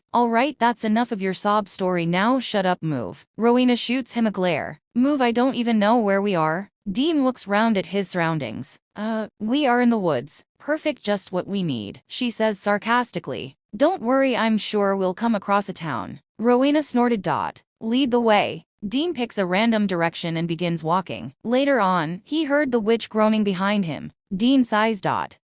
that's enough of your sob story now. Shut up, move. Rowena shoots him a glare. Move, I don't even know where we are. Dean looks round at his surroundings. We are in the woods. Perfect, just what we need, she says sarcastically. Don't worry, I'm sure we'll come across a town. Rowena snorted. Lead the way. Dean picks a random direction and begins walking. Later on, he heard the witch groaning behind him. Dean sighs.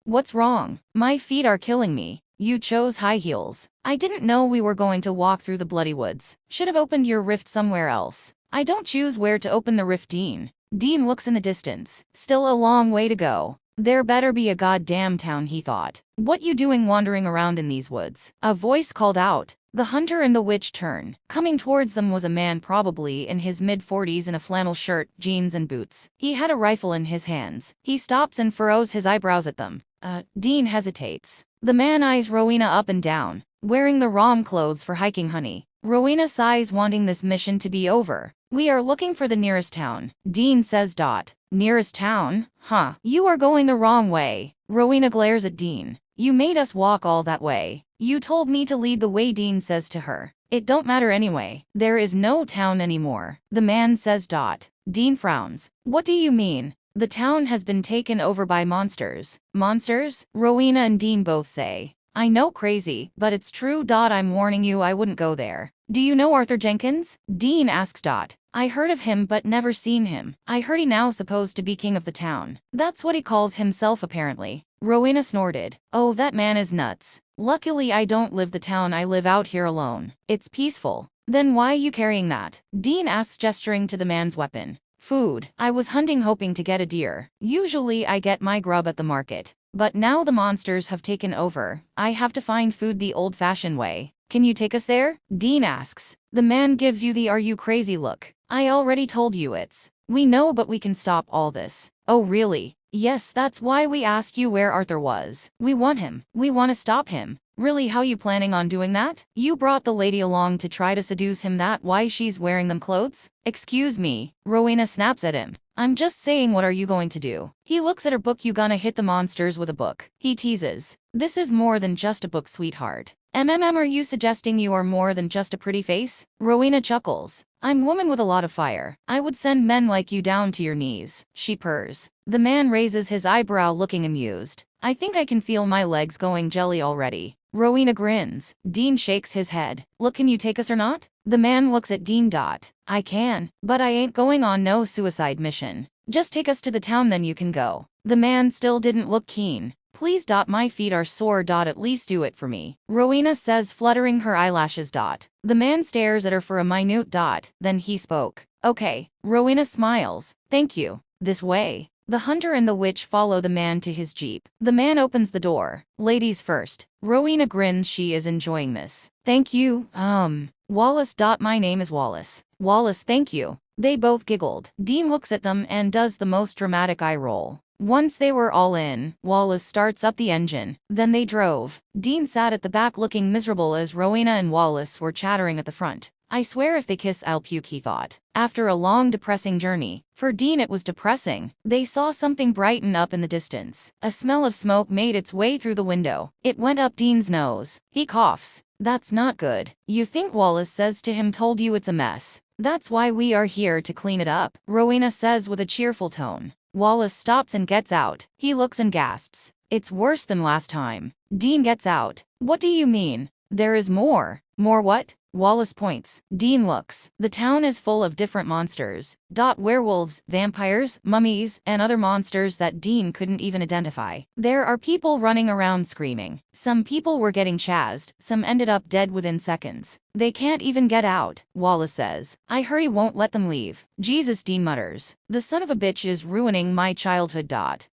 What's wrong? My feet are killing me. You chose high heels. I didn't know we were going to walk through the bloody woods. Should have opened your rift somewhere else. I don't choose where to open the rift, Dean. Dean looks in the distance. Still a long way to go. There better be a goddamn town, he thought. What you doing wandering around in these woods? A voice called out. The hunter and the witch turn. Coming towards them was a man probably in his mid-40s in a flannel shirt, jeans and boots. He had a rifle in his hands. He stops and furrows his eyebrows at them. Dean hesitates. The man eyes Rowena up and down. Wearing the wrong clothes for hiking, honey. Rowena sighs, wanting this mission to be over. We are looking for the nearest town. Dean says. Nearest town? Huh. You are going the wrong way. Rowena glares at Dean. You made us walk all that way. You told me to lead the way, Dean says to her. It don't matter anyway. There is no town anymore. The man says. Dean frowns. What do you mean? The town has been taken over by monsters. Monsters? Rowena and Dean both say. I know, crazy, but it's true. I'm warning you, I wouldn't go there. Do you know Arthur Jenkins? Dean asks. I heard of him but never seen him. I heard he now supposed to be king of the town. That's what he calls himself apparently. Rowena snorted. Oh, that man is nuts. Luckily I don't live the town, I live out here alone. It's peaceful. Then why you carrying that? Dean asks, gesturing to the man's weapon. Food. I was hunting hoping to get a deer. Usually I get my grub at the market. But now the monsters have taken over. I have to find food the old-fashioned way. Can you take us there? Dean asks. The man gives you the "are you crazy" look. I already told you it's. We know, but we can stop all this. Oh really? Yes, that's why we asked you where Arthur was. We want him. We want to stop him. Really, how you planning on doing that? You brought the lady along to try to seduce him, that why she's wearing them clothes? Excuse me. Rowena snaps at him. I'm just saying, what are you going to do? He looks at her book. You gonna hit the monsters with a book? He teases. This is more than just a book, sweetheart. Are you suggesting you are more than just a pretty face? Rowena chuckles. I'm a woman with a lot of fire. I would send men like you down to your knees. She purrs. The man raises his eyebrow, looking amused. I think I can feel my legs going jelly already. Rowena grins. Dean shakes his head. Look, can you take us or not? The man looks at Dean. I can, but I ain't going on no suicide mission. Just take us to the town, then you can go. The man still didn't look keen. Please. My feet are sore. At least do it for me. Rowena says, fluttering her eyelashes. The man stares at her for a minute. Then he spoke. Okay. Rowena smiles. Thank you. This way. The hunter and the witch follow the man to his jeep. The man opens the door. Ladies first. Rowena grins. She is enjoying this. Thank you, Wallace. My name is Wallace. Wallace, thank you. They both giggled. Dean looks at them and does the most dramatic eye roll. Once they were all in, Wallace starts up the engine. Then they drove. Dean sat at the back looking miserable as Rowena and Wallace were chattering at the front. I swear if they kiss I'll puke, he thought. After a long depressing journey, for Dean it was depressing, they saw something brighten up in the distance. A smell of smoke made its way through the window. It went up Dean's nose. He coughs. That's not good. You think, Wallace says to him, told you it's a mess. That's why we are here, to clean it up, Rowena says with a cheerful tone. Wallace stops and gets out. He looks and gasps. It's worse than last time. Dean gets out. What do you mean? There is more. More what? Wallace points. Dean looks. The town is full of different monsters. Werewolves, vampires, mummies, and other monsters that Dean couldn't even identify. There are people running around screaming. Some people were getting chased. Some ended up dead within seconds. They can't even get out, Wallace says. I heard he won't let them leave. Jesus, Dean mutters. The son of a bitch is ruining my childhood.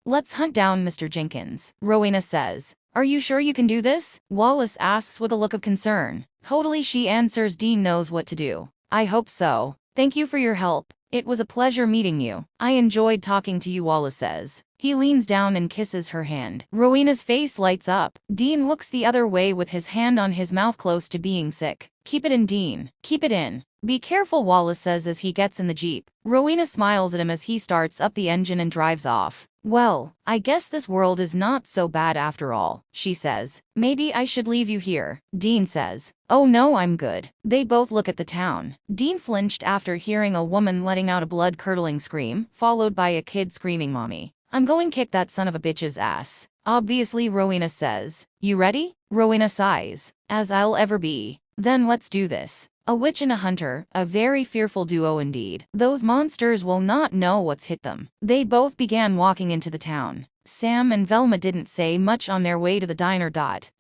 Let's hunt down Mr. Jenkins, Rowena says. Are you sure you can do this? Wallace asks with a look of concern. Totally, she answers. Dean knows what to do. I hope so. Thank you for your help. It was a pleasure meeting you. I enjoyed talking to you, Wallace says. He leans down and kisses her hand. Rowena's face lights up. Dean looks the other way with his hand on his mouth, close to being sick. Keep it in, Dean. Keep it in. Be careful, Wallace says as he gets in the jeep. Rowena smiles at him as he starts up the engine and drives off. Well, I guess this world is not so bad after all, she says. Maybe I should leave you here, Dean says. Oh no, I'm good. They both look at the town. Dean flinched after hearing a woman letting out a blood-curdling scream, followed by a kid screaming, Mommy. I'm going to kick that son of a bitch's ass. Obviously, Rowena says. You ready? Rowena sighs. As I'll ever be. Then let's do this. A witch and a hunter, a very fearful duo indeed. Those monsters will not know what's hit them. They both began walking into the town. Sam and Velma didn't say much on their way to the diner.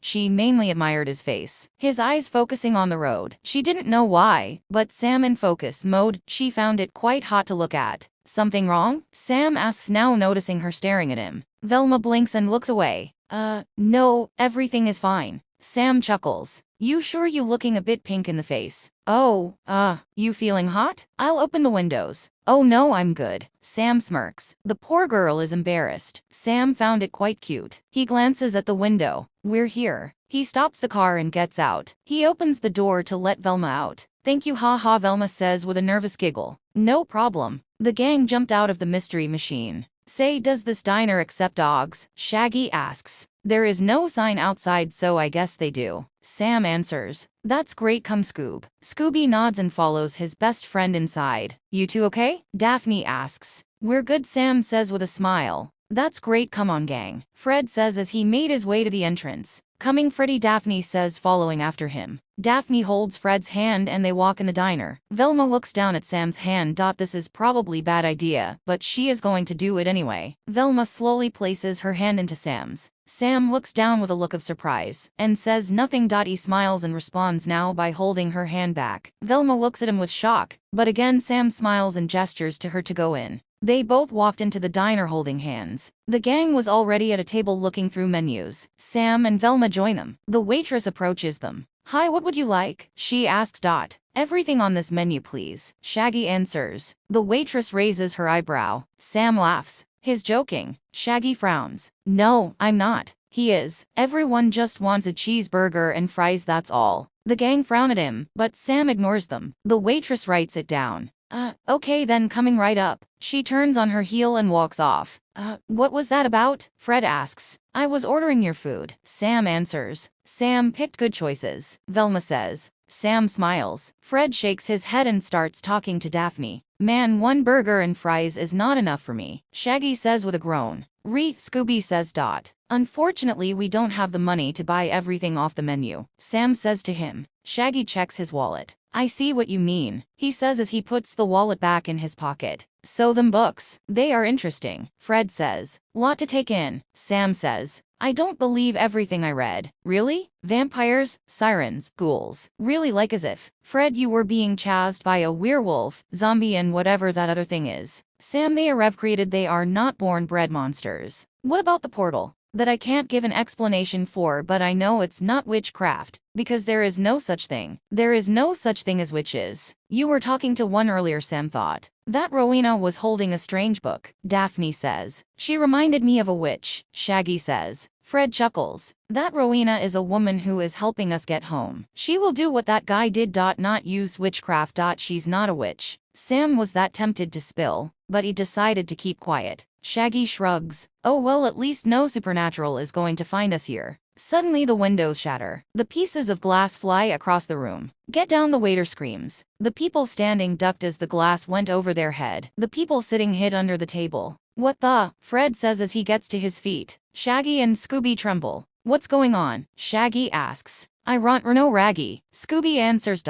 She mainly admired his face. His eyes focusing on the road. She didn't know why, but Sam in focus mode, she found it quite hot to look at. Something wrong? Sam asks, now noticing her staring at him. Velma blinks and looks away. No, everything is fine. Sam chuckles. You sure you looking a bit pink in the face? Oh, you feeling hot? I'll open the windows. Oh no, I'm good. Sam smirks. The poor girl is embarrassed. Sam found it quite cute. He glances at the window. We're here. He stops the car and gets out. He opens the door to let Velma out. Thank you, haha, Velma says with a nervous giggle. No problem. The gang jumped out of the mystery machine. Say, does this diner accept dogs? Shaggy asks. There is no sign outside, so I guess they do. Sam answers. That's great, come Scoob. Scooby nods and follows his best friend inside. You two okay? Daphne asks. We're good, Sam says with a smile. That's great, come on gang, Fred says as he made his way to the entrance. Coming Freddy, Daphne says, following after him. Daphne holds Fred's hand and they walk in the diner. Velma looks down at Sam's hand. This is probably bad idea, but she is going to do it anyway. Velma slowly places her hand into Sam's. Sam looks down with a look of surprise and says nothing. He smiles and responds now by holding her hand back. Velma looks at him with shock, but again Sam smiles and gestures to her to go in. They both walked into the diner holding hands. The gang was already at a table looking through menus. Sam and Velma join them. The waitress approaches them. "Hi, what would you like?" she asks. "Everything on this menu, please," Shaggy answers. The waitress raises her eyebrow. Sam laughs. He's joking. Shaggy frowns. "No, I'm not." He is. "Everyone just wants a cheeseburger and fries, that's all." The gang frown at him, but Sam ignores them. The waitress writes it down. Okay then, coming right up." She turns on her heel and walks off. What was that about?" Fred asks. "I was ordering your food," Sam answers. "Sam picked good choices," Velma says. Sam smiles. Fred shakes his head and starts talking to Daphne. "Man, one burger and fries is not enough for me," Shaggy says with a groan. Scooby says. "Unfortunately, we don't have the money to buy everything off the menu," Sam says to him. Shaggy checks his wallet. "I see what you mean," he says as he puts the wallet back in his pocket. "So them books, they are interesting," Fred says. "Lot to take in," Sam says. "I don't believe everything I read." "Really? Vampires, sirens, ghouls. Really, like as if, Fred, you were being chased by a werewolf, zombie and whatever that other thing is." Sam, "They are Rev created, they are not born-bred monsters." "What about the portal?" "That I can't give an explanation for, but I know it's not witchcraft, because there is no such thing. There is no such thing as witches." "You were talking to one earlier," Sam thought. "That Rowena was holding a strange book," Daphne says. "She reminded me of a witch," Shaggy says. Fred chuckles. "That Rowena is a woman who is helping us get home. She will do what that guy did. Not use witchcraft. She's not a witch." Sam was that tempted to spill, but he decided to keep quiet. Shaggy shrugs. "Oh well, at least no supernatural is going to find us here." Suddenly the windows shatter. The pieces of glass fly across the room. "Get down," the waiter screams. The people standing ducked as the glass went over their head. The people sitting hid under the table. "What the?" Fred says as he gets to his feet. Shaggy and Scooby tremble. "What's going on?" Shaggy asks. "I want no Raggy," Scooby answers.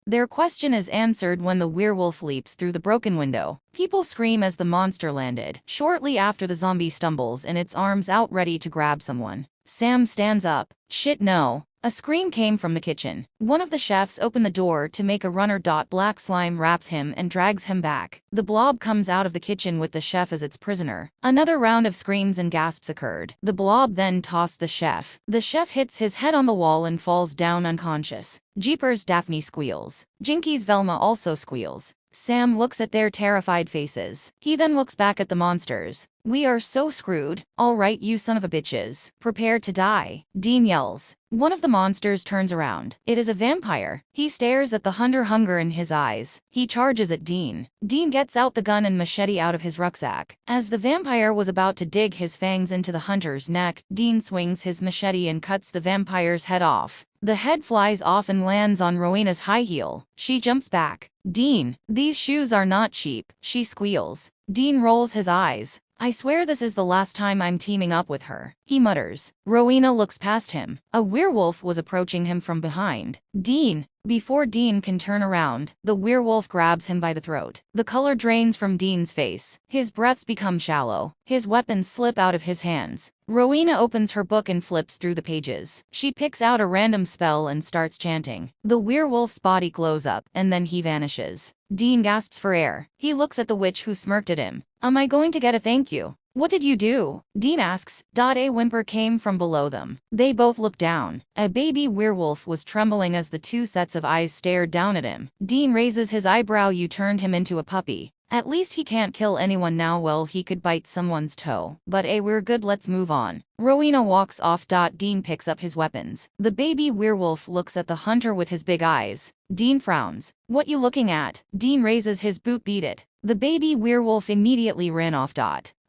Their question is answered when the werewolf leaps through the broken window. People scream as the monster landed. Shortly after, the zombie stumbles in its arms out ready to grab someone. Sam stands up. "Shit, no." A scream came from the kitchen. One of the chefs opened the door to make a runner. Black slime wraps him and drags him back. The blob comes out of the kitchen with the chef as its prisoner. Another round of screams and gasps occurred. The blob then tossed the chef. The chef hits his head on the wall and falls down unconscious. "Jeepers," Daphne squeals. Jinkies, Velma also squeals. Sam looks at their terrified faces. He then looks back at the monsters. "We are so screwed. All right, you son of a bitches. Prepare to die," Dean yells. One of the monsters turns around. It is a vampire. He stares at the hunter, hunger in his eyes. He charges at Dean. Dean gets out the gun and machete out of his rucksack. As the vampire was about to dig his fangs into the hunter's neck, Dean swings his machete and cuts the vampire's head off. The head flies off and lands on Rowena's high heel. She jumps back. "Dean, these shoes are not cheap," she squeals. Dean rolls his eyes. "I swear this is the last time I'm teaming up with her," he mutters. Rowena looks past him. A werewolf was approaching him from behind. "Dean!" Before Dean can turn around, the werewolf grabs him by the throat. The color drains from Dean's face. His breaths become shallow. His weapons slip out of his hands. Rowena opens her book and flips through the pages. She picks out a random spell and starts chanting. The werewolf's body glows up, and then he vanishes. Dean gasps for air. He looks at the witch, who smirked at him. "Am I going to get a thank you?" "What did you do?" Dean asks. A whimper came from below them. They both looked down. A baby werewolf was trembling as the two sets of eyes stared down at him. Dean raises his eyebrow. "You turned him into a puppy. At least he can't kill anyone now. Well, he could bite someone's toe. But we're good, let's move on." Rowena walks off. Dean picks up his weapons. The baby werewolf looks at the hunter with his big eyes. Dean frowns. "What you looking at?" Dean raises his boot. "Beat it." The baby werewolf immediately ran off.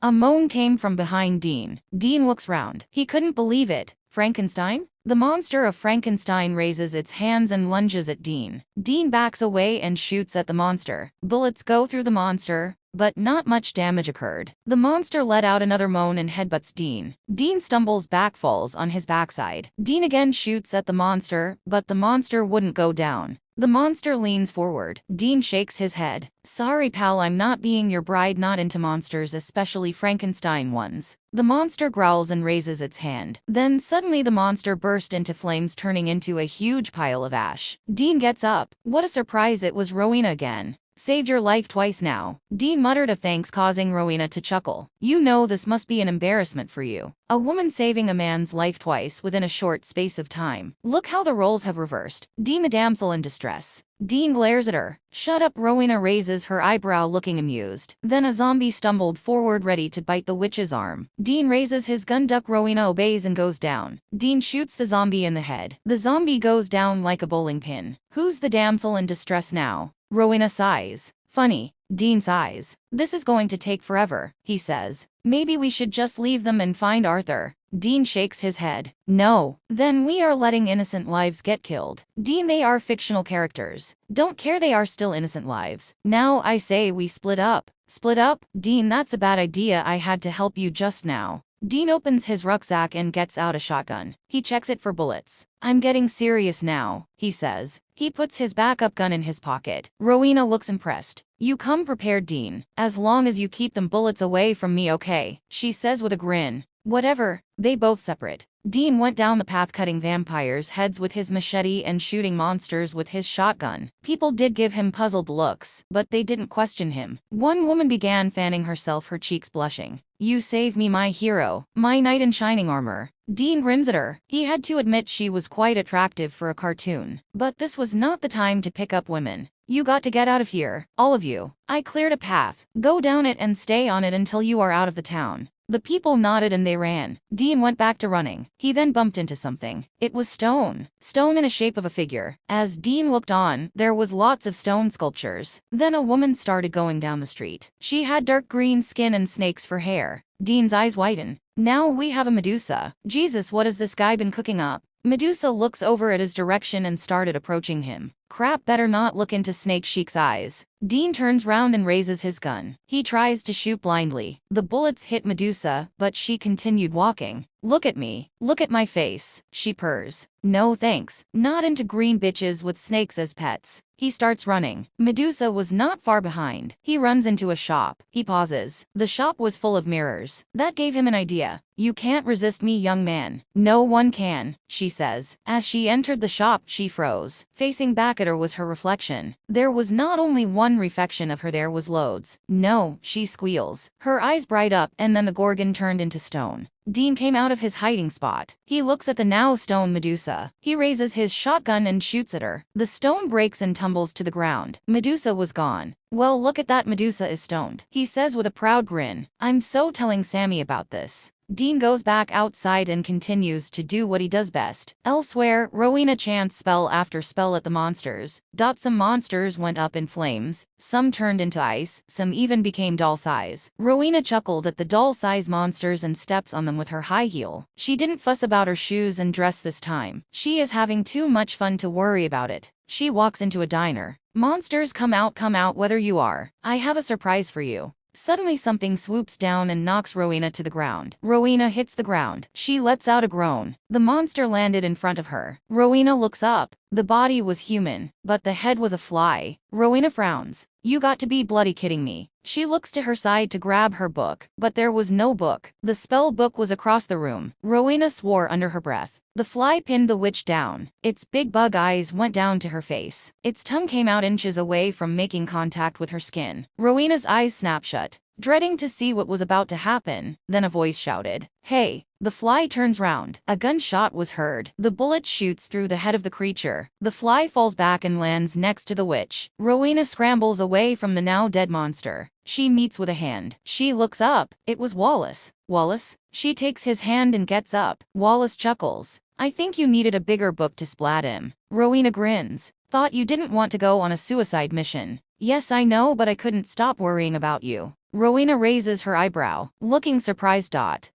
A moan came from behind Dean. Dean looks round. He couldn't believe it. "Frankenstein?" The monster of Frankenstein raises its hands and lunges at Dean. Dean backs away and shoots at the monster. Bullets go through the monster, but not much damage occurred. The monster let out another moan and headbutts Dean. Dean stumbles back, falls on his backside. Dean again shoots at the monster, but the monster wouldn't go down. The monster leans forward. Dean shakes his head. Sorry pal, I'm not being your bride, not into monsters, especially Frankenstein ones. The monster growls and raises its hand. Then suddenly the monster burst into flames, turning into a huge pile of ash. Dean gets up. What a surprise, it was Rowena again. Saved your life twice now. Dean muttered a thanks, causing Rowena to chuckle. You know this must be an embarrassment for you. A woman saving a man's life twice within a short space of time. Look how the roles have reversed. Dean the damsel in distress. Dean glares at her. Shut up, Rowena raises her eyebrow, looking amused. Then a zombie stumbled forward, ready to bite the witch's arm. Dean raises his gun, duck. Rowena obeys and goes down. Dean shoots the zombie in the head. The zombie goes down like a bowling pin. Who's the damsel in distress now? Rowena sighs. Funny. Dean sighs. This is going to take forever, he says. Maybe we should just leave them and find Arthur. Dean shakes his head. No. Then we are letting innocent lives get killed. Dean, they are fictional characters. Don't care, they are still innocent lives. Now I say we split up. Split up? Dean, that's a bad idea, I had to help you just now. Dean opens his rucksack and gets out a shotgun. He checks it for bullets. I'm getting serious now, he says. He puts his backup gun in his pocket. Rowena looks impressed. You come prepared, Dean. As long as you keep them bullets away from me, okay? She says with a grin. Whatever. They both separate. Dean went down the path, cutting vampires' heads with his machete and shooting monsters with his shotgun. People did give him puzzled looks, but they didn't question him. One woman began fanning herself, her cheeks blushing. You save me, my hero, my knight in shining armor. Dean grins at her. He had to admit she was quite attractive for a cartoon. But this was not the time to pick up women. You got to get out of here, all of you. I cleared a path. Go down it and stay on it until you are out of the town. The people nodded and they ran. Dean went back to running. He then bumped into something. It was stone. Stone in the shape of a figure. As Dean looked on, there was lots of stone sculptures. Then a woman started going down the street. She had dark green skin and snakes for hair. Dean's eyes widen. Now we have a Medusa. Jesus, what has this guy been cooking up? Medusa looks over at his direction and started approaching him. Crap, better not look into Snake Sheik's eyes. Dean turns round and raises his gun. He tries to shoot blindly. The bullets hit Medusa, but she continued walking. Look at me. Look at my face, she purrs. No thanks. Not into green bitches with snakes as pets. He starts running. Medusa was not far behind. He runs into a shop. He pauses. The shop was full of mirrors. That gave him an idea. You can't resist me, young man. No one can, she says. As she entered the shop, she froze. Facing back at her was her reflection. There was not only one reflection of her, there was loads. No, she squeals. Her eyes bright up, and then the Gorgon turned into stone. Dean came out of his hiding spot. He looks at the now stone Medusa. He raises his shotgun and shoots at her. The stone breaks and tumbles to the ground. Medusa was gone. Well, look at that, Medusa is stoned, he says with a proud grin. I'm so telling Sammy about this. Dean goes back outside and continues to do what he does best. Elsewhere, Rowena chants spell after spell at the monsters. Some monsters went up in flames, some turned into ice, some even became doll size. Rowena chuckled at the doll size monsters and steps on them with her high heel. She didn't fuss about her shoes and dress this time. She is having too much fun to worry about it. She walks into a diner. Monsters, come out whether you are. I have a surprise for you. Suddenly something swoops down and knocks Rowena to the ground. Rowena hits the ground. She lets out a groan. The monster landed in front of her. Rowena looks up. The body was human, but the head was a fly. Rowena frowns. You got to be bloody kidding me. She looks to her side to grab her book, but there was no book. The spell book was across the room. Rowena swore under her breath. The fly pinned the witch down. Its big bug eyes went down to her face. Its tongue came out inches away from making contact with her skin. Rowena's eyes snapped shut, dreading to see what was about to happen. Then a voice shouted, "Hey!" The fly turns round. A gunshot was heard. The bullet shoots through the head of the creature. The fly falls back and lands next to the witch. Rowena scrambles away from the now dead monster. She meets with a hand. She looks up. It was Wallace. Wallace? She takes his hand and gets up. Wallace chuckles. I think you needed a bigger book to splat him. Rowena grins. Thought you didn't want to go on a suicide mission. Yes, I know, but I couldn't stop worrying about you. Rowena raises her eyebrow, looking surprised.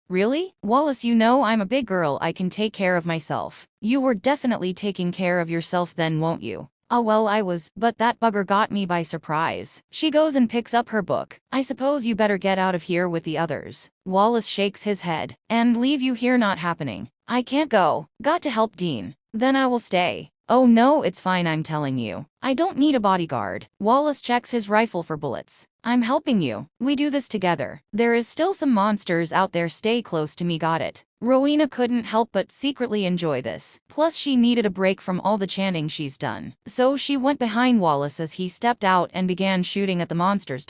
Really? Wallace, you know I'm a big girl, I can take care of myself. You were definitely taking care of yourself then, won't you? "Ah well I was, but that bugger got me by surprise." She goes and picks up her book. "I suppose you better get out of here with the others." Wallace shakes his head. "And leave you here not happening. I can't go. Got to help Dean." "Then I will stay." "Oh no, it's fine I'm telling you. I don't need a bodyguard." Wallace checks his rifle for bullets. "I'm helping you. We do this together. There is still some monsters out there, stay close to me, got it?" Rowena couldn't help but secretly enjoy this. Plus she needed a break from all the chanting she's done. So she went behind Wallace as he stepped out and began shooting at the monsters.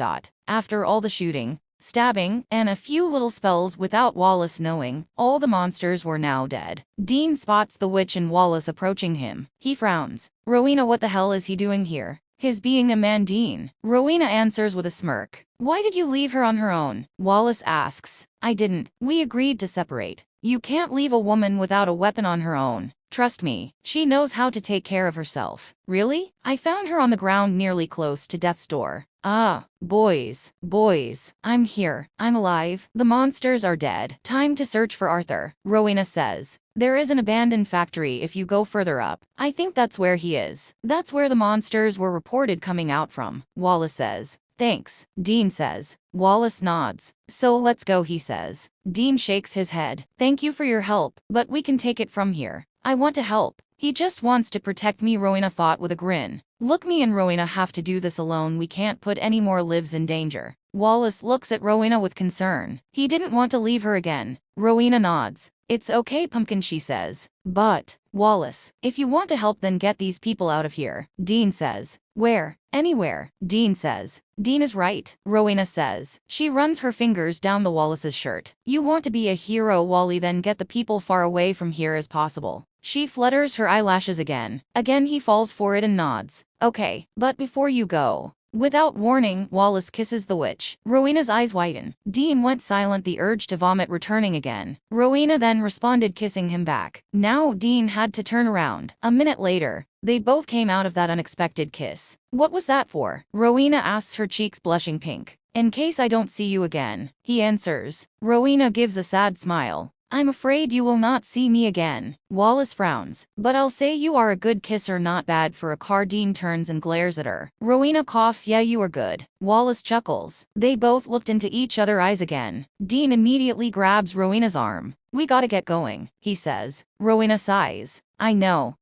After all the shooting, stabbing, and a few little spells without Wallace knowing, all the monsters were now dead. Dean spots the witch and Wallace approaching him. He frowns. "Rowena, what the hell is he doing here?" "His being a man, Dean." Rowena answers with a smirk. "Why did you leave her on her own?" Wallace asks. "I didn't. We agreed to separate." "You can't leave a woman without a weapon on her own. Trust me, she knows how to take care of herself." "Really? I found her on the ground nearly close to death's door." "Ah, boys, I'm here. I'm alive. The monsters are dead. Time to search for Arthur." Rowena says. "There is an abandoned factory if you go further up. I think that's where he is." "That's where the monsters were reported coming out from," Wallace says. "Thanks," Dean says. Wallace nods. "So let's go," he says. Dean shakes his head. "Thank you for your help, but we can take it from here." "I want to help. He just wants to protect me," Rowena thought with a grin. "Look, me and Rowena have to do this alone. We can't put any more lives in danger." Wallace looks at Rowena with concern. He didn't want to leave her again. Rowena nods. "It's okay, Pumpkin," she says. "But, Wallace, if you want to help then get these people out of here," Dean says. "Where?" "Anywhere," Dean says. "Dean is right," Rowena says. She runs her fingers down the Wallace's shirt. "You want to be a hero, Wally, then get the people far away from here as possible." She flutters her eyelashes again. Again he falls for it and nods. "Okay, but before you go." Without warning, Wallace kisses the witch. Rowena's eyes widen. Dean went silent, the urge to vomit returning again. Rowena then responded, kissing him back. Now Dean had to turn around. A minute later, they both came out of that unexpected kiss. "What was that for?" Rowena asks, her cheeks blushing pink. "In case I don't see you again," he answers. Rowena gives a sad smile. "I'm afraid you will not see me again." Wallace frowns. "But I'll say you are a good kisser, not bad for a car." Dean turns and glares at her. Rowena coughs. "Yeah, you are good." Wallace chuckles. They both looked into each other's eyes again. Dean immediately grabs Rowena's arm. "We gotta get going," he says. Rowena sighs. I know.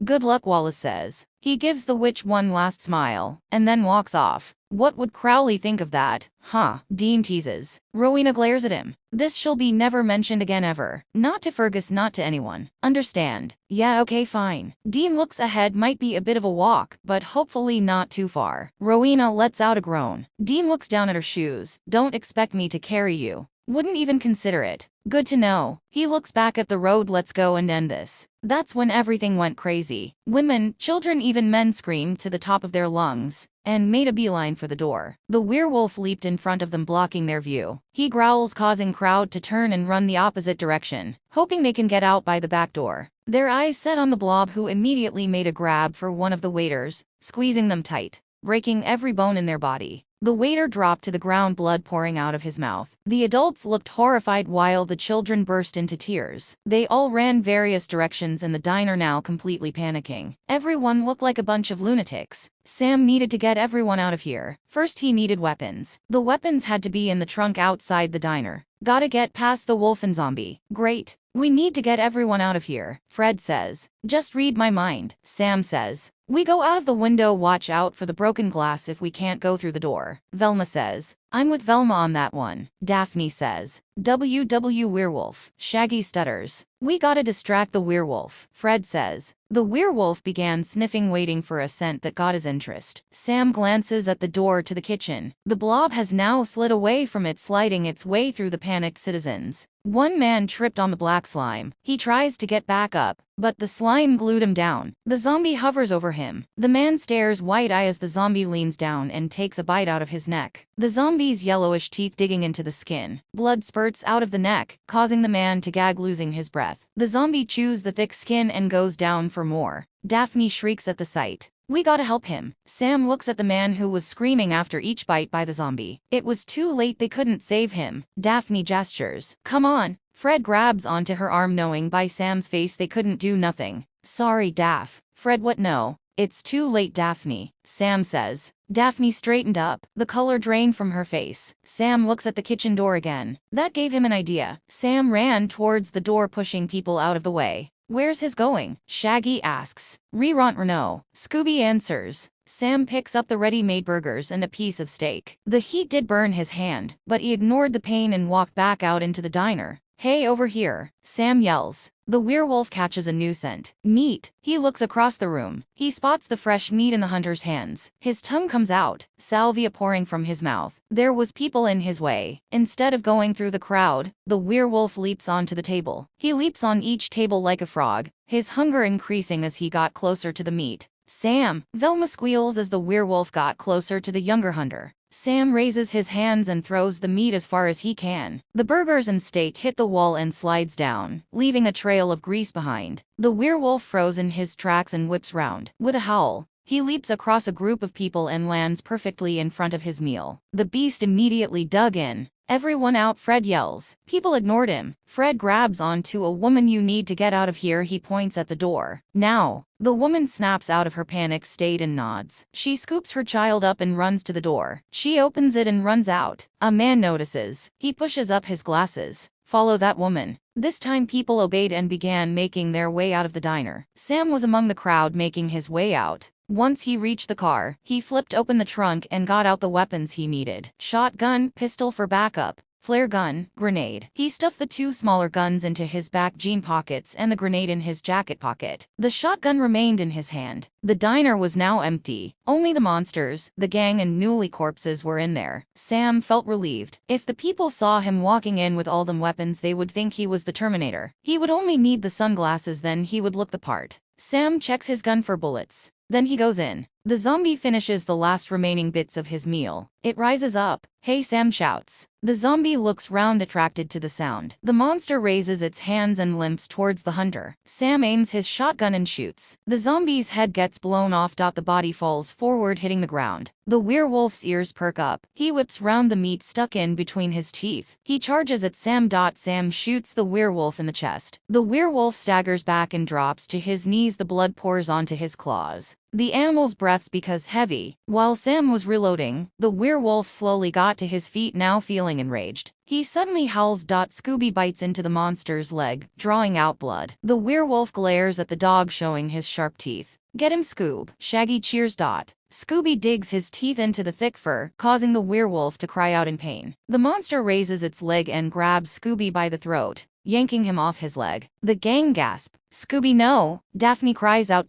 Good luck," Wallace says. He gives the witch one last smile, and then walks off. "What would Crowley think of that, huh?" Dean teases. Rowena glares at him. "This shall be never mentioned again ever. Not to Fergus, not to anyone. Understand?" "Yeah, okay, fine." Dean looks ahead. Might be a bit of a walk, but hopefully not too far. Rowena lets out a groan. Dean looks down at her shoes. "Don't expect me to carry you." "Wouldn't even consider it." "Good to know." He looks back at the road. "Let's go and end this." That's when everything went crazy. Women, children, even men screamed to the top of their lungs and made a beeline for the door. The werewolf leaped in front of them, blocking their view. He growls, causing crowd to turn and run the opposite direction, hoping they can get out by the back door. Their eyes set on the blob, who immediately made a grab for one of the waiters, squeezing them tight, breaking every bone in their body. The waiter dropped to the ground, blood pouring out of his mouth. The adults looked horrified while the children burst into tears. They all ran various directions in the diner, now completely panicking. Everyone looked like a bunch of lunatics. Sam needed to get everyone out of here. First he needed weapons. The weapons had to be in the trunk outside the diner. "Gotta get past the wolf and zombie." "Great. We need to get everyone out of here," Fred says. "Just read my mind," Sam says. "We go out of the window. Watch out for the broken glass if we can't go through the door," Velma says. "I'm with Velma on that one," Daphne says. "WW werewolf," Shaggy stutters. "We gotta distract the werewolf," Fred says. The werewolf began sniffing, waiting for a scent that got his interest. Sam glances at the door to the kitchen. The blob has now slid away from it, sliding its way through the panicked citizens. One man tripped on the black slime. He tries to get back up, but the slime glued him down. The zombie hovers over him. The man stares wide-eyed as the zombie leans down and takes a bite out of his neck. The zombie's yellowish teeth digging into the skin. Blood spurts out of the neck, causing the man to gag, losing his breath. The zombie chews the thick skin and goes down for more. Daphne shrieks at the sight. "We gotta help him." Sam looks at the man, who was screaming after each bite by the zombie. It was too late, they couldn't save him. Daphne gestures. "Come on." Fred grabs onto her arm, knowing by Sam's face they couldn't do nothing. "Sorry, Daph." Fred, "What? No. "It's too late, Daphne," Sam says. Daphne straightened up, the color drained from her face. Sam looks at the kitchen door again. That gave him an idea. Sam ran towards the door, pushing people out of the way. "Where's his going?" Shaggy asks. "Reront Renault," Scooby answers. Sam picks up the ready-made burgers and a piece of steak. The heat did burn his hand, but he ignored the pain and walked back out into the diner. "Hey, over here," Sam yells. The werewolf catches a new scent. Meat. He looks across the room. He spots the fresh meat in the hunter's hands. His tongue comes out, salvia pouring from his mouth. There was people in his way. Instead of going through the crowd, the werewolf leaps onto the table. He leaps on each table like a frog, his hunger increasing as he got closer to the meat. "Sam!" Velma squeals as the werewolf got closer to the younger hunter. Sam raises his hands and throws the meat as far as he can. The burgers and steak hit the wall and slides down, leaving a trail of grease behind. The werewolf froze in his tracks and whips round. With a howl, he leaps across a group of people and lands perfectly in front of his meal. The beast immediately dug in. "Everyone out," Fred yells. People ignored him. Fred grabs onto a woman. "You need to get out of here," he points at the door. "Now." The woman snaps out of her panic state and nods. She scoops her child up and runs to the door. She opens it and runs out. A man notices. He pushes up his glasses. "Follow that woman." This time people obeyed and began making their way out of the diner. Sam was among the crowd making his way out. Once he reached the car, he flipped open the trunk and got out the weapons he needed. Shotgun, pistol for backup, flare gun, grenade. He stuffed the two smaller guns into his back jean pockets and the grenade in his jacket pocket. The shotgun remained in his hand. The diner was now empty. Only the monsters, the gang and newly corpses were in there. Sam felt relieved. If the people saw him walking in with all them weapons, they would think he was the Terminator. He would only need the sunglasses, then he would look the part. Sam checks his gun for bullets. Then he goes in. The zombie finishes the last remaining bits of his meal. It rises up. "Hey," Sam shouts. The zombie looks round, attracted to the sound. The monster raises its hands and limps towards the hunter. Sam aims his shotgun and shoots. The zombie's head gets blown off. The body falls forward, hitting the ground. The werewolf's ears perk up. He whips round, the meat stuck in between his teeth. He charges at Sam. Sam shoots the werewolf in the chest. The werewolf staggers back and drops to his knees. The blood pours onto his claws. The animal's breaths because heavy. While Sam was reloading, the werewolf slowly got to his feet, now feeling enraged. He suddenly howls. Scooby bites into the monster's leg, drawing out blood. The werewolf glares at the dog, showing his sharp teeth. "Get him, Scoob," Shaggy cheers. Scooby digs his teeth into the thick fur, causing the werewolf to cry out in pain. The monster raises its leg and grabs Scooby by the throat, yanking him off his leg. The gang gasp. "Scooby, no!" Daphne cries out.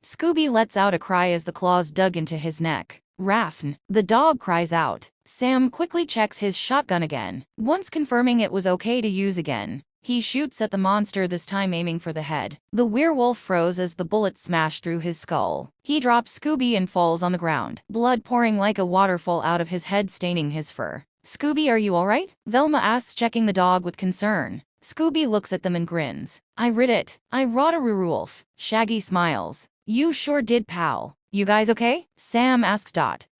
Scooby lets out a cry as the claws dug into his neck. "Raffn!" The dog cries out. Sam quickly checks his shotgun again. Once confirming it was okay to use again, he shoots at the monster, this time aiming for the head. The werewolf froze as the bullet smashed through his skull. He drops Scooby and falls on the ground, blood pouring like a waterfall out of his head, staining his fur. "Scooby, are you alright?" Velma asks, checking the dog with concern. Scooby looks at them and grins. "I rid it. I wrought a werewolf." Shaggy smiles. "You sure did, pal. You guys okay?" Sam asks.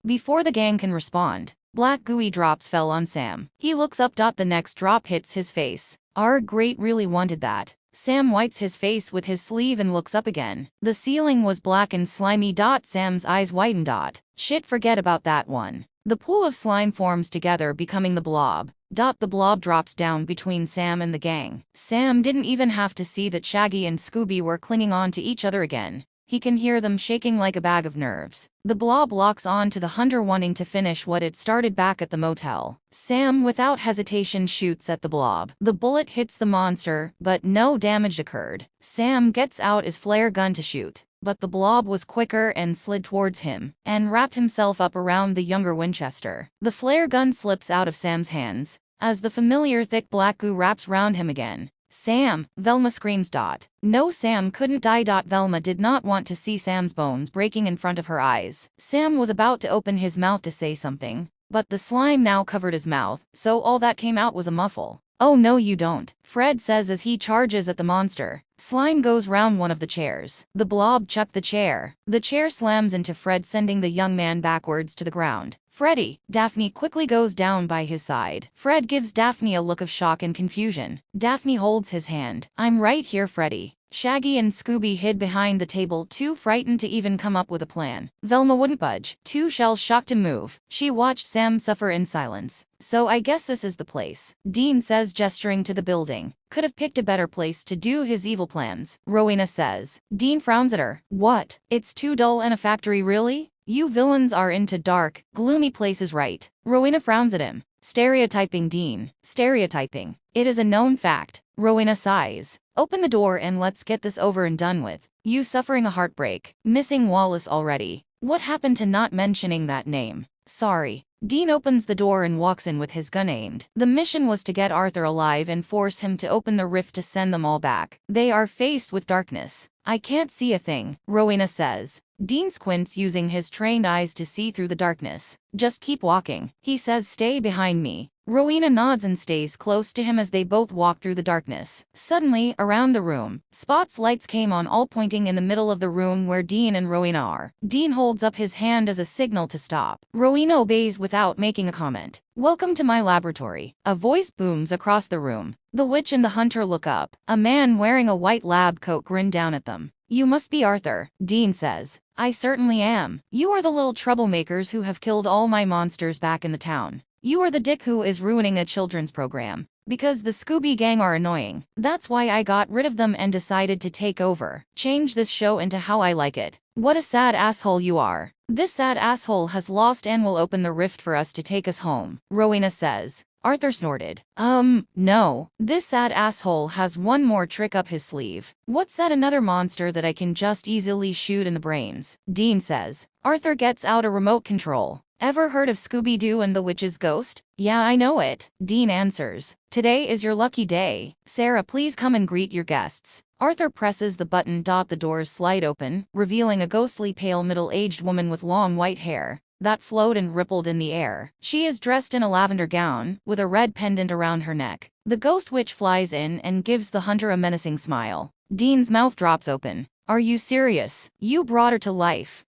Before the gang can respond, black gooey drops fell on Sam. He looks up. The next drop hits his face. "Our great, really wanted that." Sam wipes his face with his sleeve and looks up again. The ceiling was black and slimy. Sam's eyes widen. "Shit, forget about that one." The pool of slime forms together, becoming the blob. The blob drops down between Sam and the gang. Sam didn't even have to see that Shaggy and Scooby were clinging on to each other again. He can hear them shaking like a bag of nerves. The blob locks on to the hunter, wanting to finish what it started back at the motel. Sam, without hesitation, shoots at the blob. The bullet hits the monster, but no damage occurred. Sam gets out his flare gun to shoot, but the blob was quicker and slid towards him, and wrapped himself up around the younger Winchester. The flare gun slips out of Sam's hands, as the familiar thick black goo wraps round him again. "Sam!" Velma screams. No, Sam couldn't die. Velma did not want to see Sam's bones breaking in front of her eyes. Sam was about to open his mouth to say something, but the slime now covered his mouth, so all that came out was a muffle. "Oh no, you don't," Fred says as he charges at the monster. Slime goes round one of the chairs. The blob chucked the chair. The chair slams into Fred, sending the young man backwards to the ground. "Freddy!" Daphne quickly goes down by his side. Fred gives Daphne a look of shock and confusion. Daphne holds his hand. "I'm right here, Freddy." Shaggy and Scooby hid behind the table, too frightened to even come up with a plan. Velma wouldn't budge, too shell-shocked to move. She watched Sam suffer in silence. So I guess this is the place, Dean says, gesturing to the building. Could have picked a better place to do his evil plans, Rowena says. Dean frowns at her. What? It's too dull and a factory, really? You villains are into dark, gloomy places, right? Rowena frowns at him. Stereotyping, Dean. Stereotyping. It is a known fact. Rowena sighs. Open the door and let's get this over and done with. You suffering a heartbreak. Missing Wallace already. What happened to not mentioning that name? Sorry. Dean opens the door and walks in with his gun aimed. The mission was to get Arthur alive and force him to open the rift to send them all back. They are faced with darkness. I can't see a thing, Rowena says. Dean squints, using his trained eyes to see through the darkness. Just keep walking. He says, stay behind me. Rowena nods and stays close to him as they both walk through the darkness. Suddenly, around the room, spots lights came on, all pointing in the middle of the room where Dean and Rowena are. Dean holds up his hand as a signal to stop. Rowena obeys without making a comment. Welcome to my laboratory. A voice booms across the room. The witch and the hunter look up. A man wearing a white lab coat grinned down at them. You must be Arthur, Dean says. I certainly am. You are the little troublemakers who have killed all my monsters back in the town. You are the dick who is ruining a children's program. Because the Scooby Gang are annoying. That's why I got rid of them and decided to take over. Change this show into how I like it. What a sad asshole you are. This sad asshole has lost and will open the rift for us to take us home, Rowena says. Arthur snorted. No. This sad asshole has one more trick up his sleeve. What's that? Another monster that I can just easily shoot in the brains, Dean says. Arthur gets out a remote control. Ever heard of Scooby-Doo and the Witch's Ghost? Yeah, I know it, Dean answers. Today is your lucky day. Sarah, please come and greet your guests. Arthur presses the button. The doors slide open, revealing a ghostly pale middle-aged woman with long white hair that flowed and rippled in the air. She is dressed in a lavender gown, with a red pendant around her neck. The ghost witch flies in and gives the hunter a menacing smile. Dean's mouth drops open. Are you serious? You brought her to life.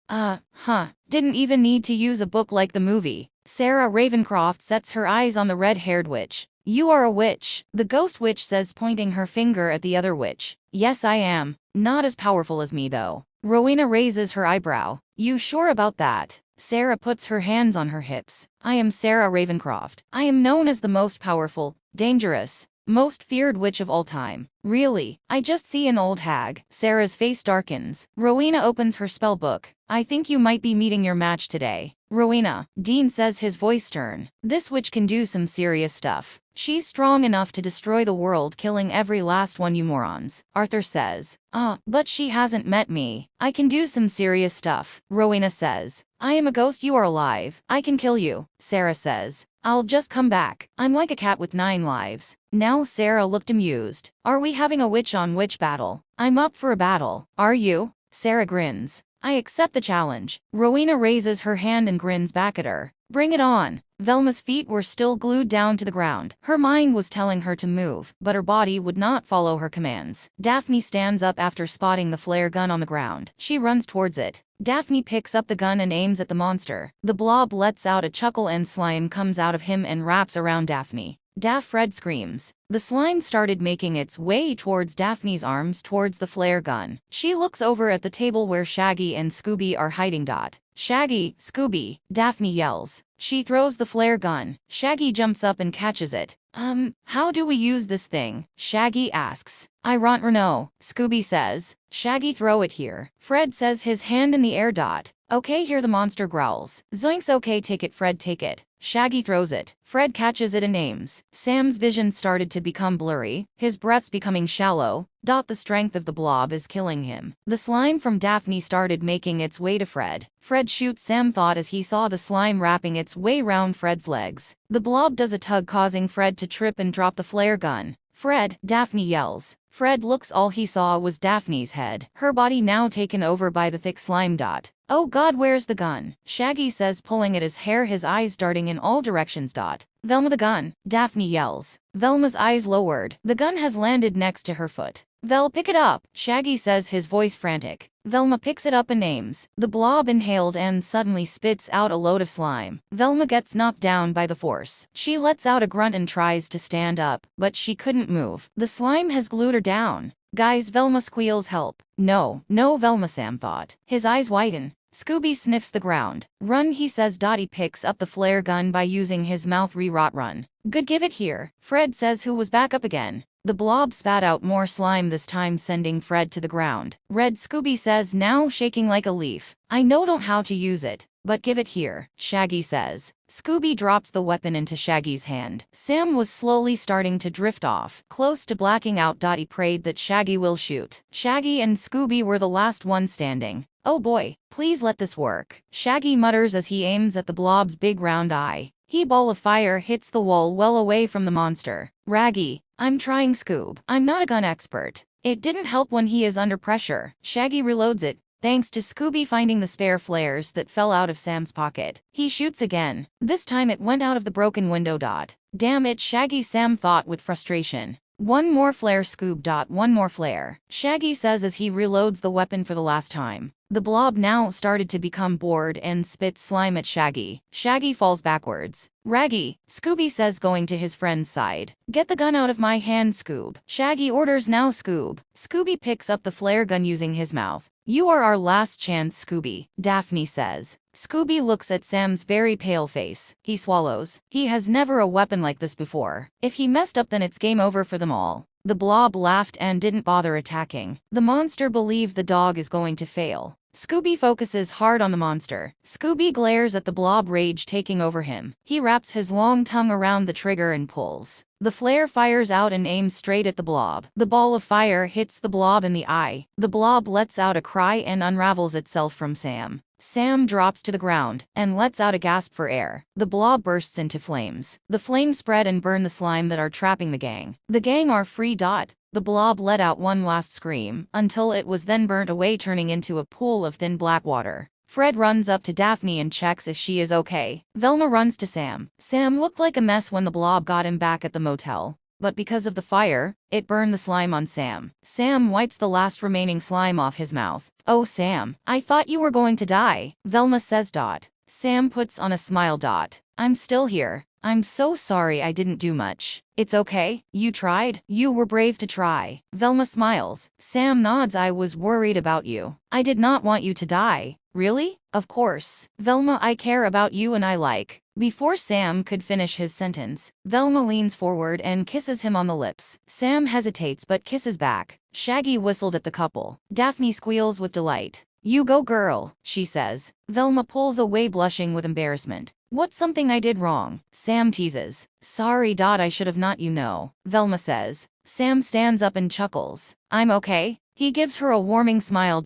Didn't even need to use a book like the movie. Sarah Ravencroft sets her eyes on the red-haired witch. You are a witch, the ghost witch says, pointing her finger at the other witch. Yes, I am. Not as powerful as me, though. Rowena raises her eyebrow. You sure about that? Sarah puts her hands on her hips. I am Sarah Ravencroft. I am known as the most powerful, dangerous, most feared witch of all time. Really? I just see an old hag. Sarah's face darkens. Rowena opens her spell book. I think you might be meeting your match today. Rowena, Dean says, his voice stern. This witch can do some serious stuff. She's strong enough to destroy the world, killing every last one, you morons. Arthur says. But she hasn't met me. I can do some serious stuff, Rowena says. I am a ghost, you are alive. I can kill you, Sarah says. I'll just come back. I'm like a cat with 9 lives. Now Sarah looked amused. Are we having a witch-on-witch battle? I'm up for a battle. Are you? Sarah grins. I accept the challenge. Rowena raises her hand and grins back at her. Bring it on. Velma's feet were still glued down to the ground. Her mind was telling her to move, but her body would not follow her commands. Daphne stands up after spotting the flare gun on the ground. She runs towards it. Daphne picks up the gun and aims at the monster. The blob lets out a chuckle and slime comes out of him and wraps around Daphne. Fred screams. The slime started making its way towards Daphne's arms, towards the flare gun. She looks over at the table where Shaggy and Scooby are hiding. Shaggy, Scooby, Daphne yells. She throws the flare gun. Shaggy jumps up and catches it. How do we use this thing? Shaggy asks. I don't know, Scooby says. Shaggy, throw it here. Fred says, his hand in the air. Okay, here, the monster growls. Zoinks, okay, take it, Fred, take it. Shaggy throws it. Fred catches it and aims. Sam's vision started to become blurry, his breath's becoming shallow. The strength of the blob is killing him. The slime from Daphne started making its way to Fred. Fred shoots, Sam thought as he saw the slime wrapping its way round Fred's legs. The blob does a tug, causing Fred to trip and drop the flare gun. Fred, Daphne yells. Fred looks, all he saw was Daphne's head, her body now taken over by the thick slime. Oh God, where's the gun? Shaggy says, pulling at his hair, his eyes darting in all directions. Velma, the gun, Daphne yells. Velma's eyes lowered. The gun has landed next to her foot. Vel, pick it up, Shaggy says, his voice frantic. Velma picks it up and aims. The blob inhaled and suddenly spits out a load of slime. Velma gets knocked down by the force. She lets out a grunt and tries to stand up, but she couldn't move. The slime has glued her down. Guys, Velma squeals help. No, no Velma, Sam thought. His eyes widen. Scooby sniffs the ground. Run, he says. Dottie picks up the flare gun by using his mouth. Run. Good, give it here, Fred says, who was back up again. The blob spat out more slime, this time sending Fred to the ground. Red, Scooby says, now shaking like a leaf. I don't how to use it, but give it here, Shaggy says. Scooby drops the weapon into Shaggy's hand. Sam was slowly starting to drift off, close to blacking out. Dottie prayed that Shaggy will shoot. Shaggy and Scooby were the last ones standing. Oh boy, please let this work, Shaggy mutters as he aims at the blob's big round eye. Ball of fire hits the wall well away from the monster. Raggy, I'm trying, Scoob. I'm not a gun expert. It didn't help when he is under pressure. Shaggy reloads it, thanks to Scooby finding the spare flares that fell out of Sam's pocket. He shoots again. This time it went out of the broken window. Damn it, Shaggy, Sam thought with frustration. One more flare, Scoob. One more flare, Shaggy says as he reloads the weapon for the last time. The blob now started to become bored and spits slime at Shaggy. Shaggy falls backwards. Raggy, Scooby says, going to his friend's side. Get the gun out of my hand, Scoob. Shaggy orders, now, Scoob. Scooby picks up the flare gun using his mouth. You are our last chance, Scooby, Daphne says. Scooby looks at Sam's very pale face. He swallows. He has never a weapon like this before. If he messed up, then it's game over for them all. The blob laughed and didn't bother attacking. The monster believed the dog is going to fail. Scooby focuses hard on the monster. Scooby glares at the blob, rage taking over him. He wraps his long tongue around the trigger and pulls. The flare fires out and aims straight at the blob. The ball of fire hits the blob in the eye. The blob lets out a cry and unravels itself from Sam. Sam drops to the ground and lets out a gasp for air. The blob bursts into flames. The flames spread and burn the slime that are trapping the gang. The gang are free. The blob let out one last scream, until it was then burnt away, turning into a pool of thin black water. Fred runs up to Daphne and checks if she is okay. Velma runs to Sam. Sam looked like a mess when the blob got him back at the motel, but because of the fire, it burned the slime on Sam. Sam wipes the last remaining slime off his mouth. Oh Sam, I thought you were going to die, Velma says. Sam puts on a smile. I'm still here. I'm so sorry I didn't do much. It's okay, you tried. You were brave to try. Velma smiles. Sam nods. I was worried about you. I did not want you to die. Really? Of course. Velma, I care about you and I like. Before Sam could finish his sentence, Velma leans forward and kisses him on the lips. Sam hesitates but kisses back. Shaggy whistled at the couple. Daphne squeals with delight. You go, girl, she says. Velma pulls away, blushing with embarrassment. What's something I did wrong? Sam teases. Sorry. I should have not, Velma says. Sam stands up and chuckles. I'm okay. He gives her a warming smile.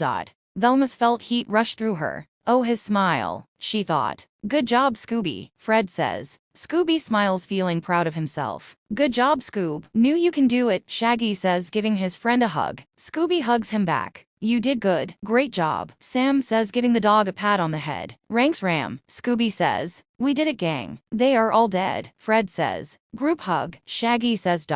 Velma's felt heat rush through her. Oh, his smile, she thought. Good job, Scooby, Fred says. Scooby smiles, feeling proud of himself. Good job, Scoob. Knew you can do it, Shaggy says, giving his friend a hug. Scooby hugs him back. You did good. Great job, Sam says, giving the dog a pat on the head. Ranks Ram, Scooby says. We did it, gang. They are all dead, Fred says. Group hug, Shaggy says.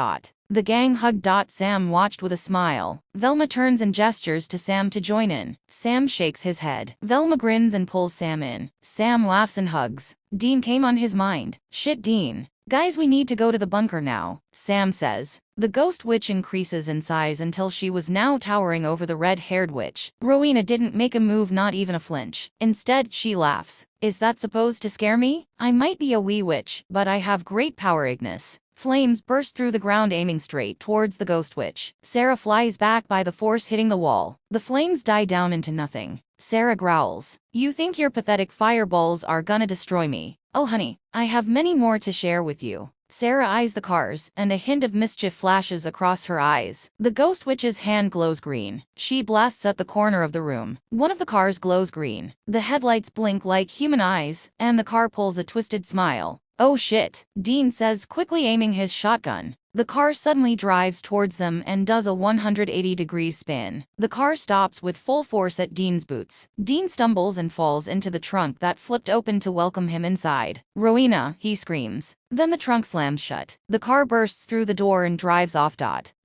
The gang hugged. Sam watched with a smile. Velma turns and gestures to Sam to join in. Sam shakes his head. Velma grins and pulls Sam in. Sam laughs and hugs. Dean came on his mind. Shit, Dean. Guys, we need to go to the bunker now, Sam says. The ghost witch increases in size until she was now towering over the red-haired witch. Rowena didn't make a move, not even a flinch. Instead, she laughs. Is that supposed to scare me? I might be a wee witch, but I have great power, Ignis. Flames burst through the ground, aiming straight towards the ghost witch. Sarah flies back by the force hitting the wall. The flames die down into nothing. Sarah growls. You think your pathetic fireballs are gonna destroy me? Oh honey, I have many more to share with you. Sarah eyes the cars, and a hint of mischief flashes across her eyes. The ghost witch's hand glows green. She blasts at the corner of the room. One of the cars glows green. The headlights blink like human eyes, and the car pulls a twisted smile. Oh shit, Dean says, quickly aiming his shotgun. The car suddenly drives towards them and does a 180-degree spin. The car stops with full force at Dean's boots. Dean stumbles and falls into the trunk that flipped open to welcome him inside. Rowena, he screams. Then the trunk slams shut. The car bursts through the door and drives off.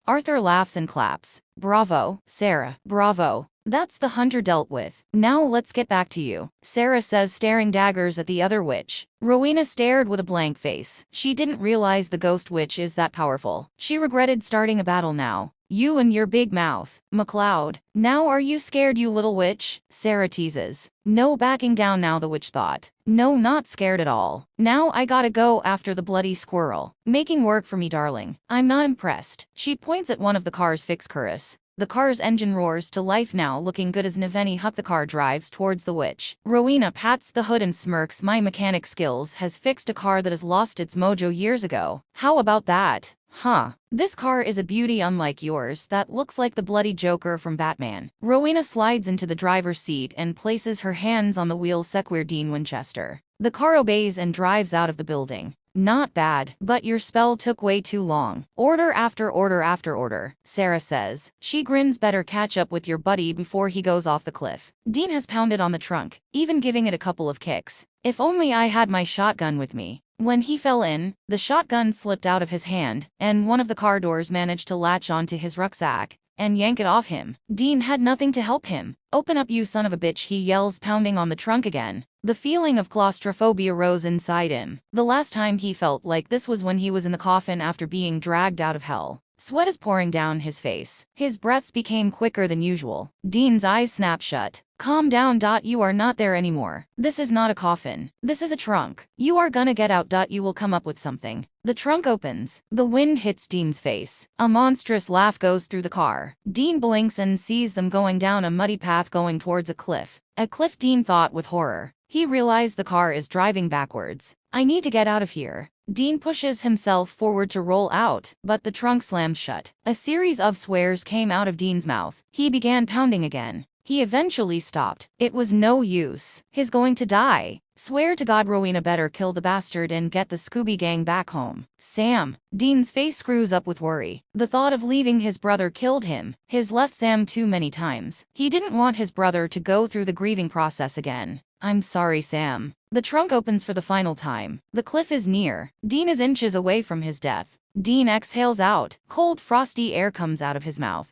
Arthur laughs and claps. Bravo, Sarah, bravo. That's the hunter dealt with. Now let's get back to you, Sarah says, staring daggers at the other witch. Rowena stared with a blank face. She didn't realize the ghost witch is that powerful. She regretted starting a battle now. You and your big mouth, McLeod. Now are you scared, you little witch? Sarah teases. No backing down now, the witch thought. No, not scared at all. Now I gotta go after the bloody squirrel. Making work for me, darling. I'm not impressed. She points at one of the car's fixed currus. The car's engine roars to life now, looking good as Naveni Huck. The car drives towards the witch. Rowena pats the hood and smirks. My mechanic skills has fixed a car that has lost its mojo years ago. How about that? Huh. This car is a beauty unlike yours that looks like the bloody Joker from Batman. Rowena slides into the driver's seat and places her hands on the wheel. Sequir Dean Winchester. The car obeys and drives out of the building. Not bad, but your spell took way too long. Order after order after order, Sarah says. She grins. Better catch up with your buddy before he goes off the cliff. Dean has pounded on the trunk, even giving it a couple of kicks. If only I had my shotgun with me. When he fell in, the shotgun slipped out of his hand, and one of the car doors managed to latch onto his rucksack and yank it off him. Dean had nothing to help him. Open up, you son of a bitch, he yells, pounding on the trunk again. The feeling of claustrophobia rose inside him. The last time he felt like this was when he was in the coffin after being dragged out of hell. Sweat is pouring down his face. His breaths became quicker than usual. Dean's eyes snap shut. Calm down. You are not there anymore. This is not a coffin. This is a trunk. You are gonna get out. You will come up with something. The trunk opens. The wind hits Dean's face. A monstrous laugh goes through the car. Dean blinks and sees them going down a muddy path going towards a cliff. A cliff, Dean thought with horror. He realized the car is driving backwards. I need to get out of here. Dean pushes himself forward to roll out, but the trunk slams shut. A series of swears came out of Dean's mouth. He began pounding again. He eventually stopped. It was no use. He's going to die. Swear to God, Rowena better kill the bastard and get the Scooby Gang back home. Sam. Dean's face screws up with worry. The thought of leaving his brother killed him. He's left Sam too many times. He didn't want his brother to go through the grieving process again. I'm sorry, Sam. The trunk opens for the final time. The cliff is near. Dean is inches away from his death. Dean exhales out. Cold, frosty air comes out of his mouth.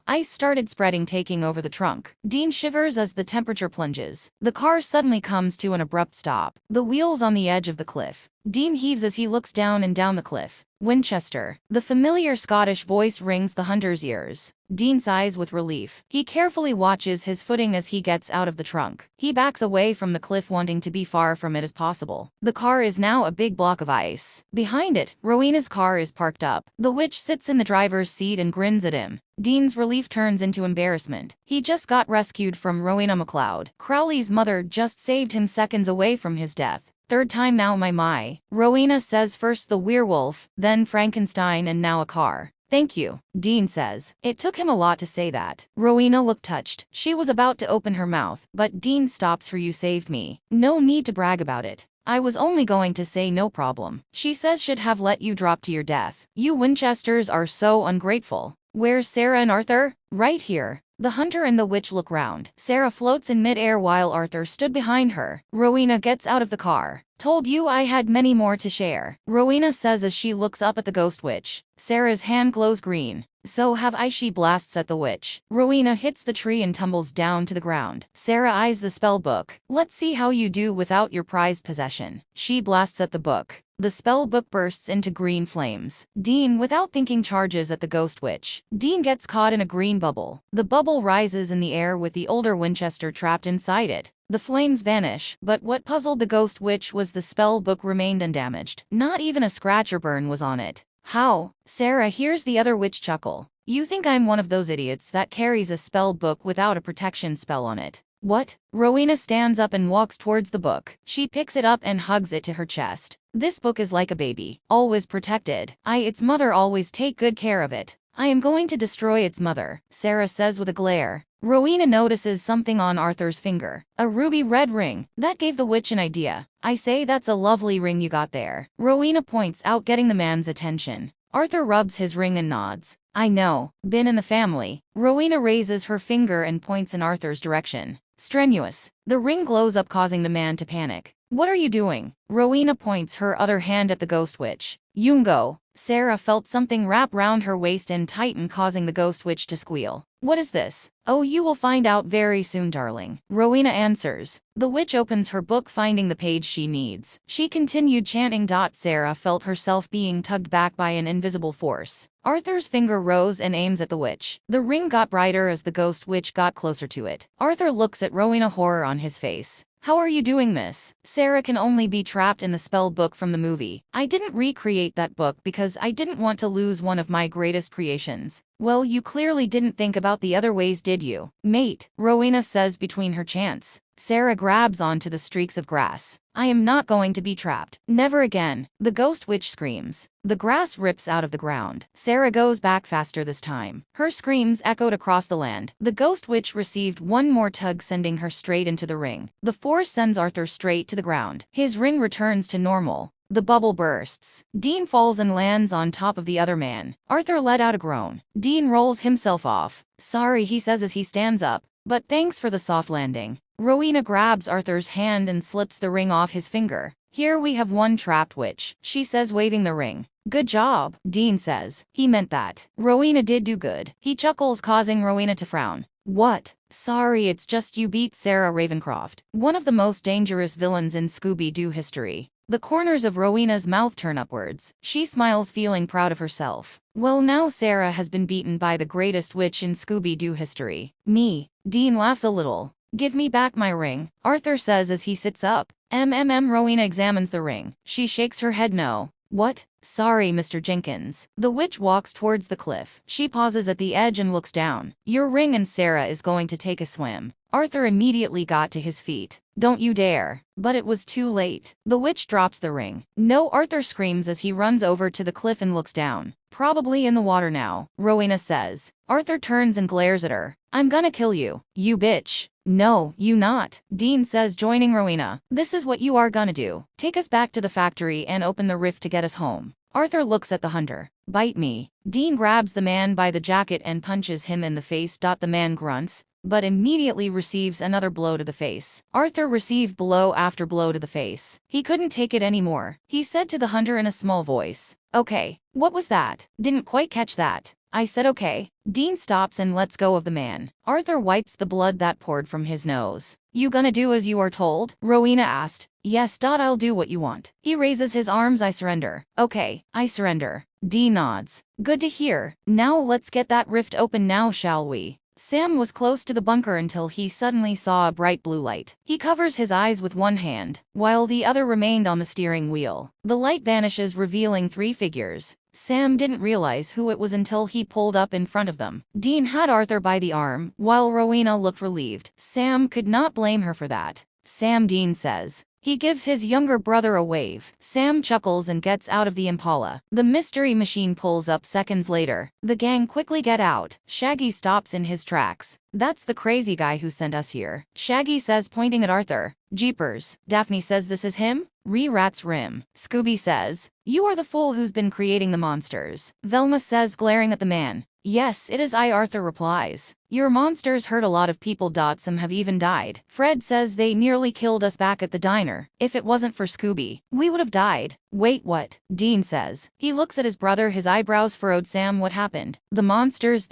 Ice started spreading, taking over the trunk. Dean shivers as the temperature plunges. The car suddenly comes to an abrupt stop. The wheels on the edge of the cliff. Dean heaves as he looks down and down the cliff. Winchester. The familiar Scottish voice rings the hunter's ears. Dean sighs with relief. He carefully watches his footing as he gets out of the trunk. He backs away from the cliff, wanting to be far from it as possible. The car is now a big block of ice. Behind it, Rowena's car is parked up. The witch sits in the driver's seat and grins at him. Dean's relief turns into embarrassment. He just got rescued from Rowena McLeod. Crowley's mother just saved him seconds away from his death. Third time now, my. Rowena says, first the werewolf, then Frankenstein, and now a car. Thank you, Dean says. It took him a lot to say that. Rowena looked touched. She was about to open her mouth, but Dean stops her. You saved me. No need to brag about it. I was only going to say no problem. She says should have let you drop to your death. You Winchesters are so ungrateful. Where's Sarah and Arthur? Right here. The hunter and the witch look round. Sarah floats in midair while Arthur stood behind her. Rowena gets out of the car. Told you I had many more to share, Rowena says as she looks up at the ghost witch. Sarah's hand glows green. So have I. She blasts at the witch. Rowena hits the tree and tumbles down to the ground. Sarah eyes the spell book. Let's see how you do without your prized possession. She blasts at the book. The spell book bursts into green flames. Dean, without thinking, charges at the ghost witch. Dean gets caught in a green bubble. The bubble rises in the air with the older Winchester trapped inside it. The flames vanish, but what puzzled the ghost witch was the spell book remained undamaged. Not even a scratch or burn was on it. How? Sarah hears the other witch chuckle. You think I'm one of those idiots that carries a spell book without a protection spell on it? What? Rowena stands up and walks towards the book. She picks it up and hugs it to her chest. This book is like a baby, always protected. Its mother always take good care of it. I am going to destroy its mother, Sarah says with a glare. Rowena notices something on Arthur's finger. A ruby red ring. That gave the witch an idea. I say, that's a lovely ring you got there. Rowena points out, getting the man's attention. Arthur rubs his ring and nods. I know. Been in the family. Rowena raises her finger and points in Arthur's direction. Strenuous. The ring glows up, causing the man to panic. What are you doing? Rowena points her other hand at the ghost witch. Yungo. Sarah felt something wrap round her waist and tighten, causing the ghost witch to squeal. What is this? Oh, you will find out very soon, darling. Rowena answers. The witch opens her book, finding the page she needs. She continued chanting. Sarah felt herself being tugged back by an invisible force. Arthur's finger rose and aims at the witch. The ring got brighter as the ghost witch got closer to it. Arthur looks at Rowena, horror on his face. How are you doing this? Sarah can only be trapped in the spell book from the movie. I didn't recreate that book because I didn't want to lose one of my greatest creations. Well, you clearly didn't think about the other ways, did you? Mate, Rowena says between her chants. Sarah grabs onto the streaks of grass. I am not going to be trapped. Never again. The ghost witch screams. The grass rips out of the ground. Sarah goes back faster this time. Her screams echoed across the land. The ghost witch received one more tug, sending her straight into the ring. The force sends Arthur straight to the ground. His ring returns to normal. The bubble bursts. Dean falls and lands on top of the other man. Arthur let out a groan. Dean rolls himself off. Sorry, he says as he stands up, but thanks for the soft landing. Rowena grabs Arthur's hand and slips the ring off his finger. Here we have one trapped witch, she says, waving the ring. Good job, Dean says. He meant that. Rowena did do good. He chuckles, causing Rowena to frown. What? Sorry, it's just you beat Sarah Ravencroft, one of the most dangerous villains in Scooby-Doo history. The corners of Rowena's mouth turn upwards. She smiles, feeling proud of herself. Well, now Sarah has been beaten by the greatest witch in Scooby-Doo history. Me. Dean laughs a little. Give me back my ring, Arthur says as he sits up. Rowena examines the ring. She shakes her head no. What? Sorry, Mr. Jenkins. The witch walks towards the cliff. She pauses at the edge and looks down. Your ring, and Sarah is going to take a swim. Arthur immediately got to his feet. Don't you dare. But it was too late. The witch drops the ring. No, Arthur screams as he runs over to the cliff and looks down. Probably in the water now, Rowena says. Arthur turns and glares at her. I'm gonna kill you, you bitch. No, you not, Dean says, joining Rowena. This is what you are gonna do. Take us back to the factory and open the rift to get us home. Arthur looks at the hunter. Bite me. Dean grabs the man by the jacket and punches him in the face. The man grunts, but immediately receives another blow to the face. Arthur received blow after blow to the face. He couldn't take it anymore. He said to the hunter in a small voice. Okay, what was that? Didn't quite catch that. I said okay. Dean stops and lets go of the man. Arthur wipes the blood that poured from his nose. You gonna do as you are told? Rowena asked. Yes, I'll do what you want. He raises his arms. I surrender. Okay, I surrender. Dean nods. Good to hear. Now let's get that rift open now, shall we? Sam was close to the bunker until he suddenly saw a bright blue light. He covers his eyes with one hand, while the other remained on the steering wheel. The light vanishes, revealing three figures. Sam didn't realize who it was until he pulled up in front of them. Dean had Arthur by the arm, while Rowena looked relieved. Sam could not blame her for that. Sam, Dean says. He gives his younger brother a wave. Sam chuckles and gets out of the Impala. The mystery machine pulls up seconds later. The gang quickly get out. Shaggy stops in his tracks. That's the crazy guy who sent us here, Shaggy says, pointing at Arthur. Jeepers. Daphne says, this is him? Rat's rim. Scooby says, you are the fool who's been creating the monsters. Velma says, glaring at the man. Yes, it is I, Arthur replies. Your monsters hurt a lot of people. Some have even died. Fred says, they nearly killed us back at the diner. If it wasn't for Scooby, we would have died. Wait, what? Dean says. He looks at his brother, his eyebrows furrowed. Sam, what happened? The monsters,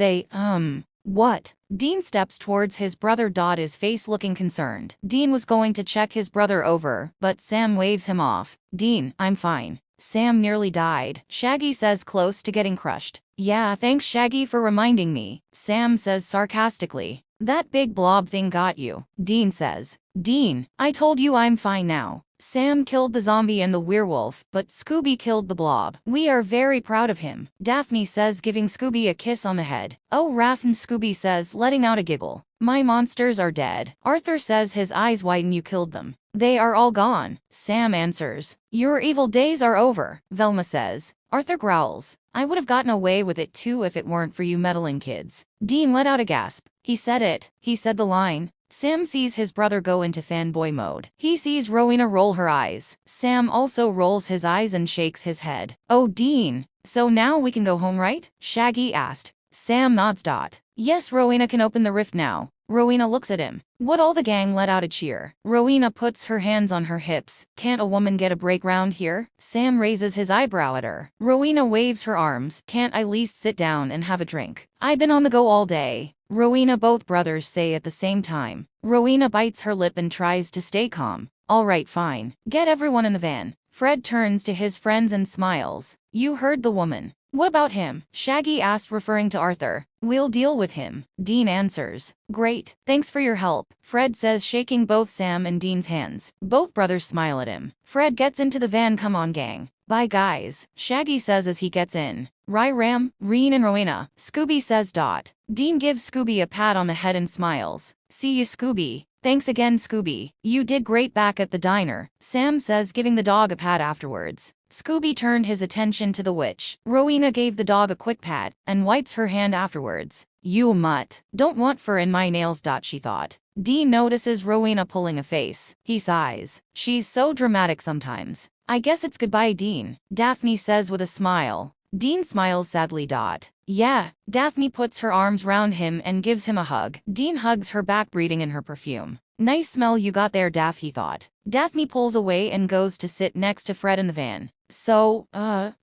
what? Dean steps towards his brother. His face looking concerned. Dean was going to check his brother over, but Sam waves him off. Dean, I'm fine. Sam nearly died, Shaggy says, close to getting crushed. Yeah, thanks Shaggy for reminding me, Sam says sarcastically. That big blob thing got you, Dean says. Dean, I told you I'm fine now. Sam killed the zombie and the werewolf, but Scooby killed the blob. We are very proud of him, Daphne says, giving Scooby a kiss on the head. Oh, Raph, and Scooby says, letting out a giggle. My monsters are dead. Arthur says, his eyes widen. You killed them. They are all gone. Sam answers. Your evil days are over, Velma says. Arthur growls. I would have gotten away with it too if it weren't for you meddling kids. Dean let out a gasp. He said it. He said the line. Sam sees his brother go into fanboy mode. He sees Rowena roll her eyes. Sam also rolls his eyes and shakes his head. Oh, Dean. So now we can go home, right? Shaggy asked. Sam nods. Yes, Rowena can open the rift now. Rowena looks at him. What? All the gang let out a cheer. Rowena puts her hands on her hips. Can't a woman get a break round here? Sam raises his eyebrow at her. Rowena waves her arms. Can't I least sit down and have a drink? I've been on the go all day. Rowena, both brothers say at the same time. Rowena bites her lip and tries to stay calm. All right, fine. Get everyone in the van. Fred turns to his friends and smiles. You heard the woman. What about him? Shaggy asked, referring to Arthur. We'll deal with him. Dean answers. Great. Thanks for your help, Fred says, shaking both Sam and Dean's hands. Both brothers smile at him. Fred gets into the van. Come on, gang. Bye, guys, Shaggy says as he gets in. Ram, Reen and Rowena, Scooby says. Dean gives Scooby a pat on the head and smiles. See you, Scooby. Thanks again, Scooby. You did great back at the diner, Sam says, giving the dog a pat afterwards. Scooby turned his attention to the witch. Rowena gave the dog a quick pat and wipes her hand afterwards. You mutt. Don't want fur in my nails, she thought. Dean notices Rowena pulling a face. He sighs. She's so dramatic sometimes. I guess it's goodbye, Dean, Daphne says with a smile. Dean smiles sadly. Yeah, Daphne puts her arms round him and gives him a hug. Dean hugs her back, breathing in her perfume. Nice smell you got there, Daph, he thought. Daphne pulls away and goes to sit next to Fred in the van. So,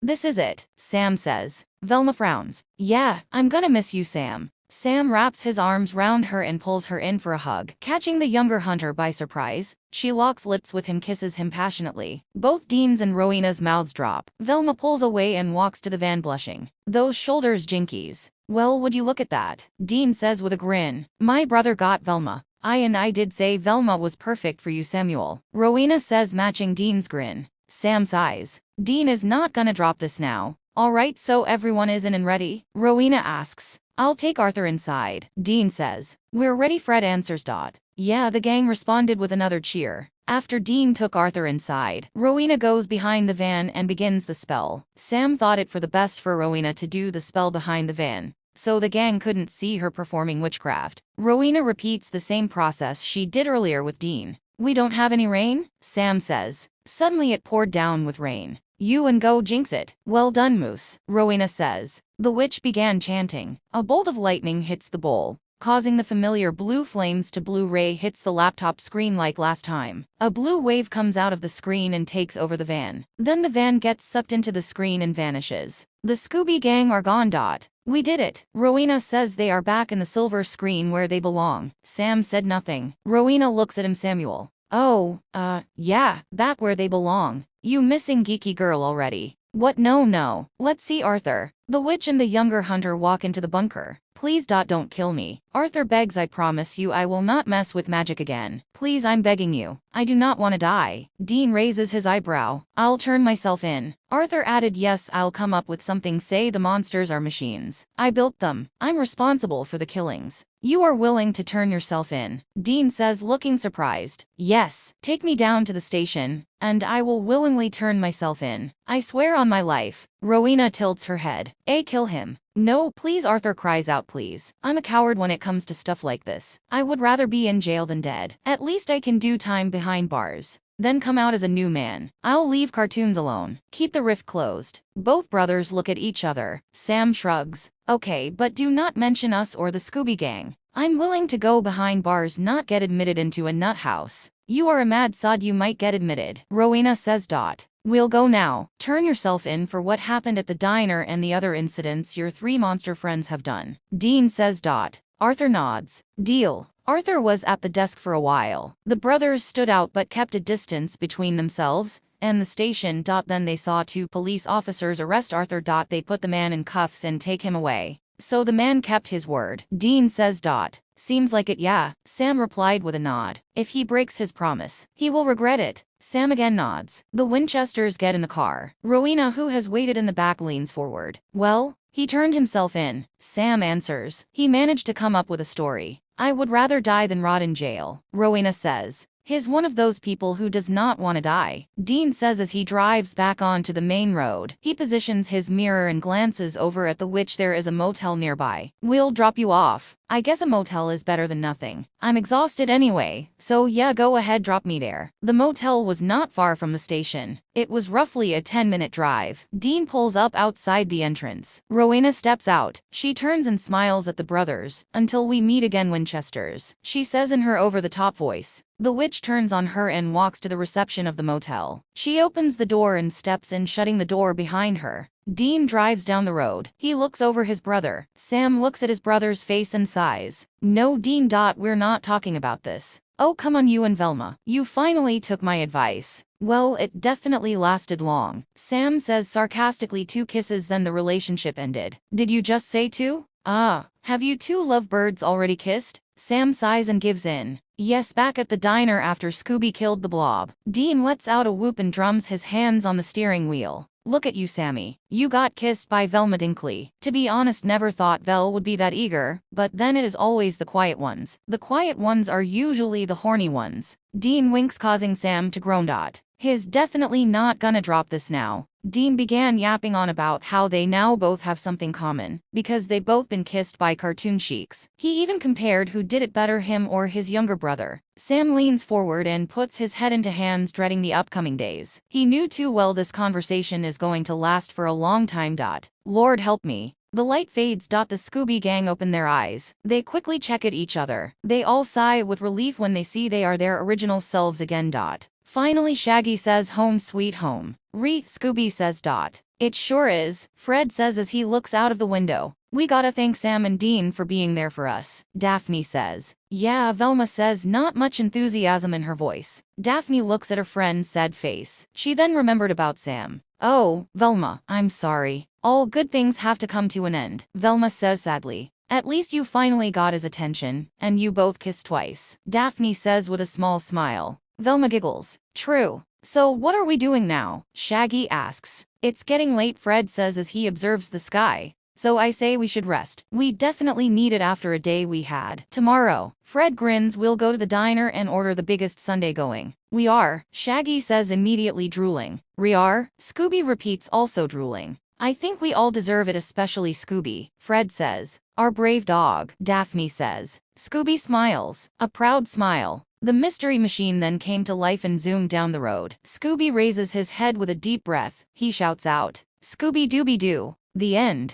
this is it, Sam says. Velma frowns. Yeah, I'm gonna miss you, Sam. Sam wraps his arms round her and pulls her in for a hug. Catching the younger hunter by surprise, she locks lips with him, kisses him passionately. Both Dean's and Rowena's mouths drop. Velma pulls away and walks to the van, blushing. Those shoulders, jinkies. Well, would you look at that? Dean says with a grin. My brother got Velma. I did say Velma was perfect for you, Samuel. Rowena says, matching Dean's grin. Sam sighs. Dean is not gonna drop this now. Alright, so everyone is in and ready? Rowena asks. I'll take Arthur inside, Dean says. We're ready, Fred answers. Yeah, the gang responded with another cheer. After Dean took Arthur inside, Rowena goes behind the van and begins the spell. Sam thought it for the best for Rowena to do the spell behind the van, so the gang couldn't see her performing witchcraft. Rowena repeats the same process she did earlier with Dean. We don't have any rain? Sam says. Suddenly it poured down with rain. You and go jinx it. Well done, Moose, Rowena says. The witch began chanting. A bolt of lightning hits the bowl, causing the familiar blue flames to blue ray hits the laptop screen like last time. A blue wave comes out of the screen and takes over the van. Then the van gets sucked into the screen and vanishes. The Scooby gang are gone. We did it. Rowena says they are back in the silver screen where they belong. Sam said nothing. Rowena looks at him. Samuel. Oh, yeah, back where they belong. You missing geeky girl already. What? No. Let's see Arthur. The witch and the younger hunter walk into the bunker. Please, don't kill me. Arthur begs. I promise you I will not mess with magic again. Please, I'm begging you. I do not want to die. Dean raises his eyebrow. I'll turn myself in. Arthur added, yes, I'll come up with something. Say the monsters are machines. I built them. I'm responsible for the killings. You are willing to turn yourself in? Dean says, looking surprised. Yes, take me down to the station, and I will willingly turn myself in. I swear on my life. Rowena tilts her head. Kill him. No, please, Arthur cries out, please. I'm a coward when it comes to stuff like this. I would rather be in jail than dead. At least I can do time behind bars, then come out as a new man. I'll leave cartoons alone. Keep the rift closed. Both brothers look at each other. Sam shrugs. Okay, but do not mention us or the Scooby gang. I'm willing to go behind bars, not get admitted into a nut house. You are a mad sod, you might get admitted. Rowena says. We'll go now. Turn yourself in for what happened at the diner and the other incidents your three monster friends have done. Dean says. Arthur nods. Deal. Arthur was at the desk for a while. The brothers stood out but kept a distance between themselves and the station. Then they saw two police officers arrest Arthur. They put the man in cuffs and take him away. So the man kept his word. Dean says. Seems like it, yeah, Sam replied with a nod. If he breaks his promise, he will regret it. Sam again nods. The Winchesters get in the car. Rowena, who has waited in the back, leans forward. Well, he turned himself in. Sam answers. He managed to come up with a story. I would rather die than rot in jail. Rowena says. He's one of those people who does not want to die. Dean says as he drives back onto the main road. He positions his mirror and glances over at the witch. There is a motel nearby. We'll drop you off. I guess a motel is better than nothing. I'm exhausted anyway, so yeah, go ahead, drop me there. The motel was not far from the station. It was roughly a 10-minute drive. Dean pulls up outside the entrance. Rowena steps out. She turns and smiles at the brothers. "Until we meet again, Winchesters," she says in her over-the-top voice. The witch turns on her and walks to the reception of the motel. She opens the door and steps in, shutting the door behind her. Dean drives down the road. He looks over his brother. Sam looks at his brother's face and sighs. "No, Dean. We're not talking about this." "Oh, come on, you and Velma. You finally took my advice." "Well, it definitely lasted long," Sam says sarcastically. 2 kisses, then the relationship ended. "Did you just say 2? Ah, have you 2 lovebirds already kissed?" Sam sighs and gives in. Yes, back at the diner after Scooby killed the blob. Dean lets out a whoop and drums his hands on the steering wheel. "Look at you, Sammy. You got kissed by Velma Dinkley." To be honest, never thought Vel would be that eager, but then it is always the quiet ones. The quiet ones are usually the horny ones. Dean winks, causing Sam to groan. He's definitely not gonna drop this now. Dean began yapping on about how they now both have something common, because they've both been kissed by cartoon sheiks. He even compared who did it better, him or his younger brother. Sam leans forward and puts his head into hands, dreading the upcoming days. He knew too well this conversation is going to last for a long time. Lord help me. The light fades. The Scooby gang open their eyes. They quickly check at each other. They all sigh with relief when they see they are their original selves again. Finally, Shaggy says, "Home sweet home." Scooby says. "It sure is," Fred says as he looks out of the window. "We gotta thank Sam and Dean for being there for us," Daphne says. "Yeah," Velma says, not much enthusiasm in her voice. Daphne looks at her friend's sad face. She then remembered about Sam. "Oh, Velma, I'm sorry. All good things have to come to an end," Velma says sadly. "At least you finally got his attention, and you both kissed twice," Daphne says with a small smile. Velma giggles. "True. So what are we doing now?" Shaggy asks. "It's getting late," Fred says as he observes the sky. "So I say we should rest. We definitely need it after a day we had." "Tomorrow," Fred grins, "we'll go to the diner and order the biggest sundae going." "We are," Shaggy says, immediately drooling. "We are," Scooby repeats, also drooling. "I think we all deserve it, especially Scooby," Fred says. "Our brave dog," Daphne says. Scooby smiles. A proud smile. The mystery machine then came to life and zoomed down the road. Scooby raises his head with a deep breath. He shouts out, "Scooby-Dooby-Doo." The end.